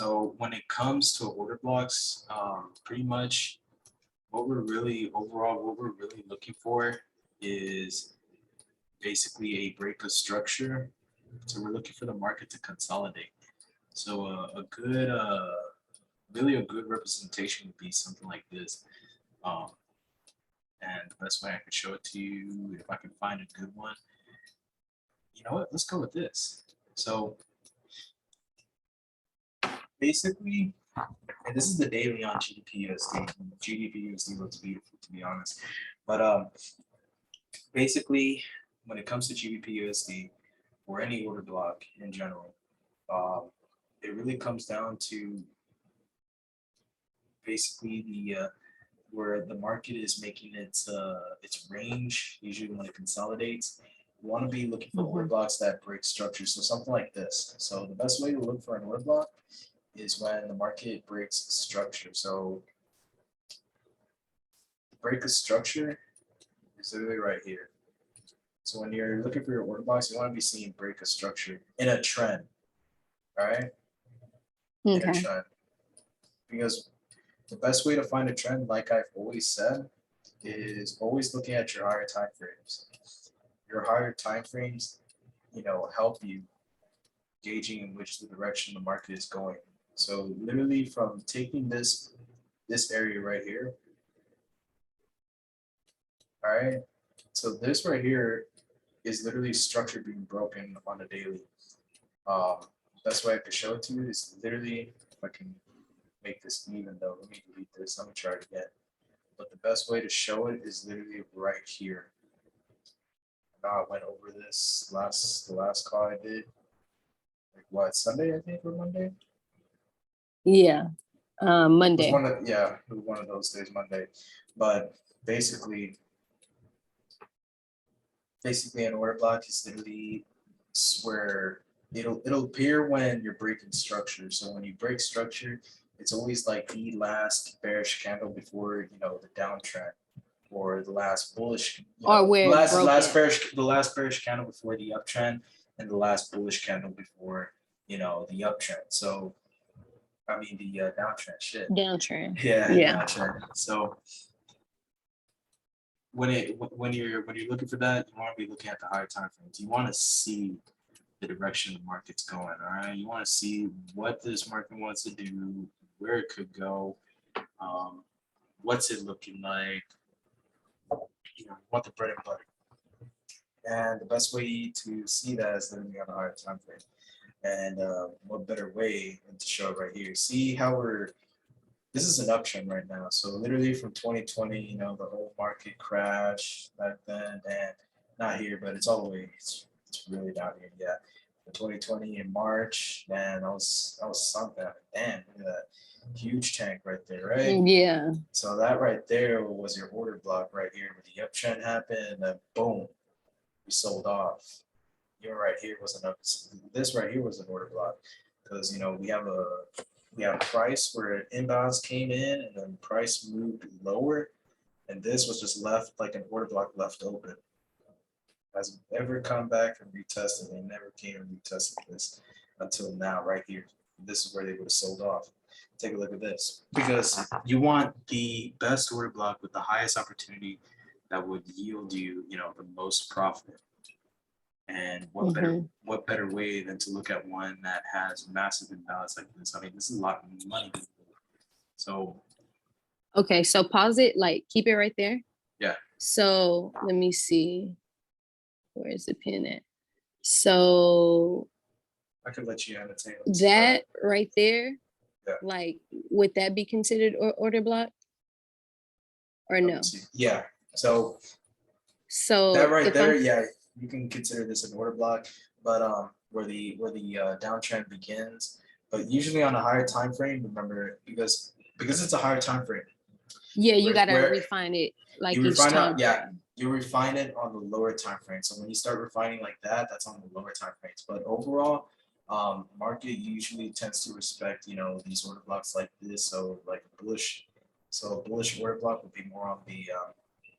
So when it comes to order blocks, pretty much what we're really looking for is basically a break of structure. So we're looking for the market to consolidate. So really a good representation would be something like this. Um, and the best way I could show it to you, if I can find a good one, you know what? Let's go with this. So basically, and this is the daily on GDP-USD. GDP-USD looks beautiful, to be honest. But basically, when it comes to GDP-USD or any order block in general, it really comes down to basically the where the market is making its range. Usually, when it consolidates, you want to be looking for order blocks that break structure. So something like this. So the best way to look for an order block is when the market breaks structure. So break a structure is literally right here. So when you're looking for your order blocks, you want to be seeing break a structure in a trend. All right. In a trend. Because the best way to find a trend, like I've always said, is always looking at your higher time frames. Your higher time frames, help you gauging in which the direction the market is going. So literally from taking this area right here, all right. So this right here is literally structure being broken on a daily. Best way I could show it to you is literally, if I can make this even though, let me delete this, let me try it again. But the best way to show it is literally right here. I went over this the last call I did. Like what, Sunday, I think, or Monday? Yeah, Monday. It was one of those days, Monday. But basically an order block is literally where it'll appear when you're breaking structure. So when you break structure, it's always like the last bearish candle before the downtrend, or the last bullish, the last bearish candle before the uptrend, and the last bullish candle before the uptrend. So I mean the downtrend. Shit. Downtrend. Yeah. Downtrend. So when you're looking for that, you want to be looking at the higher time frames. You want to see the direction the market's going. All right, you want to see what this market wants to do, where it could go, what's it looking like. What the bread and butter. And the best way to see that is literally on a higher time frame. And what better way than to show it right here? See how this is an uptrend right now. So literally from 2020, the whole market crashed back then, and not here, but it's all the way. It's really down here. Yeah. In 2020 in March, man, I was sunk at. Damn, look at that huge tank right there, right? Yeah. So that right there was your order block right here, where the uptrend happened, and then boom, we sold off. Right here was this right here was an order block, because we have price where an inbounds came in, and then price moved lower, and this was just left like an order block left open. Hasn't ever come back and retested. They never came and retested this until now, right here. This is where they would have sold off. Take a look at this, because you want the best order block with the highest opportunity that would yield you, the most profit. And what better way than to look at one that has massive imbalance like this? I mean, this is a lot of money. So okay, so pause it, like keep it right there. Yeah. So let me see. Where is the pin at? So I could let you annotate that right there. Yeah. Like, would that be considered order block? Or no? Yeah. So that right there, yeah, you can consider this an order block, but where the downtrend begins. But usually on a higher time frame, remember, because it's a higher time frame. Yeah, you gotta refine it like each time. Yeah, you refine it on the lower time frame. So when you start refining like that, that's on the lower time frames. But overall, market usually tends to respect these order blocks like this. So like a bullish order block would be more on the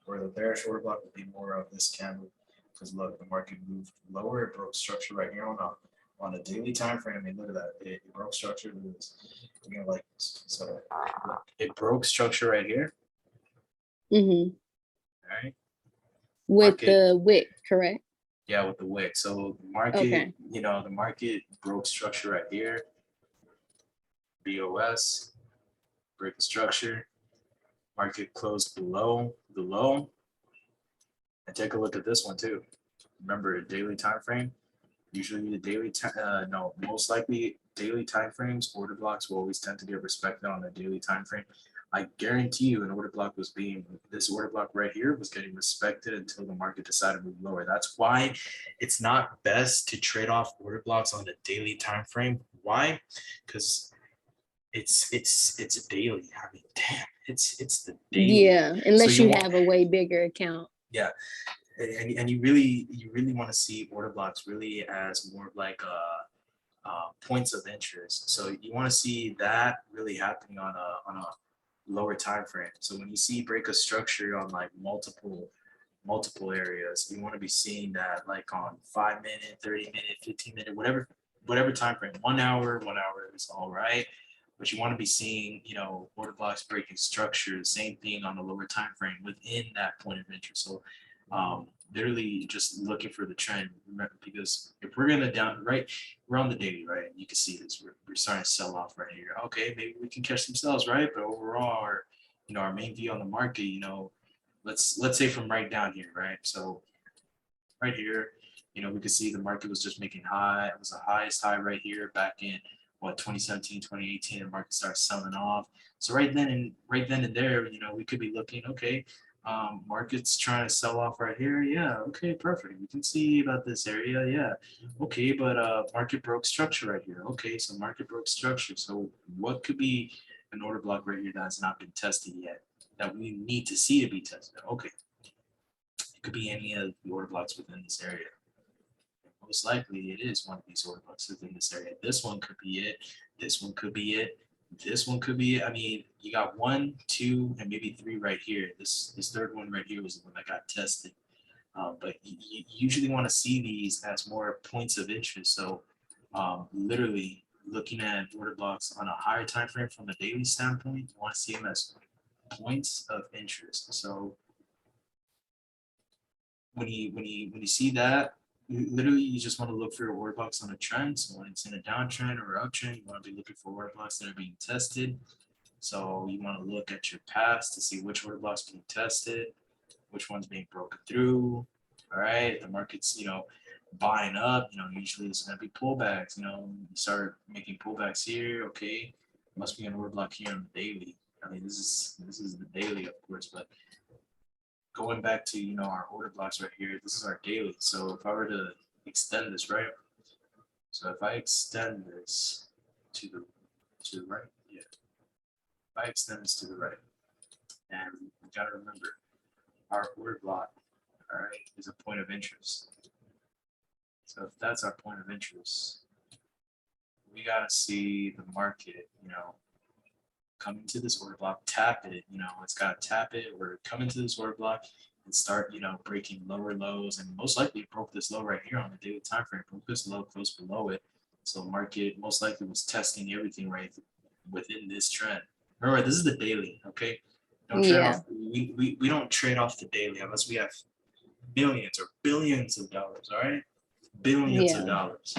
or the bearish order block would be more of this candle, because look, the market moved lower, it broke structure right here on on a daily time frame, I mean, look at that. It broke structure. Look at this. You're gonna like this. So look, it broke structure right here. Mm-hmm. All right. With Market, the wick, correct? yeah, with the wick. So the market, Okay. you know, the market broke structure right here. BOS, break the structure. Market closed below the low. And take a look at this one too. Remember, daily time frame. Usually the daily time, no, most likely daily time frames, order blocks will always tend to get respected on the daily time frame. I guarantee you an order block was being, this order block right here was getting respected until the market decided to move lower. That's why it's not best to trade off order blocks on the daily time frame. Why? Because it's a daily. I mean, damn, it's the daily. Yeah, So unless you want, have a way bigger account. yeah. And you really want to see order blocks really as more of like points of interest. So you want to see that really happening on a lower time frame. So when you see break of structure on like multiple areas, you want to be seeing that like on 5 minute, 30 minute, 15 minute, whatever time frame. 1 hour is all right. But you want to be seeing, you know, order blocks breaking structure, the same thing on the lower time frame within that point of interest. So literally just looking for the trend, because if we're gonna we're on the daily, right? You can see this, we're starting to sell off right here. Okay, maybe we can catch some sells, right? But overall, our main view on the market, you know, let's say from right down here, right? So right here, you know, we could see the market was just making high. It was the highest high right here back in what 2017, 2018. The market started selling off. So right then and there, you know, we could be looking, okay, market's trying to sell off right here. Yeah, okay, perfect. We can see about this area. Yeah, okay, but market broke structure right here. Okay, so market broke structure. So what could be an order block right here that's not been tested yet that we need to see to be tested? Okay, it could be any of the order blocks within this area. Most likely it is one of these order blocks within this area. This one could be it. This one could be it. This one could be it. I mean, you got 1, 2, and maybe 3 right here. This third one right here was the one that got tested. But you usually want to see these as more points of interest. So literally looking at order blocks on a higher time frame from a daily standpoint, you want to see them as points of interest. So when you see that, literally you just want to look for your order blocks on a trend. So when it's in a downtrend or uptrend, you want to be looking for order blocks that are being tested. So you want to look at your past to see which order blocks being tested, which one's being broken through. All right, the market's, you know, buying up, you know, usually it's going to be pullbacks. You know, you start making pullbacks here. Okay, must be an order block here on the daily. I mean, this is the daily, of course, but going back to, you know, our order blocks right here, this is our daily. So if I were to extend this, right? So if I extend this to the right, yeah. If I extend this to the right, and we gotta remember our order block, all right, is a point of interest. So if that's our point of interest, we gotta see the market, you know, come into this order block, tap it, you know, it's got to tap it or come into this order block and start, you know, breaking lower lows, and most likely broke this low right here on the daily time frame, broke this low close below it. So market most likely was testing everything right within this trend. Remember, this is the daily, okay? Don't trade off. We don't trade off the daily unless we have millions or billions of dollars, all right? Billions of dollars.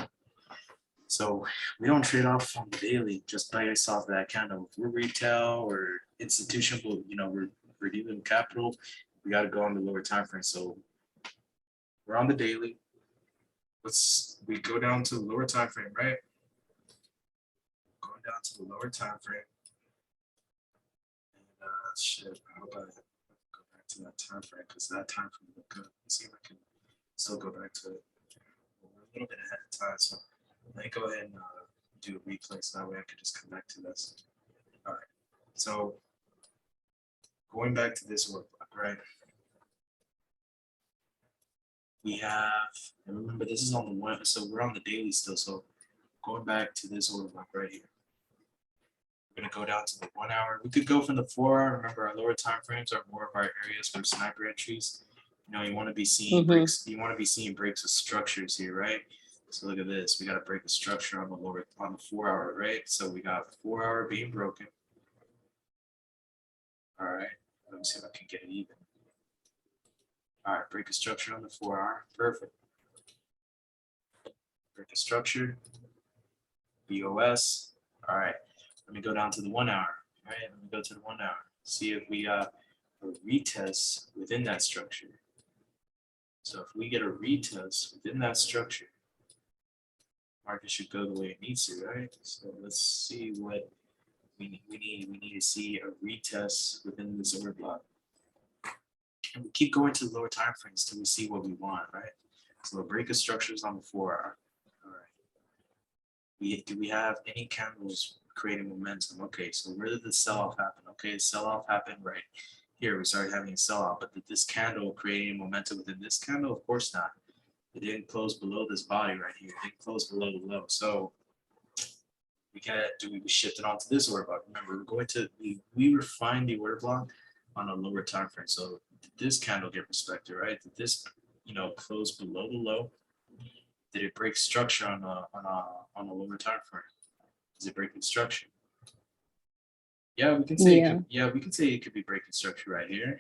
So we don't trade off on the daily just based off that kind of, if we're retail or institutional, you know, we're dealing capital, we got to go on the lower time frame. So we're on the daily. We go down to the lower time frame, right? Going down to the lower time frame. And shit, I hope I go back to that time frame because that time frame looked good. Let's see if I can still go back to it. We're a little bit ahead of time, so let me go ahead and do a replay so that way I can just come back to this. All right. So going back to this work, right? We have, and remember this is on the one, so we're on the daily still. So going back to this order block right here. We're gonna go down to the 1 hour. We could go from the 4 hour. Remember, our lower time frames are more of our areas for sniper entries. You know, you want to be seeing breaks. You want to be seeing breaks of structures here, right? So look at this. We got to break the structure on the 4 hour, right? So we got 4 hour being broken. All right. Let me see if I can get it even. All right. Break a structure on the 4 hour. Perfect. Break a structure. BOS. All right. Let me go down to the 1 hour. All right. Let me go to the 1 hour. See if we got a retest within that structure. So if we get a retest within that structure, market should go the way it needs to, right? So let's see what we need. We need to see a retest within this order block. And we keep going to the lower time frames till we see what we want, right? So the break of structures on the 4 hour. All right. Do we have any candles creating momentum? Okay, so where did the sell-off happen? Okay, the sell-off happened right here. We started having a sell-off, but did this candle create any momentum within this candle? Of course not. It didn't close below this body right here. It didn't close below the low. So we shifted onto this order block. Remember, we're going to we refined the order block on a lower time frame. So did this candle get respected, right? Did this, close below the low? Did it break structure on a lower time frame? Is it breaking structure? Yeah, we can say we can say it could be breaking structure right here.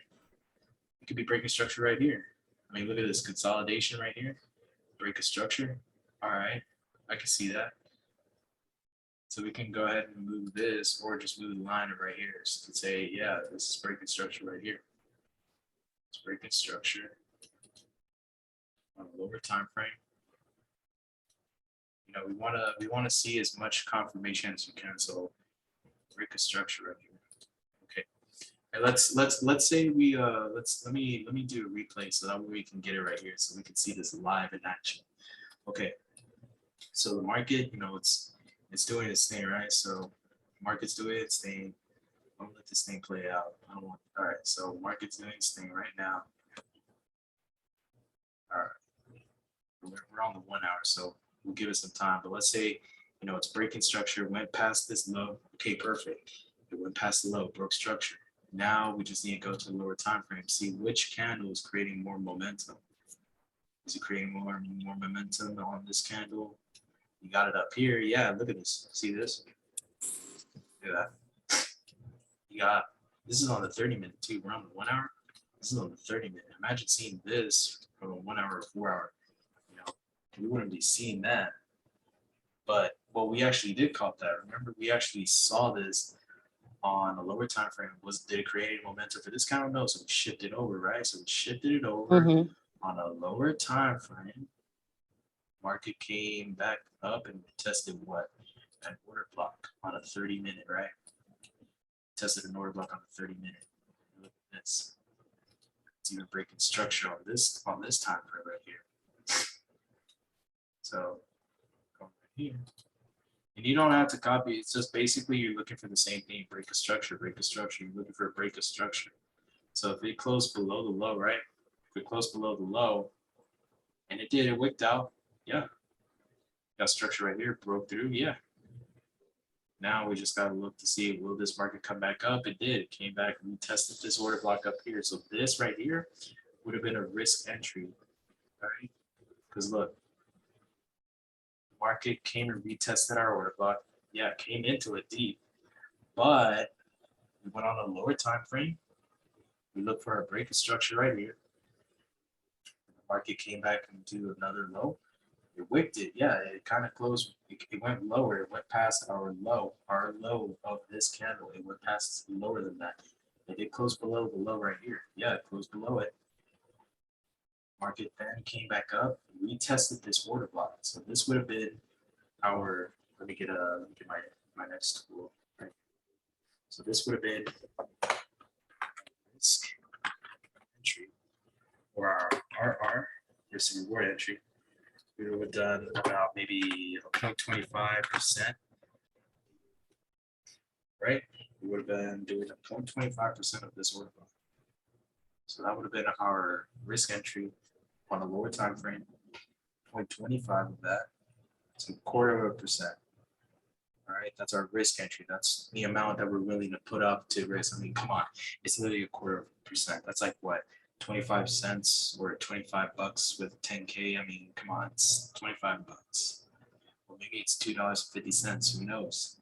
It could be breaking structure right here. I mean, look at this consolidation right here. Break a structure. All right, I can see that. So we can go ahead and move this, or just move the line right here to say, yeah, this is breaking structure right here. It's breaking structure on a lower time frame. We wanna see as much confirmation as we can. So break a structure right here. Okay. And let's say we let me do a replay so that way we can get it right here, so we can see this live in action. Okay. So the market, it's doing its thing, right? So market's doing its thing. I'm gonna let this thing play out. I don't want. All right. So market's doing its thing right now. All right. We're on the 1 hour, so we'll give it some time. But let's say, it's breaking structure, went past this low. Okay, perfect. It went past the low, broke structure. Now we just need to go to the lower time frame, see which candle is creating more momentum. Is it creating more momentum on this candle? You got it up here. Yeah, look at this. See this? Look at that. You got, this is on the 30-minute too. We're on the 1 hour. This is on the 30-minute. Imagine seeing this from a 1 hour or 4 hour. We wouldn't be seeing that. But what we actually did caught that. Remember, we actually saw this on a lower time frame. Did it create any momentum for this candle? No. So we shifted over, right? So we shifted it over on a lower time frame. Market came back up and tested what? An order block on a 30-minute, right? Tested an order block on a 30-minute. Look at this. It's even breaking structure on this time frame right here. So go right here. And you don't have to copy. It's just basically you're looking for the same thing. Break a structure, break a structure. You're looking for a break a structure. So if it closed below the low, right? If it closed below the low, and it did, it wicked out. Yeah. Got structure right here, broke through. Yeah. Now we just got to look to see, will this market come back up? It did. It came back and we tested this order block up here. So this right here would have been a risk entry. All right. Because look, the market came and retested our order block. Yeah, came into it deep. But we went on a lower time frame. We looked for a break of structure right here. The market came back into another low. It wicked it. Yeah, it kind of closed. It went lower. It went past our low of this candle. It went past lower than that. It did close below the low right here. Yeah, it closed below it. Market then came back up. We tested this order block. So this would have been our. Let me get my next tool. Right. So this would have been risk entry, or our RR, risk and reward entry. We would have done about maybe 0.25%, right? We would have been doing 0.25% of this order block. So that would have been our risk entry on a lower time frame. 0.25 of that, so 0.25%. All right, that's our risk entry. That's the amount that we're willing to put up to risk. I mean, come on, it's literally 0.25%. That's like what, 25 cents or 25 bucks with 10K. I mean, come on, it's 25 bucks. Or maybe it's $2.50. Who knows?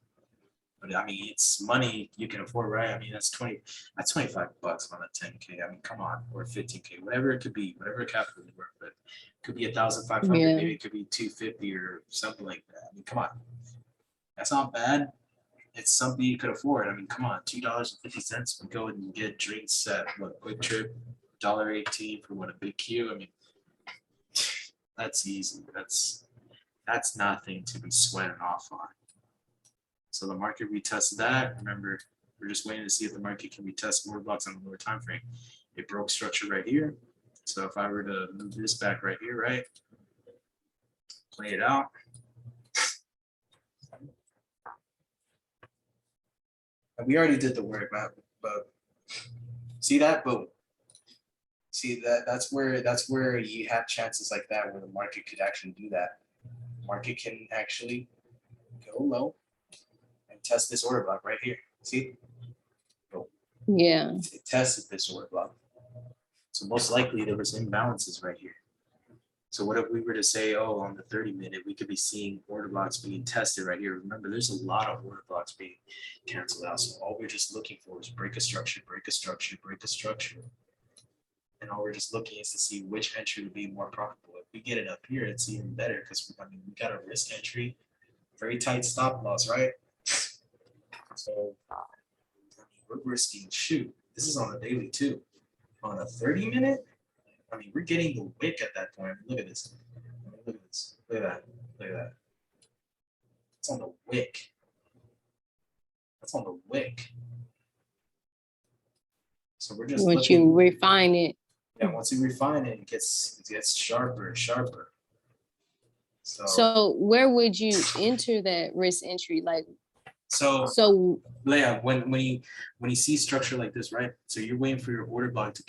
But I mean, it's money you can afford, right? I mean, that's 25 bucks on a 10K. I mean, come on, or 15K, whatever it could be, whatever capital you work with. It could be 1,500, Yeah. maybe it could be 250 or something like that. I mean, come on, that's not bad. It's something you could afford. I mean, come on, $2.50. We go and get drinks at what, Quick Trip, $1.18 for what, a big Q. I mean, that's easy. That's nothing to be sweating off on. So the market retested that. Remember, we're just waiting to see if the market can retest order blocks on the lower time frame. It broke structure right here. So if I were to move this back right here, right, play it out. And we already did the work, but see that? Boom. See that? That's where you have chances like that where the market could actually do that. Market can actually go low and test this order block right here. See? Boom. Yeah. It tested this order block. So most likely there was imbalances right here. So what if we were to say, oh, on the 30-minute, we could be seeing order blocks being tested right here. Remember, there's a lot of order blocks being canceled out. So all we're just looking for is break a structure, break a structure, break a structure. And all we're just looking is to see which entry would be more profitable. If we get it up here, it's even better because I mean we got a risk entry, very tight stop loss, right? So I mean, we're risking, shoot, this is on a daily too. On a 30-minute, I mean, we're getting the wick at that point. Look at this. Look at this. Look at that. Look at that. It's on the wick. That's on the wick. So we're just Once you refine it. Yeah, once you refine it, it gets sharper and sharper. So where would you enter that risk entry? Like so yeah, when you see structure like this, right? So you're waiting for your order block to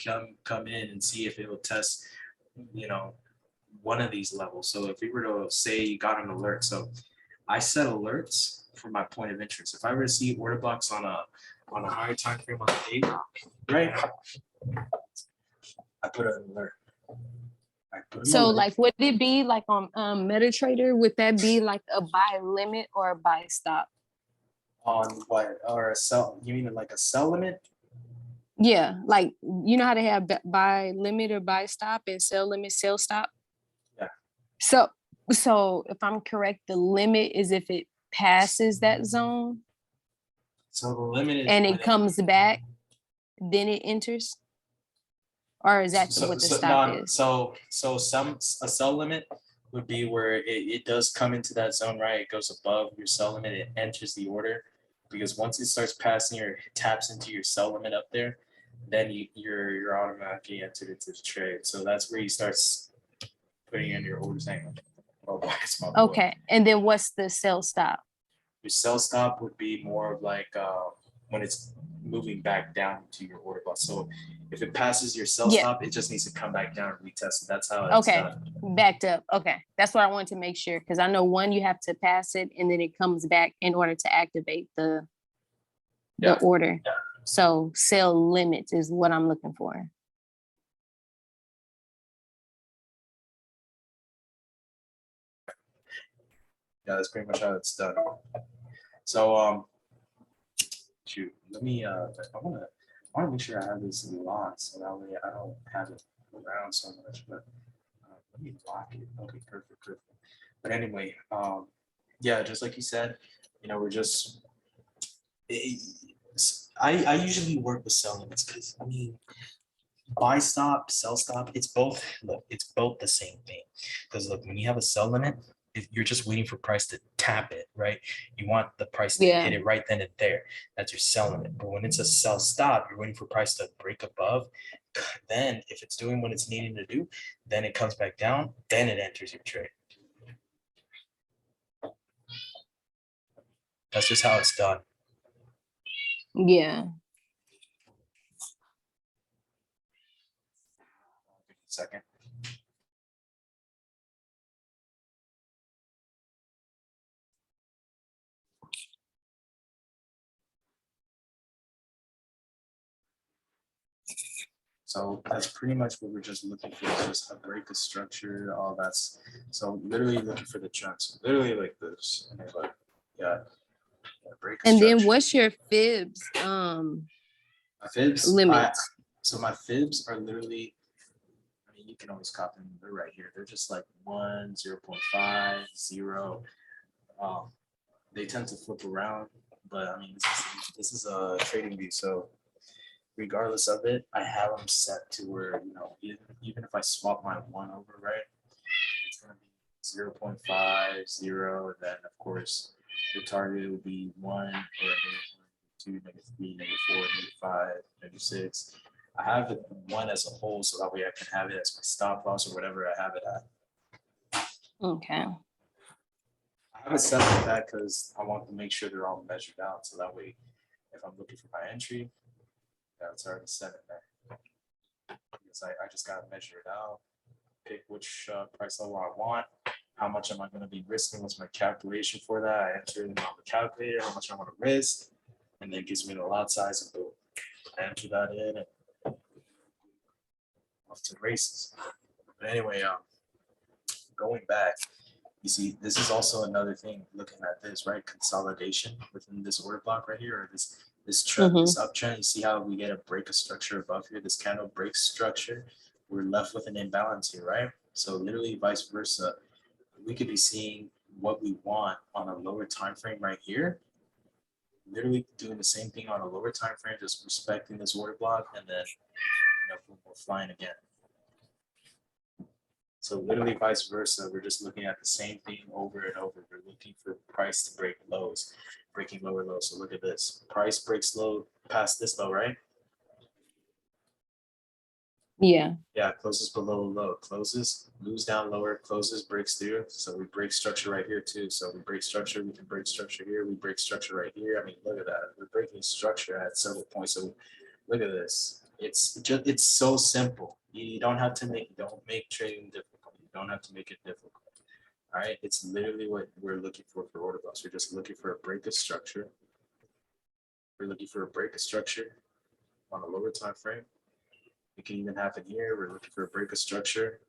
come in and see if it will test, you know, one of these levels. So if we were to say you got an alert, so I set alerts for my point of interest. If I were to see order blocks on a higher time frame on the day, right? I put an alert. So like, would it be like on MetaTrader? Would that be like a buy limit or a buy stop? On what, or a sell? You mean like a sell limit? Yeah, like you know how they have buy limit or buy stop and sell limit, sell stop. Yeah. So if I'm correct, the limit is if it passes that zone. So the limit is and it comes back, then it enters. Or is that what the stop is? So a sell limit would be where it does come into that zone, right? It goes above your sell limit, it enters the order. Because once it starts passing or taps into your sell limit up there, then you're automatically entered into the trade. So that's where you start putting in your orders. Okay, and then what's the sell stop? Your sell stop would be more of like when it's moving back down to your order block. So if it passes your sell stop, it just needs to come back down and retest it. That's how it's done. Backed up. Okay, that's what I wanted to make sure, because I know one, you have to pass it and then it comes back in order to activate the order. Yeah. So sell limits is what I'm looking for. Yeah, that's pretty much how it's done. So shoot, let me I wanna make sure I have this locked so that way I don't have it around so much, but let me lock it. Okay, perfect. But anyway, yeah, just like you said, you know, we're just I usually work with sell limits because I mean buy stop, sell stop, it's both the same thing. Because look, when you have a sell limit, if you're just waiting for price to tap it, right? You want the price to hit it right then and there. That's your sell limit. But when it's a sell stop, you're waiting for price to break above. Then if it's doing what it's needing to do, then it comes back down, then it enters your trade. That's just how it's done. Yeah. Second. So that's pretty much what we're just looking for, is just a break of structure, all that's, so literally looking for the trend. So literally like this, and then like, yeah, break of And then structure. what's your fibs My fibs, limits? so my fibs are literally, I mean, you can always copy them. They're right here. They're just like 1, 0.5, 0. They tend to flip around, but I mean, this is a trading view. So regardless of it, I have them set to where, you know, even if I swap my 1 over, right, it's going to be 0.5, 0. And then, of course, the target will be 1 or -2, -3, -4, -5, -6. I have it 1 as a whole, so that way I can have it as my stop loss or whatever I have it at. Okay. I have it set like that because I want to make sure they're all measured out. So that way, if I'm looking for my entry, that's already set in there. Because I just got to measure it out, pick which price level I want, how much am I going to be risking, what's my calculation for that. I enter it on the calculator, how much I want to risk, and then it gives me the lot size, and boom, I enter that in and off to the races. But anyway, going back, you see, this is also another thing, looking at this, right? Consolidation within this order block right here, or this trend, this uptrend. You see how we get a break of structure above here, this candle breaks structure. We're left with an imbalance here, right? So literally vice versa. We could be seeing what we want on a lower time frame right here. Literally doing the same thing on a lower time frame, just respecting this order block, and then, you know, we're flying again. So literally vice versa, we're just looking at the same thing over and over. We're looking for price to break lows, breaking lower lows. So look at this, price breaks low past this low, right? Yeah. Yeah, closes below low, closes, moves down lower, closes, breaks through. So we break structure right here too. So we break structure, we can break structure here, we break structure right here. I mean, look at that. We're breaking structure at several points. So look at this. It's so simple. You don't have to don't make trading difficult. You don't have to make it difficult. All right, it's literally what we're looking for order blocks. We're just looking for a break of structure. We're looking for a break of structure on a lower time frame. It can even happen here. We're looking for a break of structure.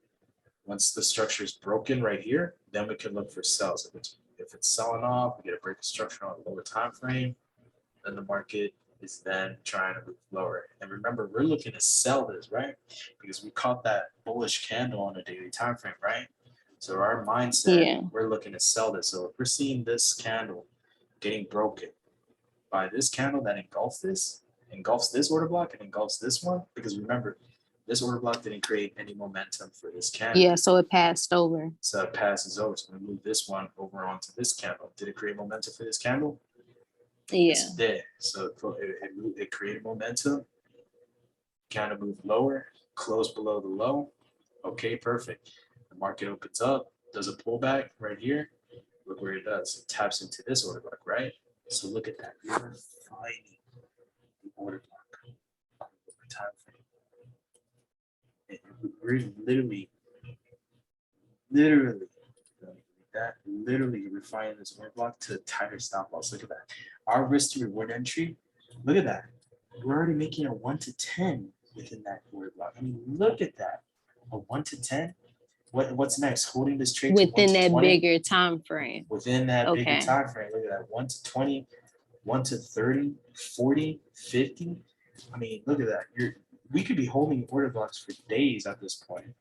Once the structure is broken right here, then we can look for sells. If it's selling off, we get a break of structure on a lower time frame. Then the market is then trying to move lower. And remember, we're looking to sell this, right? Because we caught that bullish candle on a daily time frame, right? So our mindset, we're looking to sell this. So if we're seeing this candle getting broken by this candle that engulfs this order block and engulfs this one, because remember, this order block didn't create any momentum for this candle. Yeah, so it passed over. So it passes over. So we move this one over onto this candle. Did it create momentum for this candle? Yeah. Yes, it did. So it created momentum. Candle moved lower, closed below the low. Okay, perfect. The market opens up, does a pullback right here. Look where it does. It taps into this order block, right? So look at that. You're finding the order block over time frame. We're literally refining this order block to a tighter stop loss. Look at that. Our risk to reward entry, look at that. We're already making a 1 to 10 within that order block. I mean, look at that. A 1 to 10. What's next? Holding this trade within to 1 to that 20? Bigger time frame. Within that bigger time frame. Look at that. 1 to 20, 1 to 30, 40, 50. I mean, look at that. We could be holding order blocks for days at this point.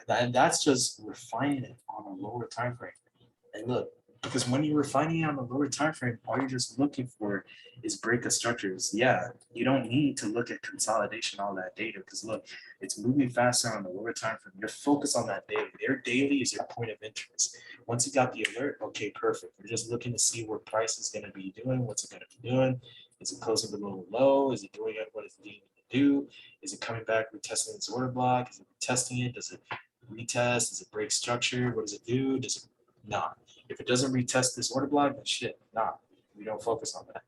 And that's just refining it on a lower time frame. And look, because when you're refining it on a lower time frame, all you're just looking for is break of structures. Yeah, you don't need to look at consolidation, all that data, because look, it's moving faster on the lower time frame. You're focused on that daily. Their daily is your point of interest. Once you got the alert, okay, perfect. You're just looking to see where price is going to be doing. What's it going to be doing? Is it closing below the low? Is it doing what it's needing to do? Is it coming back, retesting its order block? Is it retesting it? Does it retest? Does it break structure? What does it do? Does it not? If it doesn't retest this order block, then shit, nah, we don't focus on that.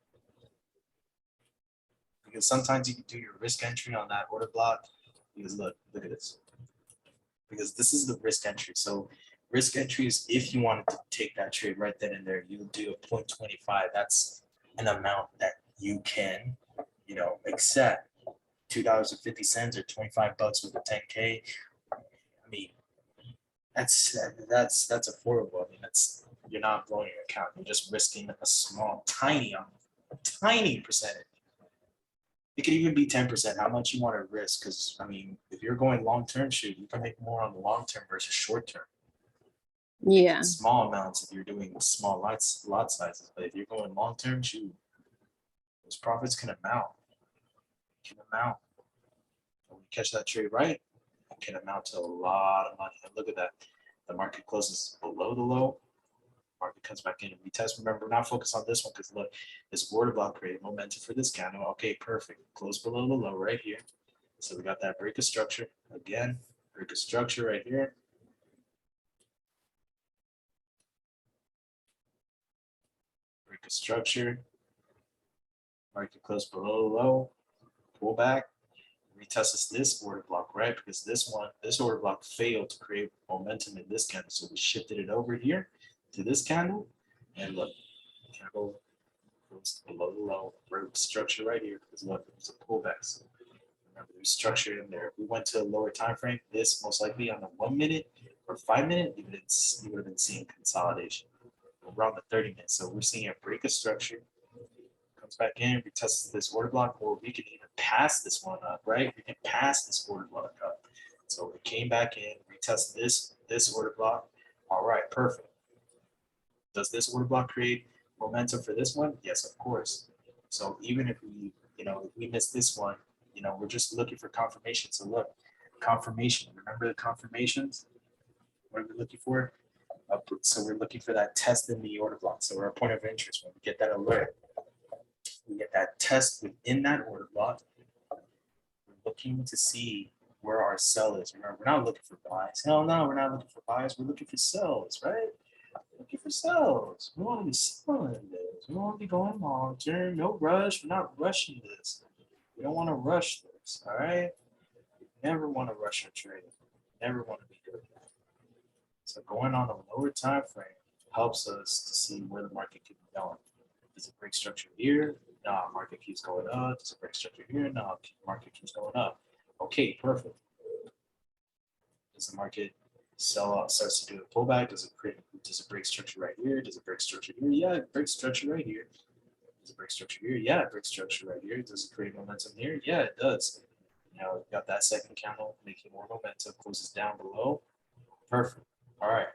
Because sometimes you can do your risk entry on that order block. Because look at this. Because this is the risk entry. So risk entry is if you wanted to take that trade right then and there, you do a 0.25. That's an amount that you can, accept $2.50 or 25 bucks with a 10K. I mean, that's affordable. I mean, you're not blowing your account. You're just risking a small, tiny percentage. It could even be 10%. How much you want to risk? Because I mean, if you're going long term, shoot, you can make more on the long term versus short term. Yeah. Small amounts if you're doing small lot sizes, but if you're going long term, shoot, those profits can amount. When you catch that trade right, it can amount to a lot of money. And look at that. The market closes below the low. Market comes back in and retest. Remember, we're not focused on this one because look, this order block created momentum for this candle. Okay, perfect. Close below the low right here. So we got that break of structure. Again, break of structure right here. Break of structure. Market close below the low. Pull back. Retests this order block, right? Because this order block failed to create momentum in this candle. So we shifted it over here to this candle. And look, candle goes below the low, broke structure right here. Because look, there's a pullback. So remember, there's structure in there. If we went to a lower time frame, this most likely on the 1 minute or 5 minute, you would have been seeing consolidation around the 30 minutes. So we're seeing a break of structure. Comes back in, retests this order block, or we can even pass this one up, right? We can pass this order block up. So it came back in, retest this order block. All right, perfect. Does this order block create momentum for this one? Yes, of course. So even if we, if we miss this one, we're just looking for confirmation. So look, confirmation. Remember the confirmations? What are we looking for? So we're looking for that test in the order block. So our point of interest, when we get that alert, we get that test within that order block. We're looking to see where our sell is. Remember, we're not looking for buys. Hell no, we're not looking for buys. We're looking for sells, right? Looking for sells. We want to be selling this. We want to be going long term. No rush. We're not rushing this. We don't want to rush this. All right. We never want to rush our trade. Never want to be doing that. So going on a lower time frame helps us to see where the market could be going. Does it break structure here? No, market keeps going up. Does it break structure here? No, market keeps going up. Okay, perfect. Does the market sell off, starts to do a pullback? Does it break structure right here? Does it break structure here? Yeah, it breaks structure right here. Does it break structure here? Yeah, it breaks structure right here. Does it create momentum here? Yeah, it does. Got that second candle making more momentum, closes down below. Perfect. All right.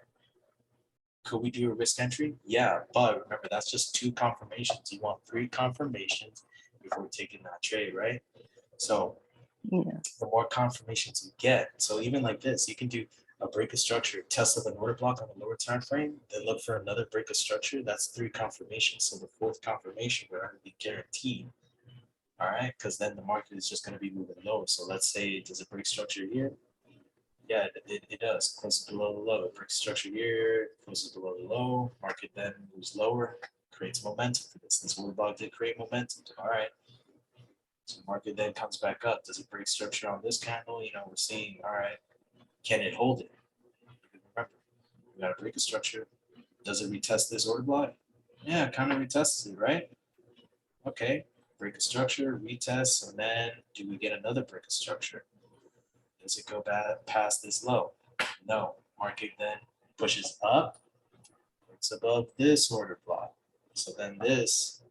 Could we do a risk entry? Yeah, but remember, that's just 2 confirmations. You want 3 confirmations before taking that trade, right? So the more confirmations you get, so even like this, you can do a break of structure, test of an order block on the lower time frame, then look for another break of structure. That's 3 confirmations. So the 4th confirmation will already be guaranteed. All right, because then the market is just going to be moving lower. So let's say, does it break structure here? Yeah, it does. Closes below the low. It breaks structure here, closes below the low. Market then moves lower, creates momentum for this. This order block did create momentum. All right. So market then comes back up. Does it break structure on this candle? We're seeing, all right, can it hold it? Remember, we got to break a structure. Does it retest this order block? Yeah, it kind of retests it, right? Okay, break a structure, retest, and then do we get another break of structure? Does it go past this low? No. Market then pushes up. It's above this order block. So then this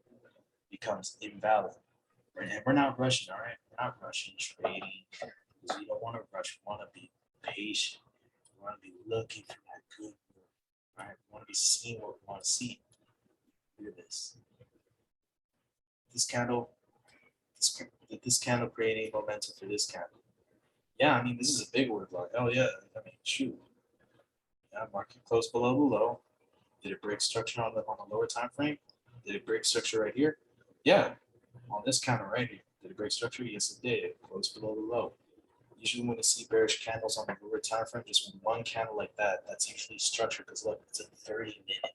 becomes invalid. And we're not rushing, all right? We're not rushing trading because we don't want to rush. We want to be patient. We want to be looking for that good move, right? We want to be seeing what we want to see. Look at this. This candle, this candle creating momentum for this candle. Yeah, I mean, this is a big order block. Oh, yeah. I mean, shoot. Yeah, market closed below the low. Did it break structure on the lower time frame? Did it break structure right here? Yeah. On this candle right here. Did it break structure? Yes, it did. It closed below the low. Usually when you see bearish candles on the lower time frame, just one candle like that, that's usually structure because look, it's a 30-minute.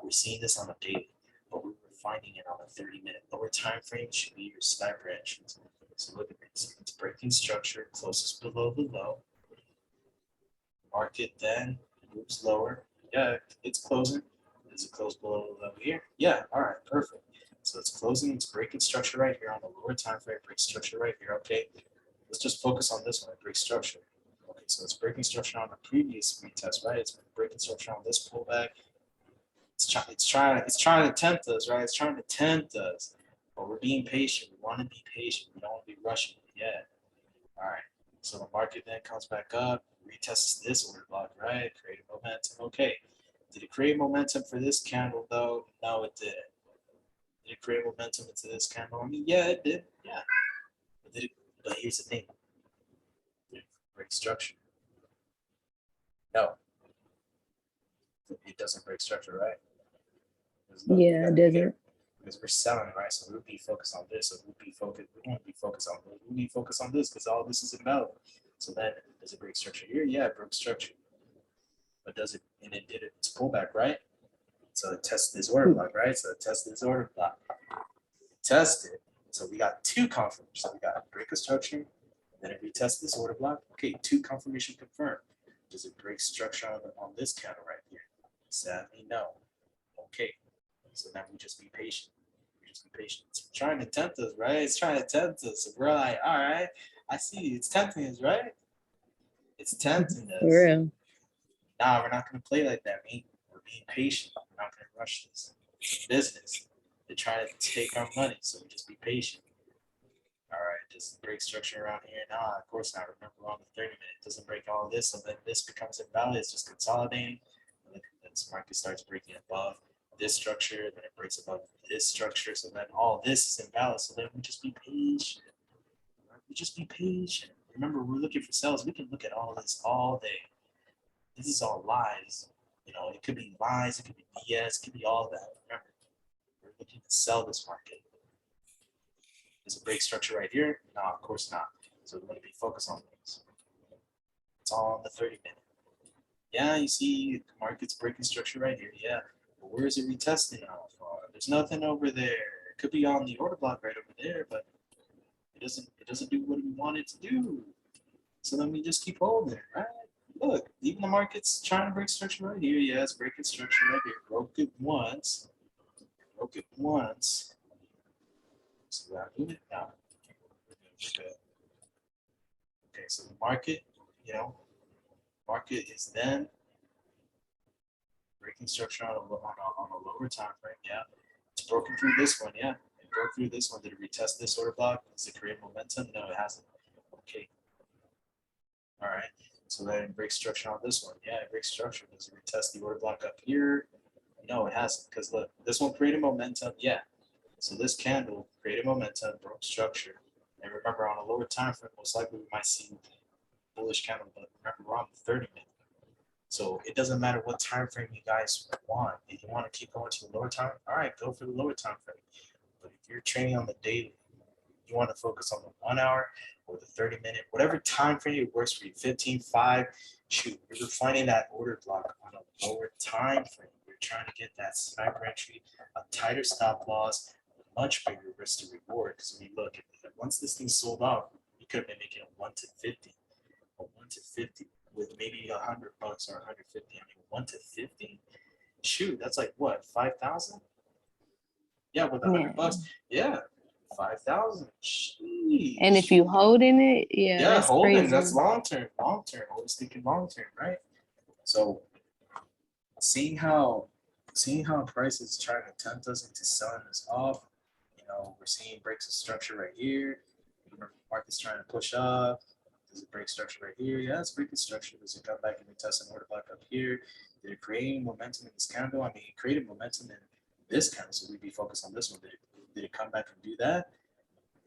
We're seeing this on a daily, but we're finding it on a 30-minute. Lower time frame should be your sniper entrance. So look at this. It's breaking structure, closest below the low. Market then moves lower. Yeah, it's closing. Does it close below the low here? Yeah, all right, perfect. So it's closing, it's breaking structure right here on the lower time frame, break structure right here. Okay, let's just focus on this one, break structure. Okay, so it's breaking structure on the previous retest, right? It's breaking structure on this pullback. It's trying to tempt us, right? It's trying to tempt us, but we're being patient. We want to be patient. We don't want to be rushing it yet. All right. So the market then comes back up, retests this order block, right? Created momentum. Okay. Did it create momentum for this candle though? No, it didn't. Did it create momentum into this candle? I mean, yeah, it did. Yeah. But did it? But here's the thing. Did it break structure? No. It doesn't break structure, right? Look, Yeah, it doesn't. because we're selling, right? So we'll be focused on this. So we'll be focused. We won't be focused on this. We'll be focused on this because all this is invalid. So then, does it break structure here? Yeah, it broke structure. But does it? And it did its pullback, right? So it tested this order block, right? So it tested this order block. Tested. So we got two confirmations. So we got break of structure, and then it retested this order block. Okay, two confirmation confirmed. Does it break structure on this candle right here? Sadly, no. Okay. So now we just be patient. We just be patient. It's trying to tempt us, right? It's trying to tempt us. So we're like, all right, I see it's tempting us, right? It's tempting us. For real. Nah, we're not gonna play like that, mate. We're being patient. We're not gonna rush this. It's business. They're trying to take our money, so we just be patient. All right, does break structure around here? Nah, of course not. Remember, we're on the 30 minute. It doesn't break all of this, so then this becomes invalid. It's just consolidating. And then this market starts breaking above this structure, then it breaks above this structure, so then all this is invalid. So then we just be patient. We just be patient. Remember, we're looking for sales. We can look at all this all day. This is all lies. You know, it could be lies, it could be BS, it could be all that. Remember, we're looking to sell this market. Is it break structure right here? No, of course not. So we're going to be focused on things. It's all on the 30 minute. Yeah, you see the market's breaking structure right here. Yeah. But where is it retesting off? There's nothing over there. It could be on the order block right over there, but it doesn't do what we want it to do. So then we just keep holding it, right? Look, even the market's trying to break structure right here. Yeah, it's breaking structure right here. Broke it once. Broke it once. So I move it down. Okay, so the market, you know, market is then breaking structure on a lower time frame. Yeah, it's broken through this one. Yeah, it broke through this one. Did it retest this order block? Does it create momentum? No, it hasn't. Okay. All right. So then it breaks structure on this one. Yeah, it breaks structure. Does it retest the order block up here? No, it hasn't. Because look, this one created momentum. Yeah. So this candle created momentum, broke structure. And remember, on a lower time frame, most likely we might see bullish candle. But remember, we're on the 30 minute. So it doesn't matter what time frame you guys want. If you want to keep going to the lower time, all right, go for the lower time frame. But if you're trading on the daily, you want to focus on the 1 hour or the 30 minute, whatever time frame it works for you, 15, 5, shoot, you're finding that order block on a lower time frame. You're trying to get that sniper entry, a tighter stop loss, a much bigger risk to reward. Because when you look at it, once this thing sold off, you could have been making a 1 to 50, a 1 to 50 with maybe $100 or 150. I mean, 1 to 50, shoot, that's like what, 5,000? Yeah, with $100, yeah. 5,000. And if you holding it, yeah, that's holding, crazy. that's long term. Always thinking long term, right? So seeing how price is trying to tempt us into selling us off, you know, we're seeing breaks of structure right here. Remember, market's trying to push up. Does it break structure right here? Yeah, it's breaking structure. Does it come back and retest an order block up here? Did it create momentum in this candle? I mean, it created momentum in this candle, so we'd be focused on this one. Did it come back and do that?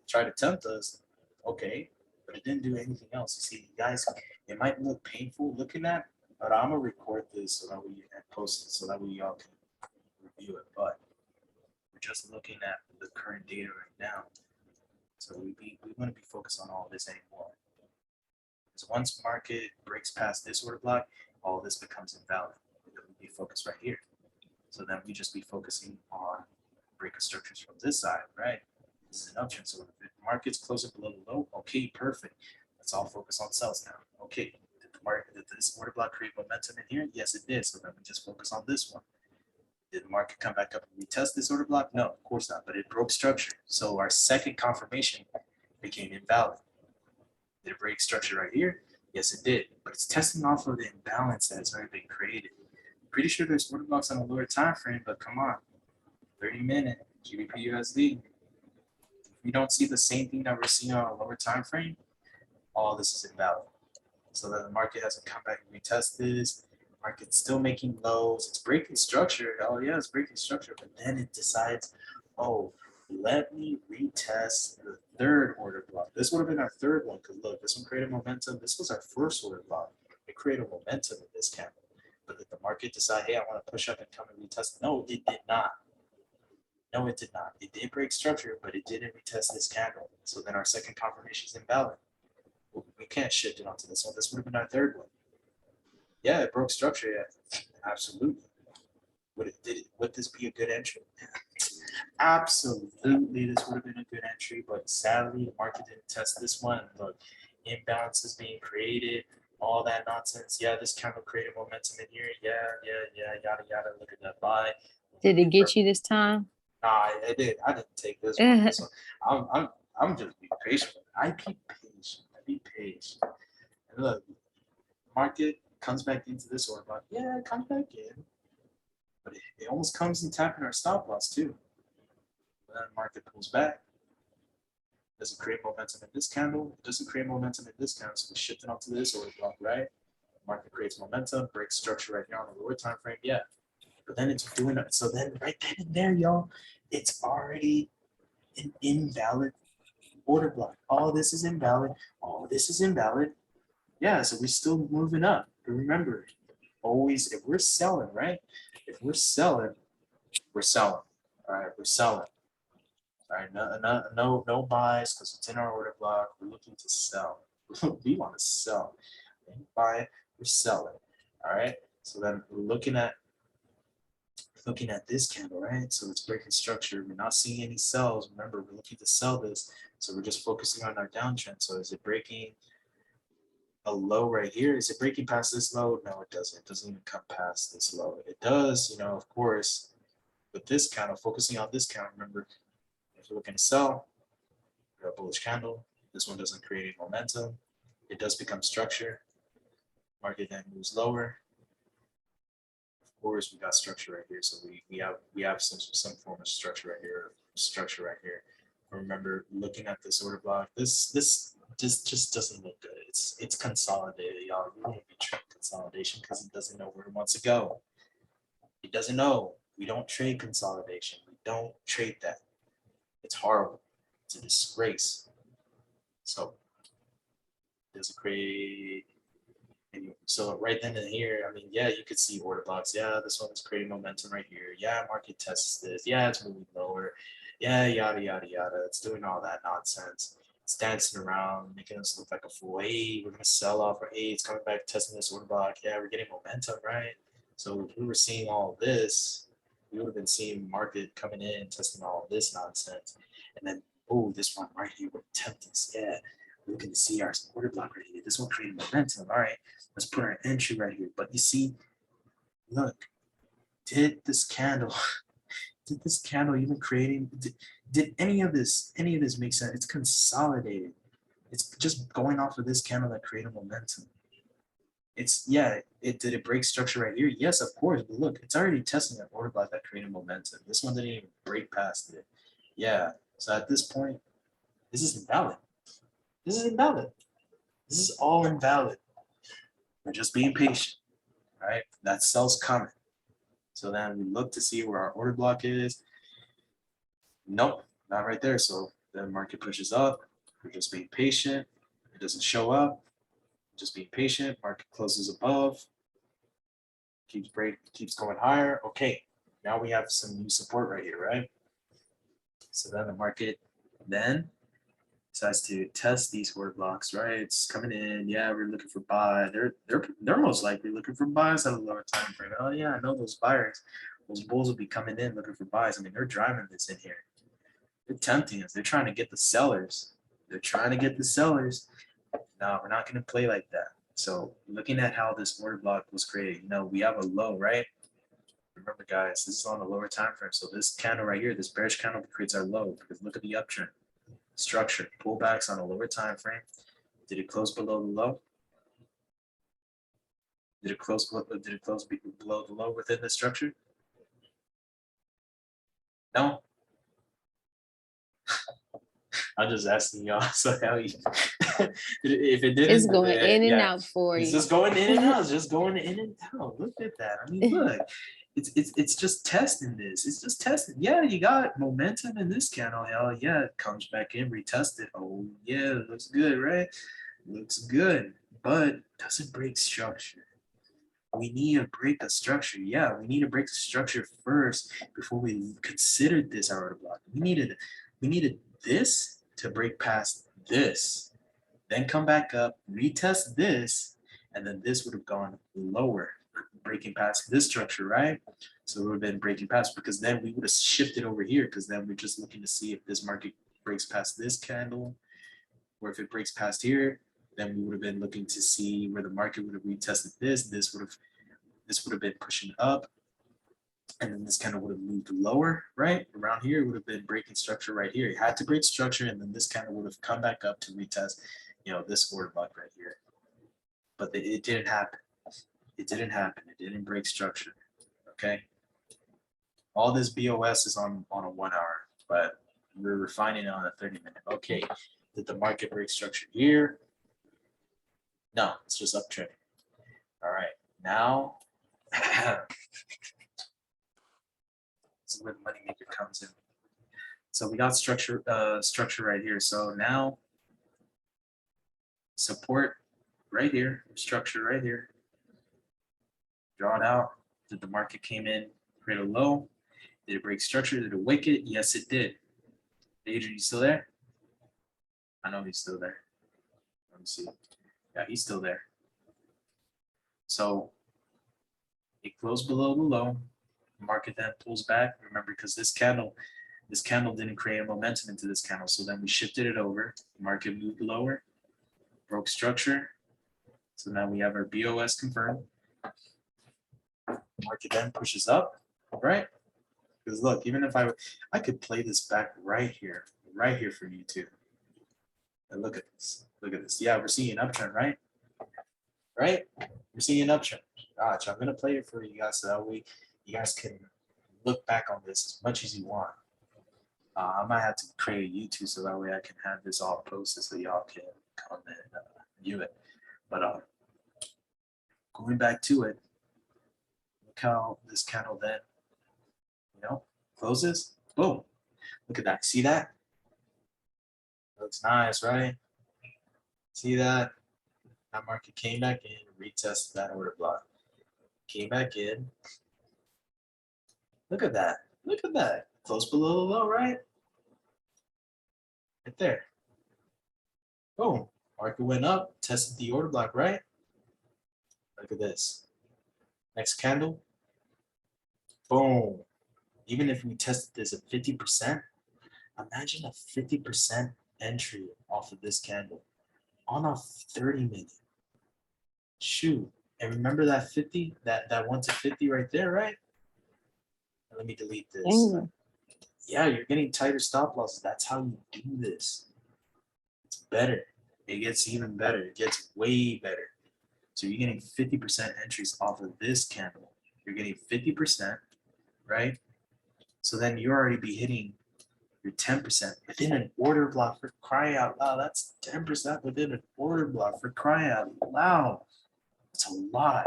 Try to tempt us, okay, but it didn't do anything else. You see, guys, it might look painful looking at, but I'm gonna record this so that we and post it so that we y'all can review it. But we're just looking at the current data right now, so we want to be focused on all this anymore. Because once market breaks past this order block, all this becomes invalid. Then we be focused right here. So then we just be focusing on break of structures from this side, right? This is an uptrend. So if the market's closing below the low, okay, perfect. Let's all focus on sales now. Okay, did this order block create momentum in here? Yes, it did. So then we just focus on this one. Did the market come back up and retest this order block? No, of course not. But it broke structure. So our second confirmation became invalid. Did it break structure right here? Yes, it did. But it's testing off of the imbalance that's already been created. Pretty sure there's order blocks on a lower time frame, but come on, 30-minute GBP USD. If we don't see the same thing that we're seeing on a lower time frame, all this is invalid. So that the market hasn't come back and retest this. Market's still making lows. It's breaking structure. Oh yeah, it's breaking structure. But then it decides, oh, let me retest the third order block. This would have been our third one because look, this one created momentum. This was our first order block. It created momentum in this candle. But did the market decide, hey, I want to push up and come and retest? No, it did not. No, it did not. It did break structure, but it didn't retest this candle. So then our second confirmation is invalid. We can't shift it onto this one. This would have been our third one. Yeah, it broke structure. Yeah, absolutely. Would this be a good entry? Absolutely, this would have been a good entry, but sadly, the market didn't test this one. Look, imbalances being created, all that nonsense. Yeah, this candle created momentum in here. Yeah, yada yada. Look at that buy. Did it get you this time? Nah, I did. I didn't take this one. So I'm just being patient. I be patient. I be patient. And look, market comes back into this order block. Yeah, it comes back in. But it almost comes in tapping our stop loss too. Then market pulls back. Doesn't create momentum in this candle. It doesn't create momentum in this candle. So we shift it onto this order block, right? Market creates momentum, breaks structure right here on the lower time frame. Yeah. But then it's doing it. So then right then and there, y'all, it's already an invalid order block. All this is invalid. All this is invalid. Yeah, so we're still moving up. But remember, always, if we're selling, right? If we're selling, we're selling. All right, we're selling. All right, no buys because it's in our order block. We're looking to sell. We want to sell. Buy, we're selling. All right. So then we're looking at this candle, right? So it's breaking structure. We're not seeing any sells. Remember, we're looking to sell this. So we're just focusing on our downtrend. So is it breaking a low right here? Is it breaking past this low? No, it doesn't. It doesn't even come past this low. It does, you know, of course, with this candle, focusing on this candle, remember, if you're looking to sell, you're a bullish candle. This one doesn't create any momentum. It does become structure. Market then moves lower. Of course, we got structure right here. So we have some form of structure right here. Remember, looking at this order block, this just doesn't look good. It's consolidated, y'all. You want to be trading consolidation because it doesn't know where it wants to go. It doesn't know. We don't trade consolidation. We don't trade that. It's horrible. It's a disgrace. So does it create? So right then and here, I mean, yeah, you could see order blocks. Yeah, this one is creating momentum right here. Yeah, market tests this. Yeah, it's moving lower. Yeah, yada yada yada. It's doing all that nonsense. It's dancing around, making us look like a fool. Hey, we're gonna sell off, or hey, it's coming back, testing this order block. Yeah, we're getting momentum, right? So if we were seeing all this, we would have been seeing market coming in, testing all this nonsense, and then oh, this one right here would tempt us. Yeah, we're looking to see our order block right here. This one creating momentum. All right, let's put our entry right here. But you see, look, did this candle even creating, did any of this make sense? It's consolidated. It's just going off of this candle that created momentum. It's, yeah, did it break structure right here? Yes, of course, but look, it's already testing an order block that created momentum. This one didn't even break past it. Yeah, so at this point, this is invalid. This is invalid. This is all invalid. We're just being patient, right? That sell's coming. So then we look to see where our order block is. Nope, not right there. So the market pushes up. We're just being patient. It doesn't show up. Just being patient. Market closes above. Keeps going higher. Okay, now we have some new support right here, right? So then the market then decides to test these order blocks, right? It's coming in. Yeah, we're looking for buy. They're most likely looking for buys at a lower time frame. Oh yeah, I know those buyers. Those bulls will be coming in looking for buys. I mean, they're driving this in here. They're tempting us. They're trying to get the sellers. They're trying to get the sellers. No, we're not going to play like that. So looking at how this order block was created, you know, we have a low, right? Remember, guys, this is on the lower time frame. So this candle right here, this bearish candle creates our low because look at the uptrend structure. Pullbacks on a lower time frame. Did it close below the low? Did it close below the low within the structure? No. I'm just asking y'all. So how you, if it didn't, It's going in and out for it's you. just going in and out. It's just going in and out. Look at that. I mean, look, it's just testing this. It's just testing. Yeah, you got momentum in this candle. Hell yeah, it comes back in, retested. Oh yeah, looks good, right? Looks good, but doesn't break structure. We need to break a structure. Yeah, we need to break the structure first before we considered this our order block. We needed this to break past this, then come back up, retest this, and then this would have gone lower, breaking past this structure, right? So it would have been breaking past, because then we would have shifted over here, because then we're just looking to see if this market breaks past this candle, or if it breaks past here, then we would have been looking to see where the market would have retested this. This would have been pushing up, and then this kind of would have moved lower, right? Around here, it would have been breaking structure right here. It had to break structure, and then this kind of would have come back up to retest, you know, this order block right here. But it didn't happen. It didn't happen. It didn't break structure. Okay. All this BOS is on a 1 hour, but we're refining it on a 30-minute. Okay. Did the market break structure here? No, it's just uptrending. All right. Now, this is where the moneymaker comes in. So we got structure right here. So now support right here, structure right here. Draw it out. Did the market came in, create a low? Did it break structure? Did it wick it? Yes, it did. Adrian, you still there? I know he's still there. Let me see. Yeah, he's still there. So it closed below the low. The market then pulls back. Remember, because this candle didn't create a momentum into this candle. So then we shifted it over. The market moved lower, broke structure. So now we have our BOS confirmed. Market then pushes up, right? Because look, even if I could play this back right here for you too. And look at this. Look at this. Yeah, we're seeing an uptrend, right? Right? We're seeing an uptrend. Gosh, I'm gonna play it for you guys so that way you guys can look back on this as much as you want. I might have to create a YouTube so that way I can have this all posted so y'all can come and view it. But going back to it, look how this candle then, you know, closes. Boom. Look at that. See that? Looks nice, right? See that? That market came back in, retested that order block. Came back in. Look at that. Look at that. Close below the low, right? Right there. Boom. Market went up, tested the order block, right? Look at this. Next candle. Boom. Even if we tested this at 50%, imagine a 50% entry off of this candle on a 30-minute. Shoot. And remember that 50, that 1 to 50 right there, right? Let me delete this. Dang. Yeah, you're getting tighter stop losses. That's how you do this. It's better. It gets even better. It gets way better. So you're getting 50% entries off of this candle. You're getting 50%, right? So then you already be hitting your 10% within an order block, for crying out loud. That's 10% within an order block, for crying out loud. That's a lot.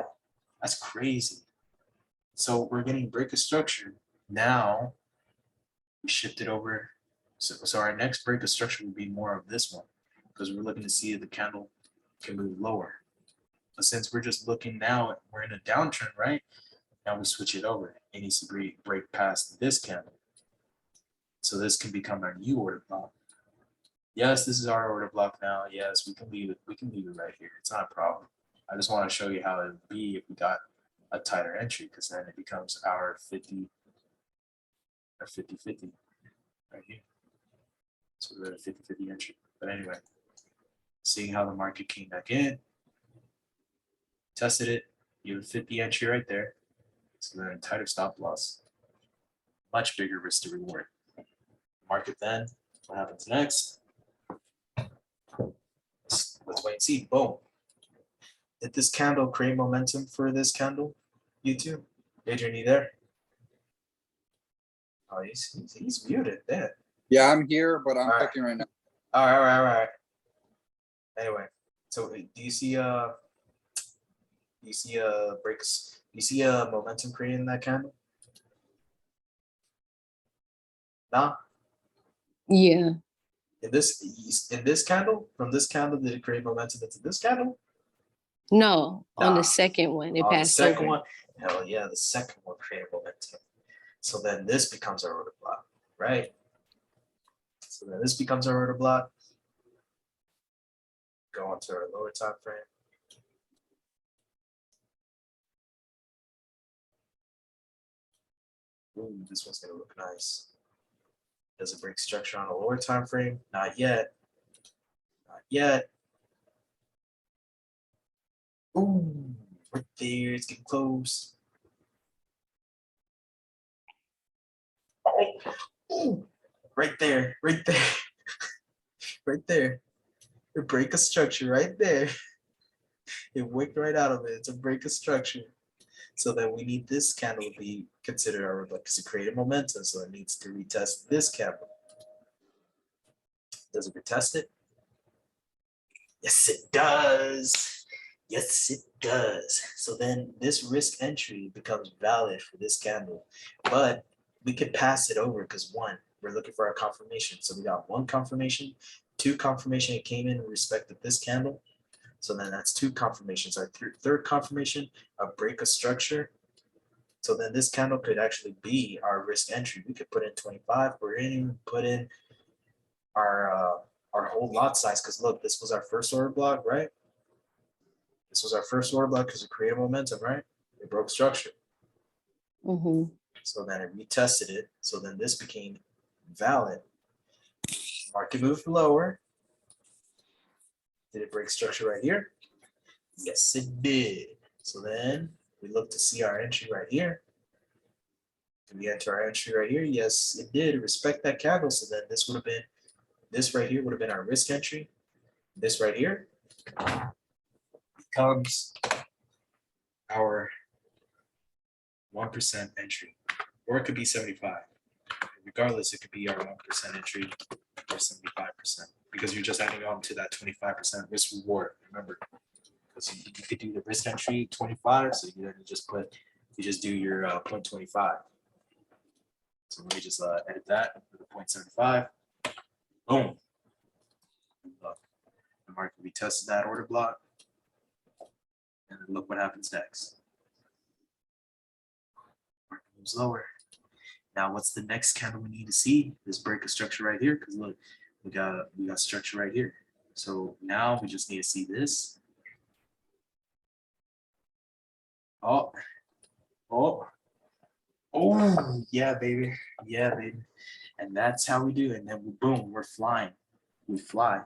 That's crazy. So we're getting break of structure. Now we shift it over. So our next break of structure would be more of this one, because we're looking to see if the candle can move lower. But since we're just looking now, we're in a downtrend, right? Now we switch it over. It needs to break past this candle. So this can become our new order block. Yes, this is our order block now. Yes, we can leave it. We can leave it right here. It's not a problem. I just want to show you how it would be if we got a tighter entry, because then it becomes our 50 or 50-50 right here. So we're at a 50-50 entry. But anyway, seeing how the market came back in, tested it, you have a 50 entry right there. So they're in tighter stop loss. Much bigger risk to reward. Market then, what happens next? Let's wait and see. Boom. Did this candle create momentum for this candle? YouTube? Adrian, you there? Oh, he's muted there. Yeah, I'm here, but I'm All right. cooking right now. All right. Anyway, so do you see breaks? Do you see a momentum creating that candle? Nah. Yeah. In this candle, from this candle, did it create momentum into this candle? No, on Nah. the second one, it On the passed second over. one, hell yeah, the second one created momentum. So then this becomes our order block, right? So then this becomes our order block. Go on to our lower time frame. Ooh, this one's gonna look nice. Does it break structure on a lower time frame? Not yet. Not yet. Ooh, right there, it's getting close. Oh, ooh, right there, right there, right there. It break a structure right there. It wicked right out of it. It's a break of structure. So then we need this candle to be considered our rebuttal because it created momentum. So it needs to retest this candle. Does it retest it? Yes, it does. Yes, it does. So then this risk entry becomes valid for this candle, but we could pass it over because one, we're looking for our confirmation. So we got one confirmation, two confirmation. It came in respect of this candle. So then that's two confirmations. Our third confirmation, a break of structure. So then this candle could actually be our risk entry. We could put in 25 or even put in our whole lot size. Because look, this was our first order block, right? This was our first order block because it created momentum, right? It broke structure. Mm-hmm. So then it retested it. So then this became valid. Market moved lower. Did it break structure right here? Yes, it did. So then we look to see our entry right here. Did we enter our entry right here? Yes, it did. Respect that candle. So then this would have been, this right here would have been our risk entry. This right here becomes our 1% entry, or it could be 75. Regardless, it could be our 1% entry or 75% because you're just adding on to that 25% risk reward. Remember, because you could do the risk entry 25, so you just do your 0.25. So let me just edit that for the 0.75. Boom. Look, the market retested that order block, and then look what happens next. Market moves lower. Now, what's the next candle we need to see? This break of structure right here, because look, we got structure right here. So now we just need to see this. Oh, yeah, baby. Yeah, baby. And that's how we do it. And then boom, we're flying. We fly.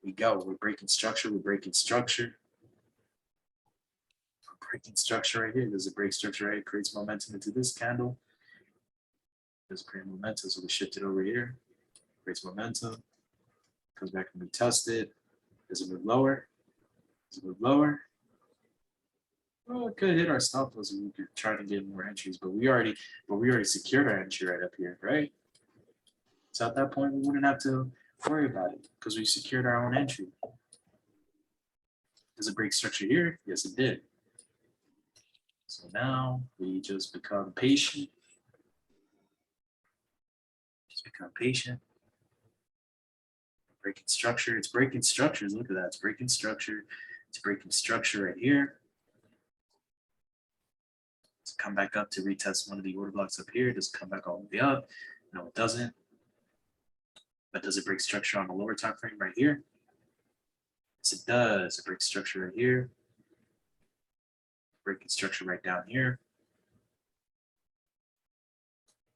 We go. We're breaking structure. We're breaking structure. We're breaking structure right here. There's a break structure right here. Creates momentum into this candle. There's create momentum. So we shift it over here. Creates momentum. Comes back and we test it. Does it move lower? Does it move lower? Well, it could hit our stop loss and we could try to get more entries, but we already secured our entry right up here, right? So at that point, we wouldn't have to worry about it because we secured our own entry. Does it break structure here? Yes, it did. So now we just become patient. Just become patient. Breaking structure. It's breaking structures. Look at that. It's breaking structure. It's breaking structure right here. To come back up to retest one of the order blocks up here. Does it come back all the way up? No, it doesn't. But does it break structure on the lower time frame right here? Yes, it does. It breaks structure right here. Breaking structure right down here.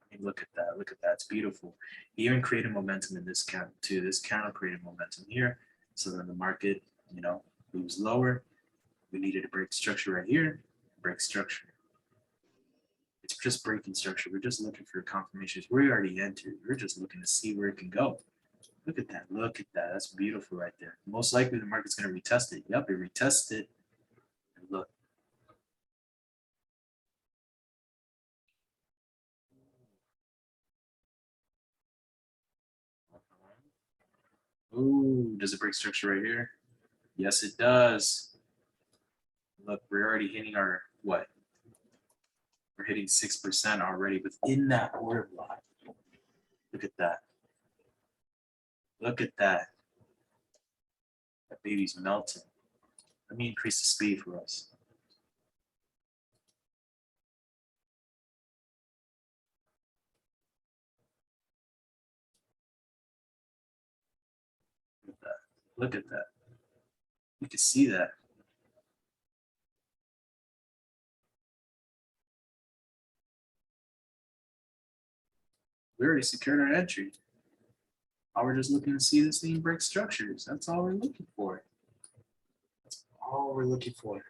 I mean, look at that. Look at that. It's beautiful. Even creating momentum in this candle too. This candle created momentum here. So then the market, moves lower. We needed to break structure right here. Break structure. It's just breaking structure. We're just looking for confirmations. We already entered. We're just looking to see where it can go. Look at that. Look at that. That's beautiful right there. Most likely the market's going to retest it. Yep, it retested it. And look. Ooh, does it break structure right here? Yes, it does. Look, we're already hitting our what? We're hitting 6% already within that order block. Look at that. Look at that. That baby's melting. Let me increase the speed for us. Look at that. Look at that. You can see that. We already secured our entry. Now we're just looking to see this thing break structures. That's all we're looking for. That's all we're looking for.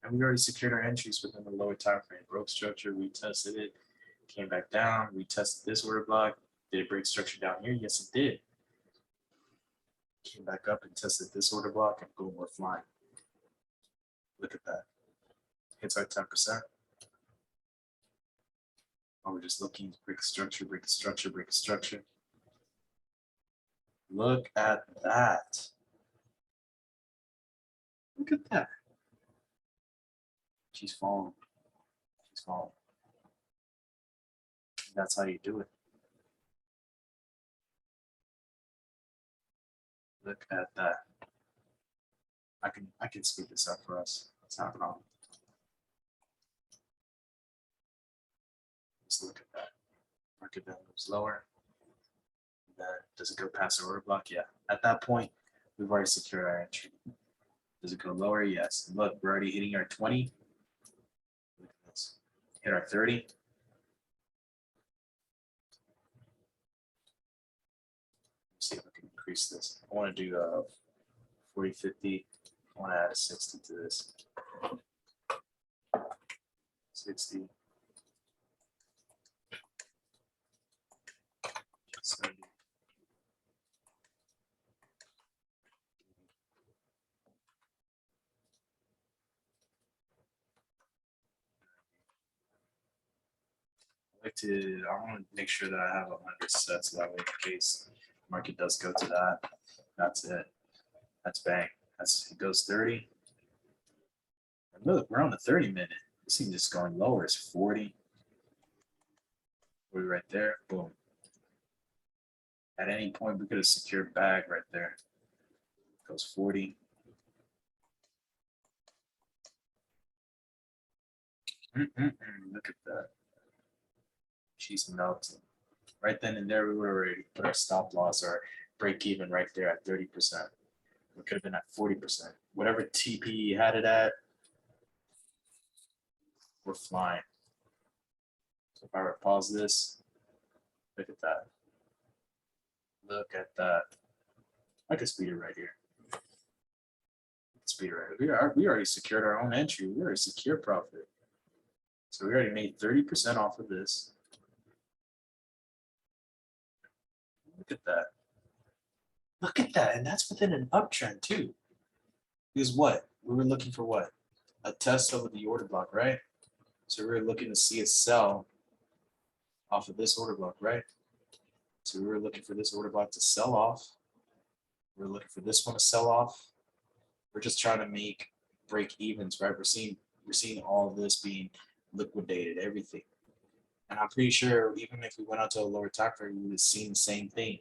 And we already secured our entries within the lower time frame. Broke structure, we tested it, came back down, we tested this order block. Did it break structure down here? Yes, it did. Came back up and tested this order block, and boom, we're flying. Look at that. Hits our 10%. Oh, we're just looking to break a structure, break a structure, break a structure. Look at that. Look at that. She's falling. She's falling. That's how you do it. Look at that. I can speed this up for us. It's not a problem. Just look at that. Market then moves lower. Then does it go past the order block? Yeah. At that point, we've already secured our entry. Does it go lower? Yes. Look, we're already hitting our 20. Look at this. Hit our 30. Let's see if I can increase this. I want to do 40, 50. I want to add a 60 to this. 60. 70. I want to make sure that I have 100 sets, so that way in case market does go to that, that's it. That's bang. It goes 30. And look, we're on the 30-minute. This thing just going lower. It's 40. We're right there. Boom. At any point, we could have secured bag right there. Goes 40. Look at that. She's melting. Right then and there, we were already put our stop loss or break even right there at 30%. We could have been at 40%. Whatever TP had it at, we're flying. So if I were to pause this, look at that. Look at that. I could speed it right here. Speed it right here. We already secured our own entry. We already secured profit. So we already made 30% off of this. Look at that. Look at that. And that's within an uptrend too. Because what? We were looking for what? A test over the order block, right? So we were looking to see a sell off of this order block, right? So we were looking for this order block to sell off. We're looking for this one to sell off. We're just trying to make break evens, right? We're seeing all of this being liquidated, everything. And I'm pretty sure even if we went out to a lower time frame, we would have seen the same thing.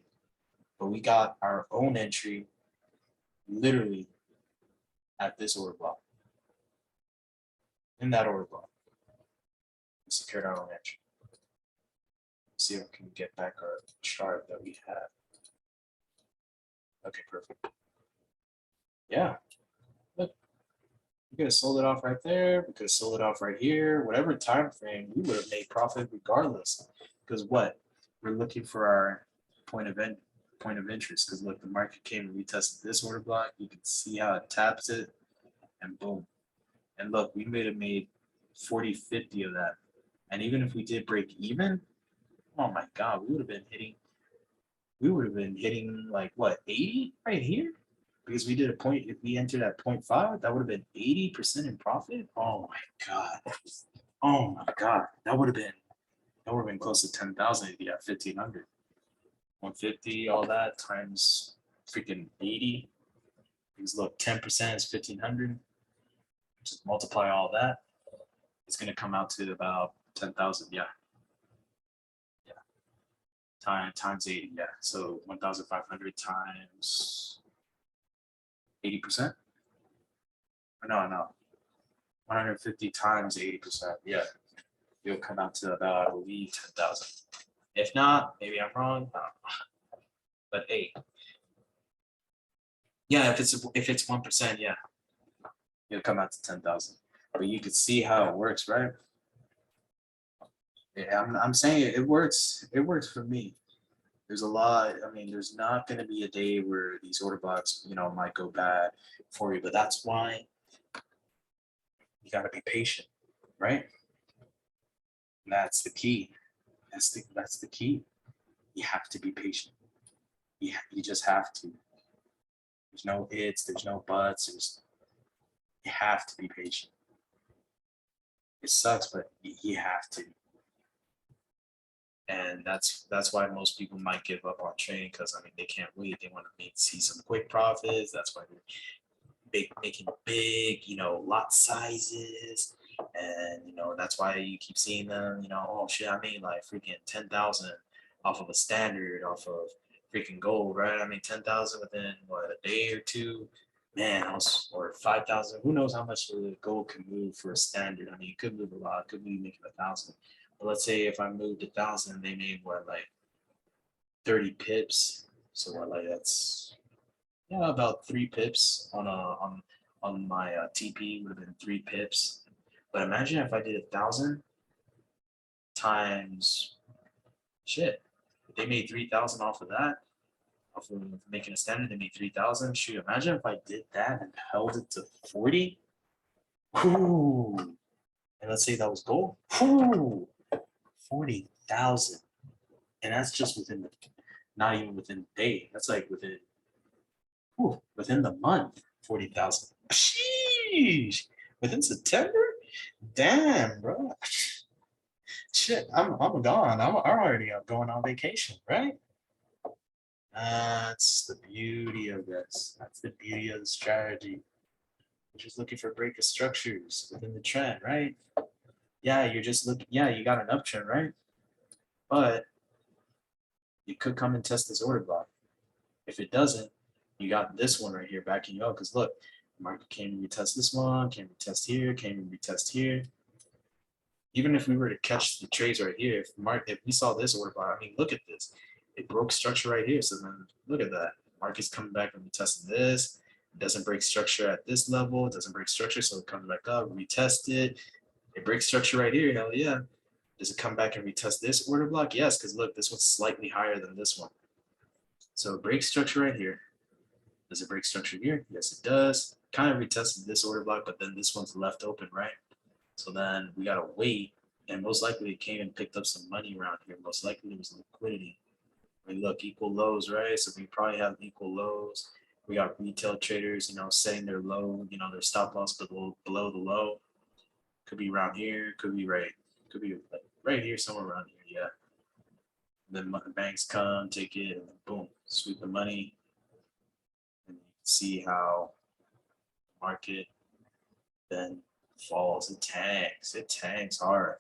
But we got our own entry literally at this order block. In that order block. We secured our own entry. Let's see if we can get back our chart that we had. Okay, perfect. Yeah. Look, we could have sold it off right there. We could have sold it off right here. Whatever time frame, we would have made profit regardless. Because what? We're looking for our point of interest. Because look, the market came and retested this order block. You can see how it taps it, and boom. And look, we made 40, 50 of that. And even if we did break even, oh my God, we would have been hitting we would have been hitting like what, 80 right here? Because we did a point, if we entered at 0.5, that would have been 80% in profit. Oh my God. Oh my God. That would have been close to 10,000 if you had 1,500. 150, all that times freaking 80. Because look, 10% is 1,500. Just multiply all that. It's gonna come out to about 10,000. Yeah. Times 80. Yeah. So 1,500 times 80%. No. 150 times 80%. Yeah. It'll come out to about, I believe, 10,000. If not, maybe I'm wrong. But hey, yeah, if it's 1%, yeah, it'll come out to 10,000. But you can see how it works, right? Yeah, I'm saying it works. It works for me. There's a lot. I mean, there's not going to be a day where these order blocks, might go bad for you. But that's why you got to be patient, right? That's the key. That's the key. You have to be patient. You just have to. There's no ifs. There's no buts. You have to be patient. It sucks, but you have to. And that's why most people might give up on trading, because I mean they can't wait. They want to see some quick profits. That's why they're making big, lot sizes, and that's why you keep seeing them. Oh shit, I made like freaking 10,000 off of a standard, off of freaking gold, right? I mean 10,000 within what, a day or two. Man, or 5,000. Who knows how much the gold can move for a standard? I mean, it could move a lot. It could be making 1,000. But let's say if I moved 1,000, they made what, like 30 pips. So what, like that's about 3 pips on my TP would have been 3 pips. But imagine if I did 1,000 times shit. If they made 3,000 off of that. Off of making a standard, they made 3,000. Shoot, imagine if I did that and held it to 40. Ooh. And let's say that was gold. Ooh. 40,000. And that's just not even within the day. That's like within the month, 40,000. Sheesh. Within September? Damn, bro. Shit, I'm gone. I'm already going on vacation, right? That's the beauty of this. That's the beauty of the strategy. You're just looking for break of structures within the trend, right? Yeah, you're just looking. Yeah, you got an uptrend, right? But you could come and test this order block. If it doesn't, you got this one right here backing you up. Because look, the market came and retest this one, came and retest here, came and retest here. Even if we were to catch the trades right here, if we saw this order block, I mean, look at this. It broke structure right here. So then look at that. Market's coming back and retesting this. It doesn't break structure at this level. It doesn't break structure, so it comes back up, retest it. It breaks structure right here. Hell yeah. Does it come back and retest this order block? Yes, because look, this one's slightly higher than this one. So it breaks structure right here. Does it break structure here? Yes, it does. Kind of retested this order block, but then this one's left open, right? So then we gotta wait, and most likely it came and picked up some money around here. Most likely it was liquidity. I mean, look, equal lows, right? So we probably have equal lows. We got retail traders, setting their low, their stop loss below the low. Could be around here. Could be right here, somewhere around here. Yeah. Then banks come, take it, and boom, sweep the money. And you can see how the market then falls. It tanks hard.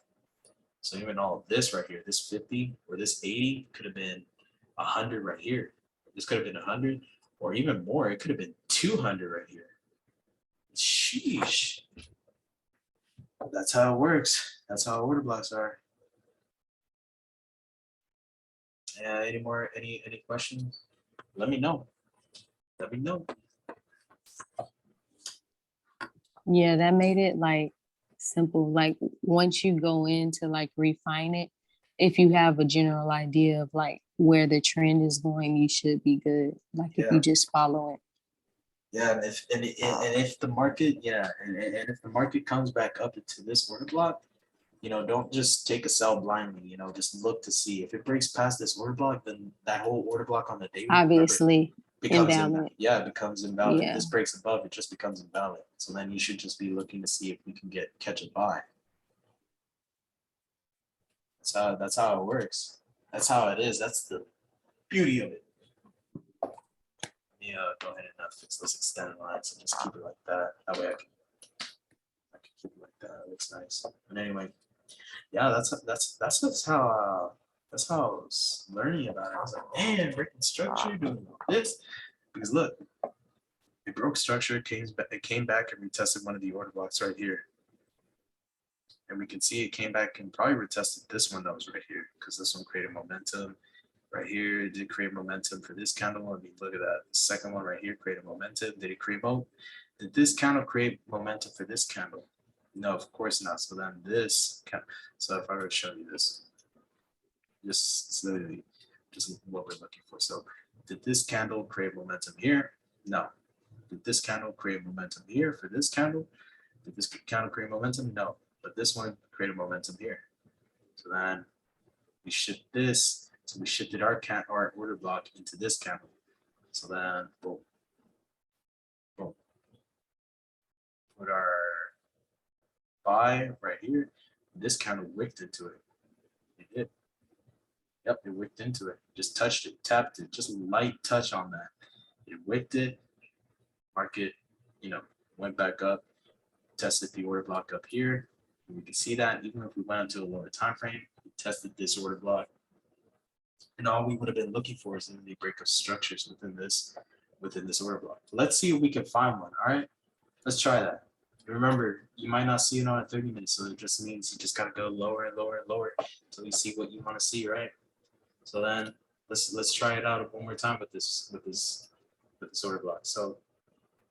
So even all of this right here, this 50 or this 80 could have been 100 right here. This could have been 100 or even more. It could have been 200 right here. Sheesh. That's how it works. That's how order blocks are. Yeah, any questions? Let me know. Let me know. Yeah, that made it like simple. Like once you go in to like refine it, if you have a general idea of like where the trend is going, you should be good. Like if you just follow it. Yeah, and if the market, and if the market comes back up into this order block, you know, don't just take a sell blindly, you know, just look to see if it breaks past this order block, then that whole order block on the daily, remember, Obviously, becomes invalid. yeah, it becomes invalid. If Yeah. this breaks above, it just becomes invalid. So then you should just be looking to see if we can catch a buy. That's how it works. That's how it is. That's the beauty of it. Yeah, go ahead and fix those extended lines and just keep it like that. That way I can keep it like that. It looks nice. But anyway, yeah, that's how I was learning about it. I was like, man, breaking structure, doing this. Because look, it broke structure, it came back and retested one of the order blocks right here. And we can see it came back and probably retested this one that was right here, because this one created momentum. Right here, it did create momentum for this candle. I mean, look at that. The second one right here created momentum. Did it create momentum? Did this candle create momentum for this candle? No, of course not. So then this, so if I were to show you this, it's literally just what we're looking for. So did this candle create momentum here? No. Did this candle create momentum here for this candle? Did this candle create momentum? No. But this one created momentum here. So then we shift this. So we shifted our order block into this candle. So then boom, boom. Put our buy right here. This candle wicked into it. It did. Yep, it wicked into it. Just touched it, tapped it, just a light touch on that. It wicked it. Market, you know, went back up, tested the order block up here. And we can see that even if we went into a lower time frame, we tested this order block. And all we would have been looking for is the break of structures within this order block. Let's see if we can find one. All right, let's try that. Remember, you might not see it on a 30 minutes, so it just means you just gotta go lower and lower and lower until you see what you want to see, right? So then let's try it out one more time with this order block. So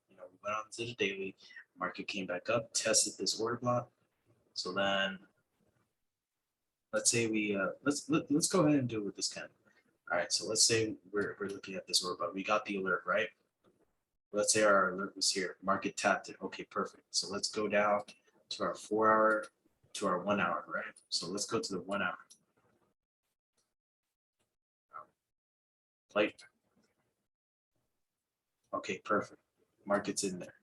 you know, we went on to the daily, market came back up, tested this order block. So then let's say we let's go ahead and do it with this candle. All right, so let's say we're looking at this order block. We got the alert, right? Let's say our alert was here. Market tapped it. Okay, perfect. So let's go down to our 4 hour, to our 1 hour, right? So let's go to the 1 hour. Plate. Okay, perfect. Market's in there.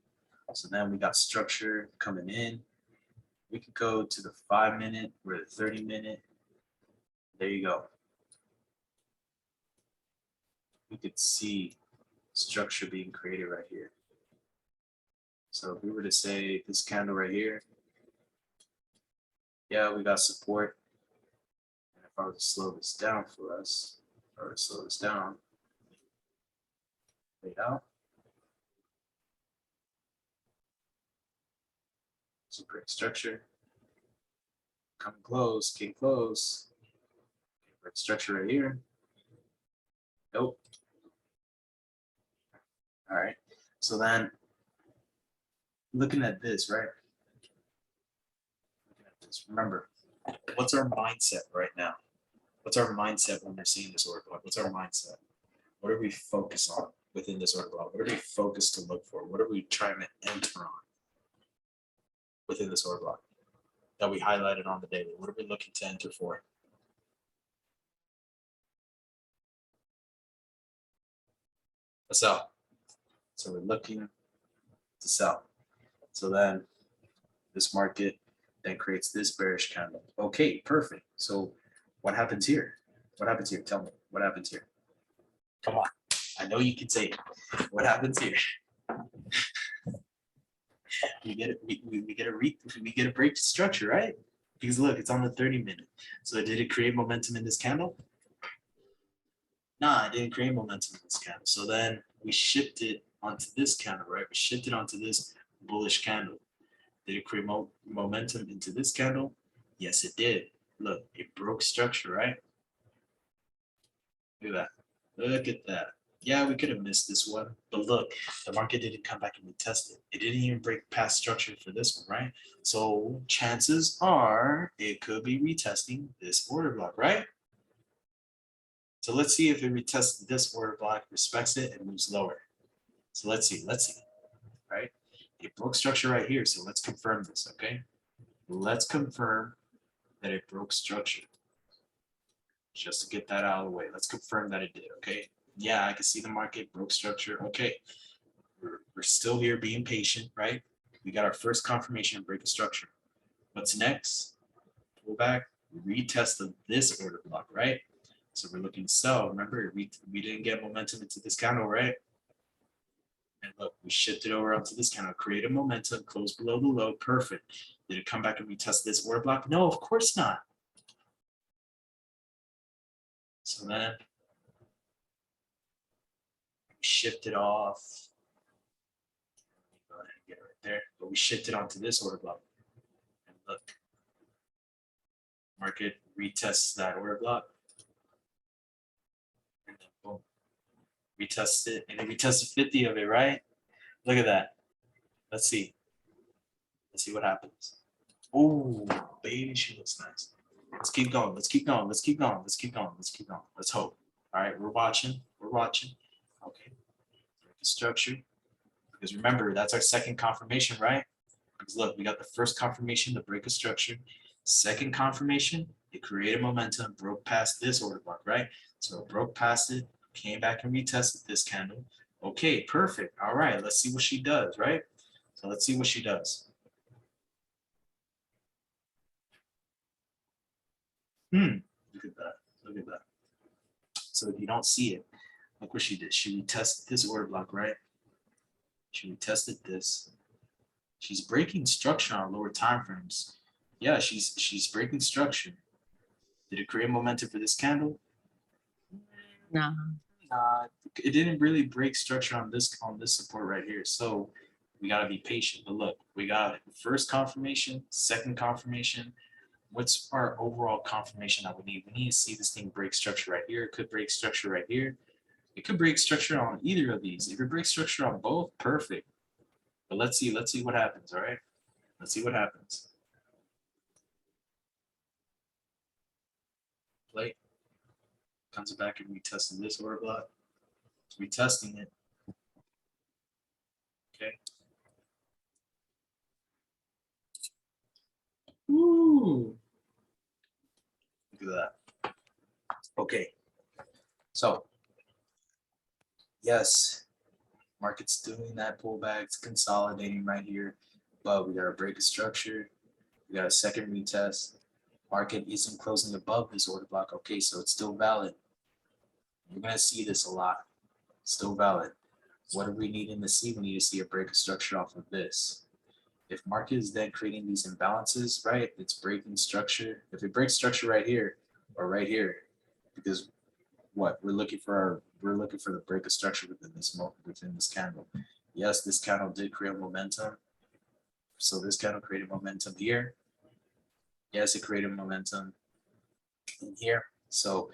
So then we got structure coming in. We could go to the 5 minute or the 30 minute. There you go. We could see structure being created right here. So if we were to say this candle right here, yeah, we got support. And if I were to slow this down for us, if I were to slow this down, wait out. So great structure. Come close, came close. Great structure right here. Nope. All right. So then looking at this, right? Looking at this, remember, what's our mindset right now? What's our mindset when we're seeing this order block? What's our mindset? What are we focused on within this order block? What are we focused to look for? What are we trying to enter on within this order block that we highlighted on the daily? What are we looking to enter for? A sell. So we're looking to sell. So then this market then creates this bearish candle. Okay, perfect. So what happens here? What happens here? Tell me, what happens here? Come on. I know you can say it. What happens here? we get a break structure, right? Because look, it's on the 30 minute. So did it create momentum in this candle? Nah, it didn't create momentum in this candle. So then we shifted onto this candle, right? We shifted onto this bullish candle. Did it create momentum into this candle? Yes, it did. Look, it broke structure, right? Look at that. Look at that. Yeah, we could have missed this one, but look, the market didn't come back and retest it. It didn't even break past structure for this one, right? So chances are it could be retesting this order block, right? So let's see if it retests this order block, respects it, and moves lower. So let's see, right? It broke structure right here, so let's confirm this, okay? Let's confirm that it broke structure. Just to get that out of the way. Let's confirm that it did, okay? Yeah, I can see the market broke structure. Okay, we're still here being patient, right? We got our first confirmation of break of structure. What's next? Pull back, retest of this order block, right? So we're looking to sell. Remember, we didn't get momentum into this candle, right? And look, we shifted over onto this candle, created momentum, closed below the low, perfect. Did it come back and retest this order block? No, of course not. So then we shifted off. Go ahead and get it right there. But we shifted onto this order block. And look, market retests that order block. And then boom, retest it. And it retested 50 of it, right? Look at that. Let's see. Let's see what happens. Oh, baby, she looks nice. Let's keep going. Let's keep going. Let's keep going. Let's keep going. Let's keep going. Let's hope. All right, we're watching. We're watching. Okay. Break the structure. Because remember, that's our second confirmation, right? Because look, we got the first confirmation, the break of structure. Second confirmation, it created momentum, broke past this order block, right? So it broke past it, came back and retested this candle. Okay, perfect. All right, let's see what she does, right? So let's see what she does. Look at that. Look at that. So if you don't see it, look what she did. She retested this order block, right? She retested this. She's breaking structure on lower time frames. Yeah, she's breaking structure. Did it create momentum for this candle? No. It didn't really break structure on this support right here. So we gotta be patient. But look, we got first confirmation, second confirmation. What's our overall confirmation that we need? We need to see this thing break structure right here. It could break structure right here. It could break structure on either of these. If it breaks structure on both, perfect. But let's see what happens, all right? Let's see what happens. Plate comes back and retesting this order block. It's retesting it. Okay. Ooh. Look at that. Okay. So yes, market's doing that pullback, it's consolidating right here, but we got a break of structure. We got a second retest. Market isn't closing above this order block. Okay, so it's still valid. You're gonna see this a lot. Still valid. What are we needing to see? We need to see a break of structure off of this. If market is then creating these imbalances, right? It's breaking structure. If it breaks structure right here or right here, because what we're looking for the break of structure within this candle. Yes, this candle did create momentum. So this candle created momentum here. Yes, it created momentum in here. So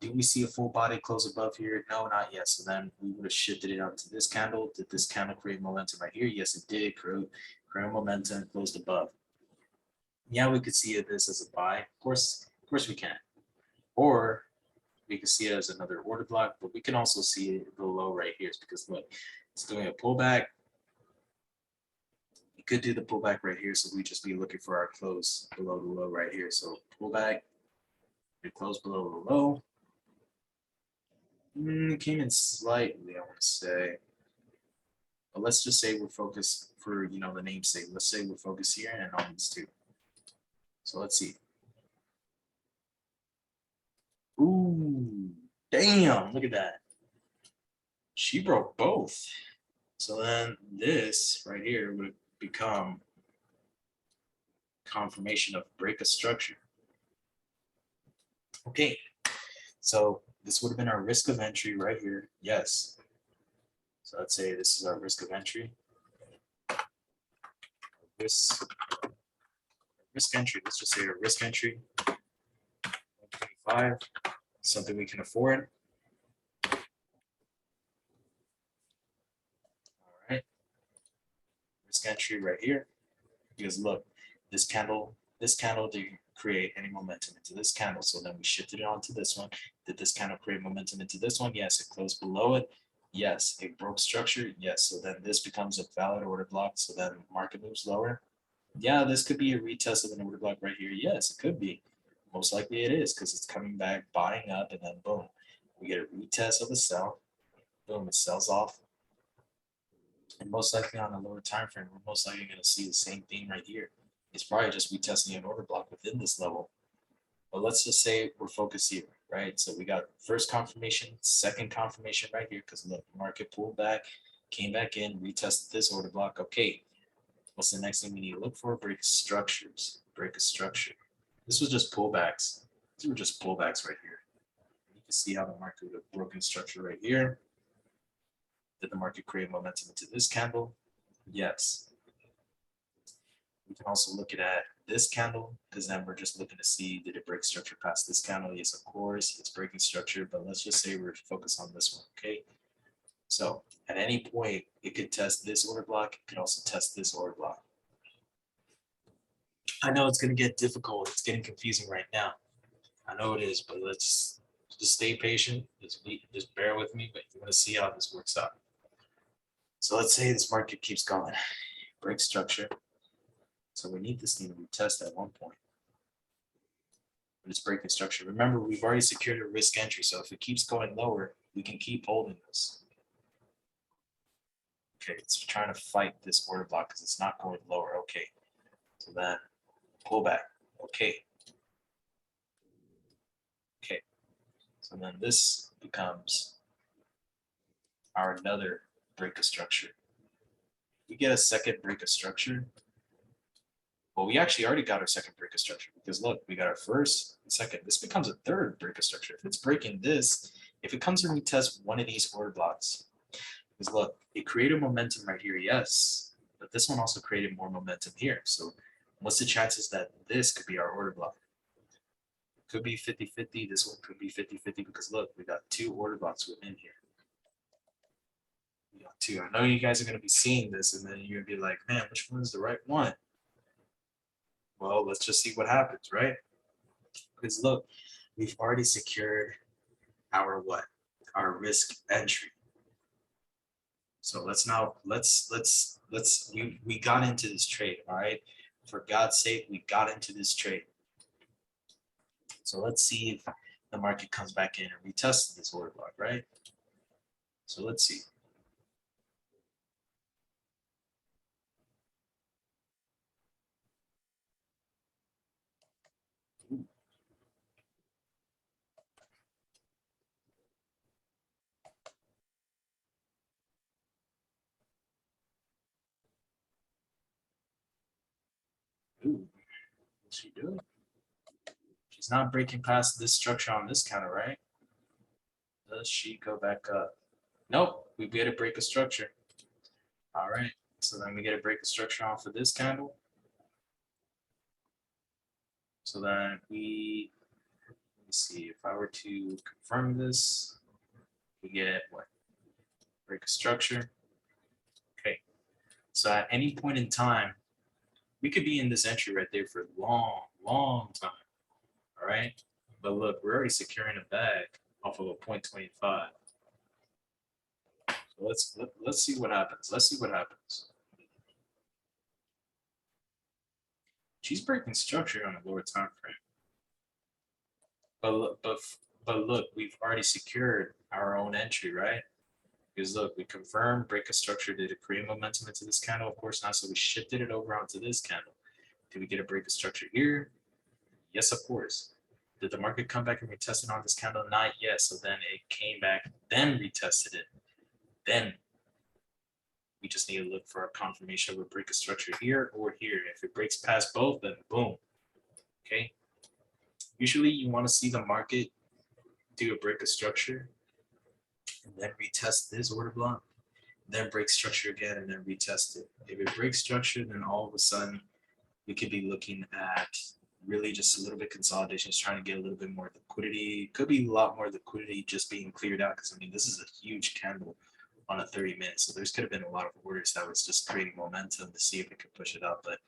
do we see a full body close above here? No, not yet. So then we would have shifted it onto this candle. Did this candle create momentum right here? Yes, it did create momentum, closed above. Yeah, we could see this as a buy. Of course we can. Or we can see it as another order block, but we can also see it below right here. It's because look, it's doing a pullback. It could do the pullback right here, so we just be looking for our close below the low right here. So pullback, it closed below the low. It came in slightly, I want to say. But let's just say we're focused for the namesake. Let's say we're focused here and on these two. So let's see. Ooh, damn, look at that. She broke both. So then this right here would become confirmation of break of structure. Okay, so this would have been our risk of entry right here. Yes. So let's say this is our risk of entry. Risk entry. Let's just say a risk entry. 125. Something we can afford. All right. Risk entry right here. Because look, this candle didn't create any momentum into this candle. So then we shifted it onto this one. Did this candle create momentum into this one? Yes, it closed below it. Yes, it broke structure. Yes, so then this becomes a valid order block. So then market moves lower. Yeah, this could be a retest of an order block right here. Yes, it could be. Most likely it is because it's coming back, buying up, and then boom, we get a retest of the sell. Boom, it sells off. And most likely on a lower time frame, we're most likely going to see the same thing right here. It's probably just retesting an order block within this level. But let's just say we're focused here, right? So we got first confirmation, second confirmation right here because look, the market pulled back, came back in, retested this order block. Okay, what's the next thing we need to look for? Break structures. Break a structure. This was just pullbacks. These were just pullbacks right here. You can see how the market would have broken structure right here. Did the market create momentum into this candle? Yes. We can also look at this candle because then we're just looking to see, did it break structure past this candle? Yes, of course, it's breaking structure, but let's just say we're focused on this one, okay? So at any point, it could test this order block. It could also test this order block. I know it's going to get difficult. It's getting confusing right now. I know it is, but let's just stay patient. Just bear with me, but you're going to see how this works out. So let's say this market keeps going, break structure. So we need this thing to retest at one point. But it's breaking structure. Remember, we've already secured a risk entry. So if it keeps going lower, we can keep holding this. Okay, it's trying to fight this order block because it's not going lower. Okay, so then pull back. Okay. Okay, so then this becomes our another break of structure. We get a second break of structure. Well, we actually already got our second break of structure because look, we got our first and second. This becomes a third break of structure. If it's breaking this, if it comes and retests one of these order blocks, because look, it created momentum right here, yes, but this one also created more momentum here. So what's the chances that this could be our order block? It could be 50-50. This one could be 50-50 because look, we got two order blocks within here. We got two. I know you guys are going to be seeing this and then you're going to be like, man, which one is the right one? Well, let's just see what happens, right? Because look, we've already secured our what? Our risk entry. So let's we got into this trade, all right? For God's sake, we got into this trade. So let's see if the market comes back in and retests this order block, right? So let's see. Ooh, what's she doing? She's not breaking past this structure on this counter, right? Does she go back up? Nope, we get a break of structure. All right, so then we get a break of structure off of this candle. So then let me see, if I were to confirm this, we get what? Break of structure. Okay, so at any point in time, we could be in this entry right there for a long time. All right, but look, we're already securing a bag off of a 0.25. So let's see what happens. Let's see what happens. She's breaking structure on a lower time frame. But look, we've already secured our own entry, right? Because look, we confirmed break of structure. Did it create momentum into this candle? Of course not. So we shifted it over onto this candle. Did we get a break of structure here? Yes, of course. Did the market come back and retest it on this candle? Not yet. So then it came back, then retested it. Then we just need to look for a confirmation of a break of structure here or here. If it breaks past both, then boom. Okay. Usually you want to see the market do a break of structure and then retest this order block, then break structure again and then retest it. If it breaks structure, then all of a sudden we could be looking at really just a little bit consolidation, trying to get a little bit more liquidity. Could be a lot more liquidity just being cleared out because I mean this is a huge candle on a 30 minutes. So there's could have been a lot of orders that was just creating momentum to see if it could push it up. But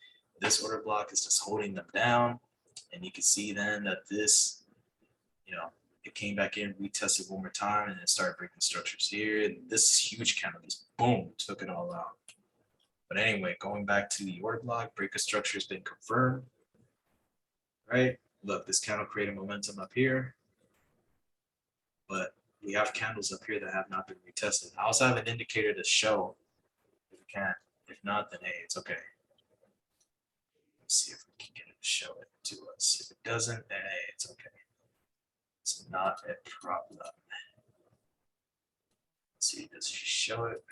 this order block is just holding them down. And you can see then that this, you know, it came back in, retested one more time, and then started breaking structures here. And this huge candle just boom, took it all out. But anyway, going back to the order block, breaker structure has been confirmed, right? Look, this candle created momentum up here, but we have candles up here that have not been retested. I also have an indicator to show if we can. If not, then hey, it's okay. Let's see if we can get it to show it to us. If it doesn't, then hey, it's okay. It's not a problem. Let's see, does she show it?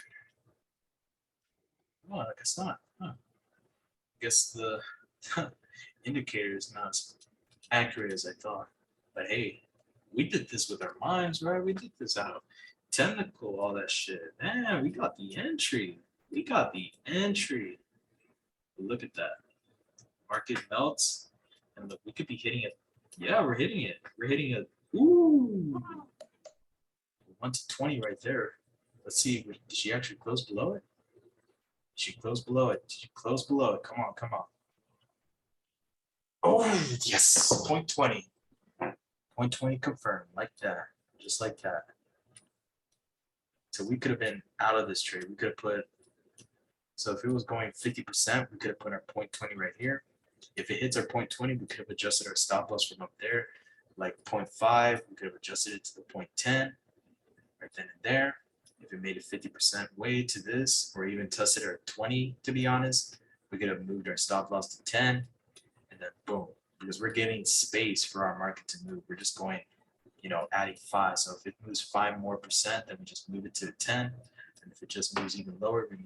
Oh, I guess not. Huh. I guess the indicator is not as accurate as I thought. But hey, we did this with our minds, right? We did this out of technical, all that shit. Man, we got the entry. We got the entry. Look at that. Market melts. And look, we could be hitting it. Yeah, we're hitting it. We're hitting it. Ooh. 1 to 20 right there. Let's see. Did she actually close below it? She closed below it. She closed below it. Come on, come on. Oh, yes. 0.20. 0.20 confirmed. Like that. Just like that. So we could have been out of this trade. We could have put, so if it was going 50%, we could have put our 0.20 right here. If it hits our 0.20, we could have adjusted our stop loss from up there, like 0.5. We could have adjusted it to the 0.10 right then and there. If it made a 50% way to this, or even tested our 20, to be honest, we could have moved our stop loss to 10, and then boom, because we're giving space for our market to move. We're just going, you know, adding 5. So if it moves 5 more percent, then we just move it to 10. And if it just moves even lower, we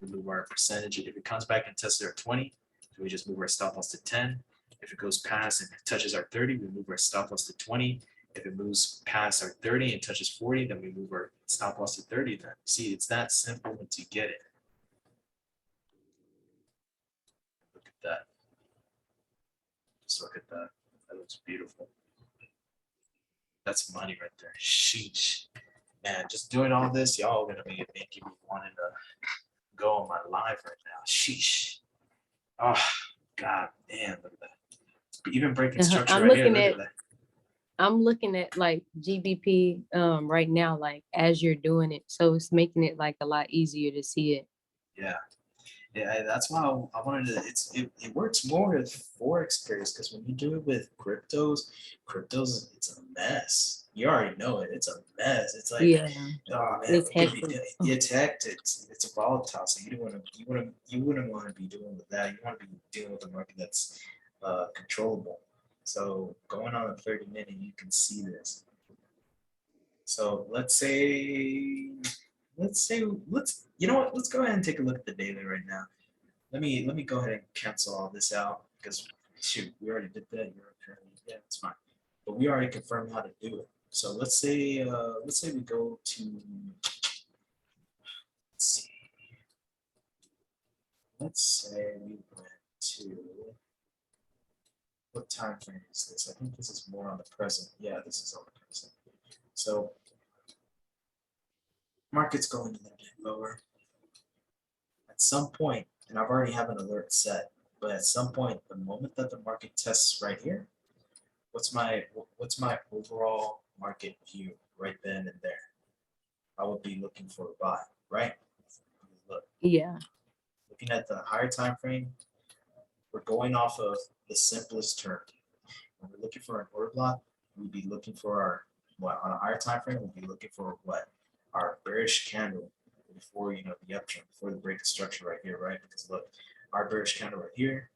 move our percentage. If it comes back and tests our 20, so we just move our stop loss to 10. If it goes past and touches our 30, we move our stop loss to 20. If it moves past our 30 and touches 40, then we move our stop loss to 30. Then see, it's that simple once you get it. Look at that. Just look at that. That looks beautiful. That's money right there. Sheesh. Man, just doing all this, y'all gonna be making me wanting to go on my live right now. Sheesh. Oh, god damn, look at that. Even breaking structure right here, look at that. I'm looking at like GBP right now, like as you're doing it. So it's making it like a lot easier to see it. Yeah. Yeah, that's why I wanted to. It works more with Forex pairs because when you do it with cryptos, it's a mess. You already know it. It's a mess. It's like, Yeah, oh man, it's hectic. it's hectic. It's volatile. So you wouldn't want to be doing with that. You want to be dealing with a market that's controllable. So going on a 30-minute, you can see this. So let's you know what? Let's go ahead and take a look at the daily right now. Let me go ahead and cancel all this out because shoot, we already did that. Yeah, it's fine. But we already confirmed how to do it. So let's say we go to let's say we went to what time frame is this? I think this is more on the present. Yeah, this is on the present. So market's going a little bit lower. At some point, and I've already have an alert set, but at some point, the moment that the market tests right here, what's my overall market view right then and there? I would be looking for a buy, right? Look, Yeah. looking at the higher time frame, we're going off of the simplest term. When we're looking for an order block, we'd be looking for our what on a higher time frame, we'd be looking for what? Our bearish candle before the uptrend, before the break of structure right here, right? Because look, our bearish candle right here,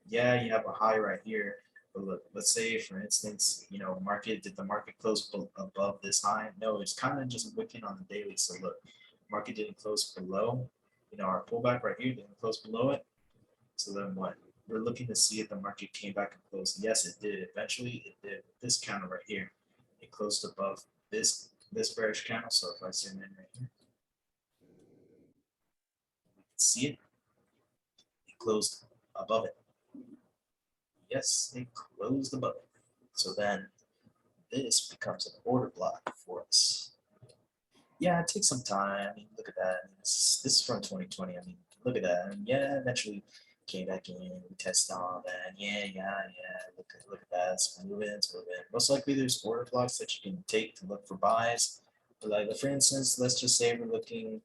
yeah, you have a high right here, but look, let's say for instance, did the market close above this high? No, it's kind of just wicking on the daily. So look, market didn't close below, our pullback right here didn't close below it. So then what? We're looking to see if the market came back and closed. Yes, it did. Eventually, it did. This candle right here, it closed above this bearish candle. So if I zoom in right here, you can see it. It closed above it. Yes, it closed above it. So then this becomes an order block for us. Yeah, it takes some time. I mean, look at that. This is from 2020. I mean, look at that. And yeah, eventually came back in, we tested all that. Yeah. Look at that. It's moving. Most likely there's order blocks that you can take to look for buys. But like for instance, let's just say we're looking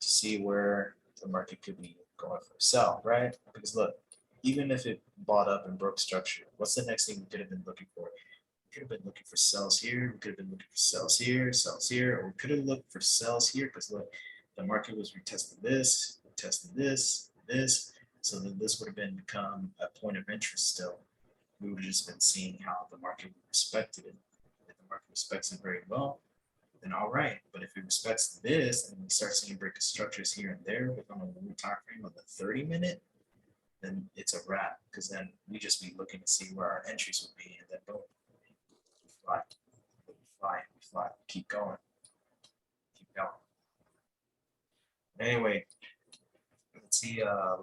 to see where the market could be going for a sell, right? Because look, even if it bought up and broke structure, what's the next thing we could have been looking for? We could have been looking for sells here. We could have been looking for sells here, or we could have looked for sells here because look, the market was retesting this, this. So then this would have been become a point of interest still. We would have just been seeing how the market respected it. If the market respects it very well, then all right. But if it respects this and we start seeing break of structures here and there within a lower time frame of the 30-minute, then it's a wrap because then we just be looking to see where our entries would be, and then boom, we fly, we fly, we fly, keep going, keep going. Anyway, let's see on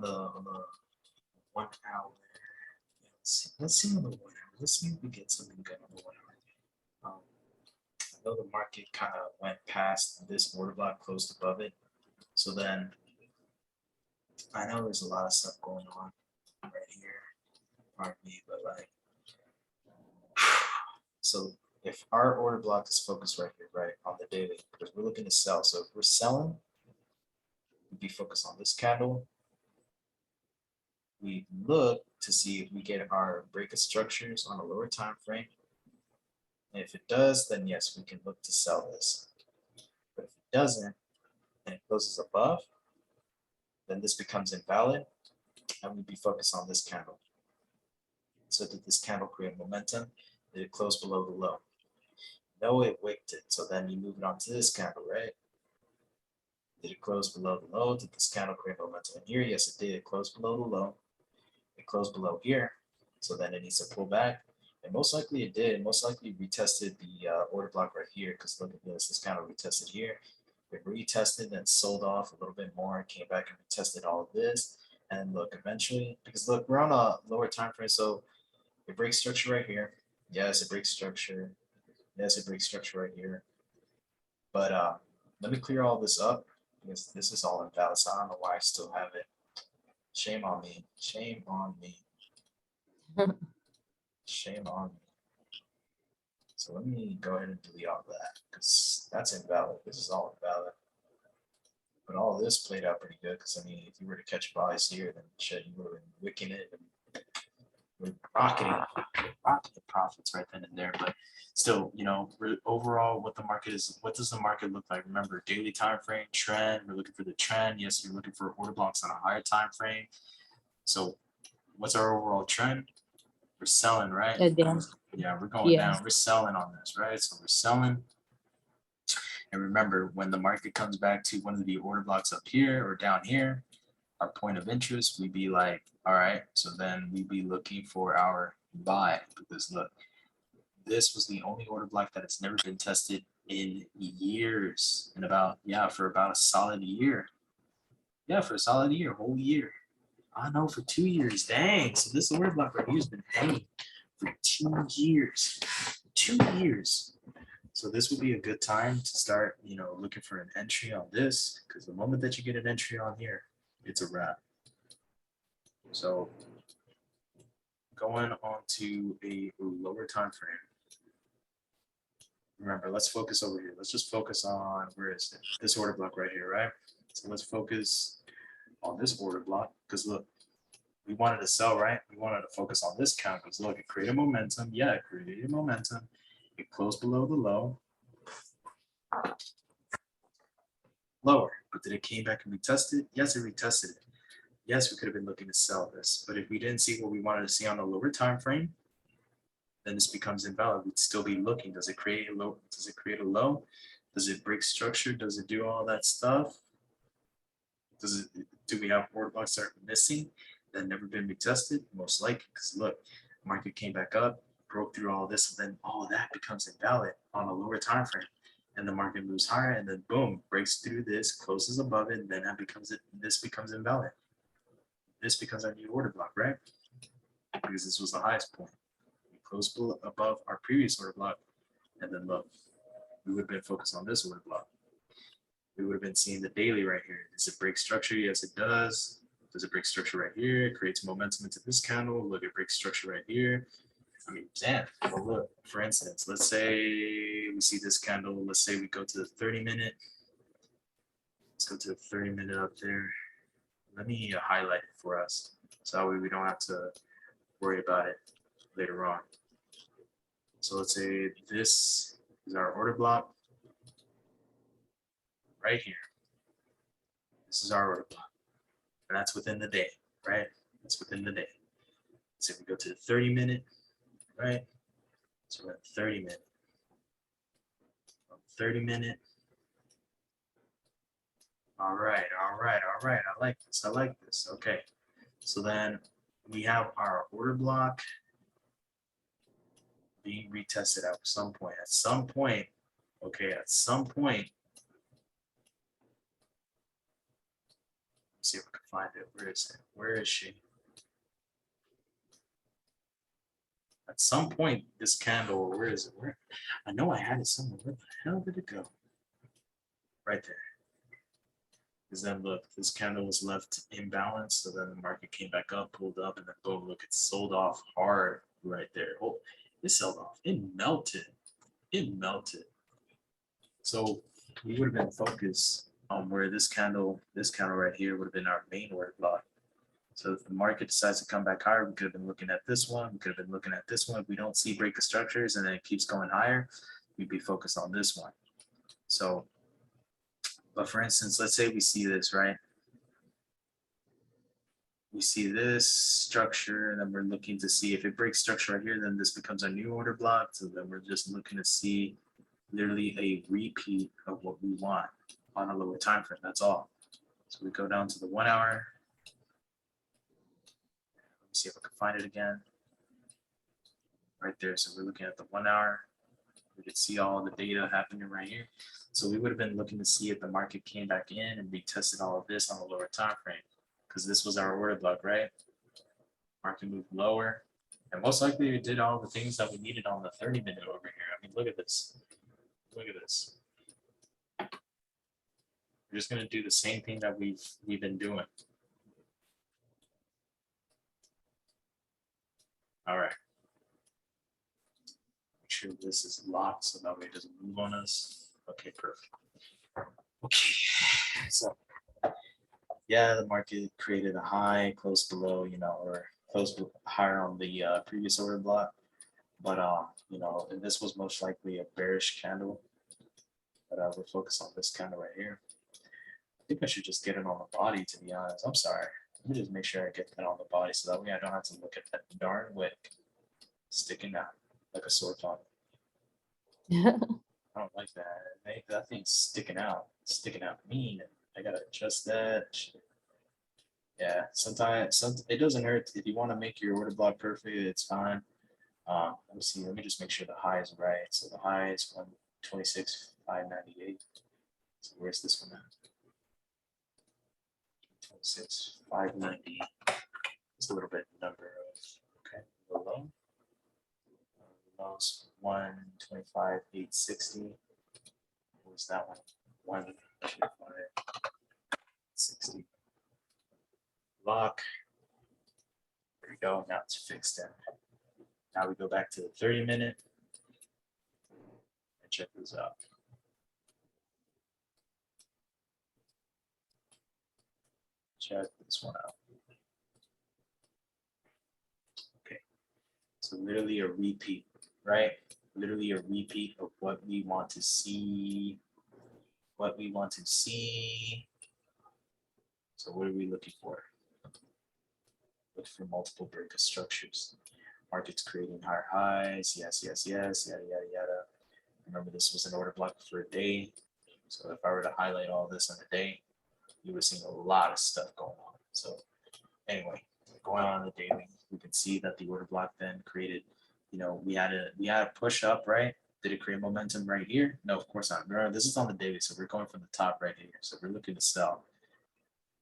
the 1 hour. Let's see on the 1 hour. Let's see if we get something good on the 1 hour. I know the market kind of went past this order block, closed above it. So then I know there's a lot of stuff going on right here. Pardon me, but like, so if our order block is focused right here, right on the daily, because we're looking to sell. So if we're selling, we'd be focused on this candle. We look to see if we get our break of structures on a lower time frame. And if it does, then yes, we can look to sell this. But if it doesn't, and it closes above, then this becomes invalid, and we'd be focused on this candle. So did this candle create momentum? Did it close below the low? No, it wicked it. So then you move it on to this candle, right? Did it close below the low? Did this candle create momentum in here? Yes, it did. It closed below the low. It closed below here. So then it needs to pull back. And most likely it did. Most likely retested the order block right here, because look at this. This candle retested here. It retested and sold off a little bit more. Came back and retested all of this. And look, eventually, because look, we're on a lower time frame, so it breaks structure right here. Yes, it breaks structure. Yes, it breaks structure right here. But let me clear all this up because this is all invalid. So I don't know why I still have it. Shame on me. Shame on me. Shame on me. So let me go ahead and delete all that because that's invalid. This is all invalid. But all this played out pretty good because I mean, if you were to catch buys here, then shit, you would have been wicking it and we're rocketing the profits right then and there. But still, you know, overall, what does the market look like? Remember, daily time frame, trend. We're looking for the trend. Yes, you're looking for order blocks on a higher time frame. So, what's our overall trend? We're selling, right? Yeah, we're going down. We're selling on this, right? So we're selling. And remember, when the market comes back to one of the order blocks up here or down here, our point of interest, we'd be like, all right, so then we'd be looking for our buy, because look, this was the only order block that has never been tested in years, in about, for about a solid year. Yeah, for a solid year, whole year. I know, for 2 years, dang. So this order block right here has been hanging for 2 years, 2 years. So this would be a good time to start, you know, looking for an entry on this, because the moment that you get an entry on here, it's a wrap. So going on to a lower time frame. Remember, let's focus over here. Let's just focus on, where is it? This order block right here, right? So let's focus on this order block, because look, we wanted to sell, right? We wanted to focus on this count because look, it created momentum. Yeah, it created momentum. It closed below the low. Lower, but did it came back and retest it? Yes, it retested it. Yes, we could have been looking to sell this, but if we didn't see what we wanted to see on a lower time frame, then this becomes invalid. We'd still be looking. Does it create a low? Does it create a low? Does it break structure? Does it do all that stuff? Do we have order blocks that are missing that never been retested? Most likely, because look, market came back up, broke through all this, and then all of that becomes invalid on a lower time frame. And the market moves higher, and then boom, breaks through this, closes above it, and then this becomes invalid. This becomes our new order block, right? Because this was the highest point. We closed above our previous order block, and then look, we would have been focused on this order block. We would have been seeing the daily right here. Does it break structure? Yes, it does. Does it break structure right here? It creates momentum into this candle. Look, it breaks structure right here. I mean, damn. Well, look, for instance, let's say we see this candle. Let's say we go to the 30-minute. Let's go to the 30-minute up there. let me highlight it for us. So that way we don't have to worry about it later on. So let's say this is our order block right here. This is our order block. And that's within the day, right? That's within the day. So we go to the 30-minute, right? So we're at 30-minute. 30-minute. All right. I like this. Okay. So then we have our order block being retested at some point. At some point, okay, let's see if we can find it. Where is it? Where is she? At some point, this candle, where is it? Where? I know I had it somewhere. Where the hell did it go? Right there. Because then look, this candle was left imbalanced, so then the market came back up, pulled up, and then boom, look, it sold off hard right there. Oh, it sold off. It melted. It melted. So we would have been focused on where this candle right here would have been our main order block. So if the market decides to come back higher, we could have been looking at this one. We could have been looking at this one. If we don't see break of structures and then it keeps going higher, we'd be focused on this one. So, but for instance, let's say we see this, right? We see this structure and then we're looking to see if it breaks structure right here, then this becomes a new order block. So then we're just looking to see literally a repeat of what we want on a lower time frame. That's all. So we go down to the 1 hour. Let me see if I can find it again. Right there. So we're looking at the 1 hour. We can see all the data happening right here. So we would have been looking to see if the market came back in and retested all of this on a lower time frame, because this was our order block, right? Market moved lower, and most likely it did all the things that we needed on the 30-minute over here. I mean, look at this. Look at this. We're just going to do the same thing that we've been doing. All right. Make sure this is locked so that way it doesn't move on us. Okay, perfect. Okay, so yeah, the market created a high close below, or close higher on the previous order block, but and this was most likely a bearish candle. But we're focused on this candle right here. I think I should just get it on the body, to be honest. I'm sorry. Let me just make sure I get that on the body so that way I don't have to look at that darn wick sticking out like a sore thumb. I don't like that. That thing's sticking out mean. I gotta adjust that. Yeah, sometimes it doesn't hurt. If you want to make your order block perfect, it's fine. Let me see. Let me just make sure the high is right. So the high is 126,598. So where's this one at? 26,590. It's a little bit number of below. Low's 125,860. What was that one? 125,860. Lock. There we go. Now it's fixed in. Now we go back to the 30-minute and check this out. Check this one out. Okay. So literally a repeat, right? Literally a repeat of what we want to see. So what are we looking for? Look for multiple break of structures. Markets creating higher highs. Yes, yada, yada. Remember, this was an order block for a day. So if I were to highlight all this on a day, you would see a lot of stuff going on. So anyway, going on the daily, we can see that the order block then created, we had a push up, right? Did it create momentum right here? No, of course not. Remember, this is on the daily, so we're going from the top right here. So we're looking to sell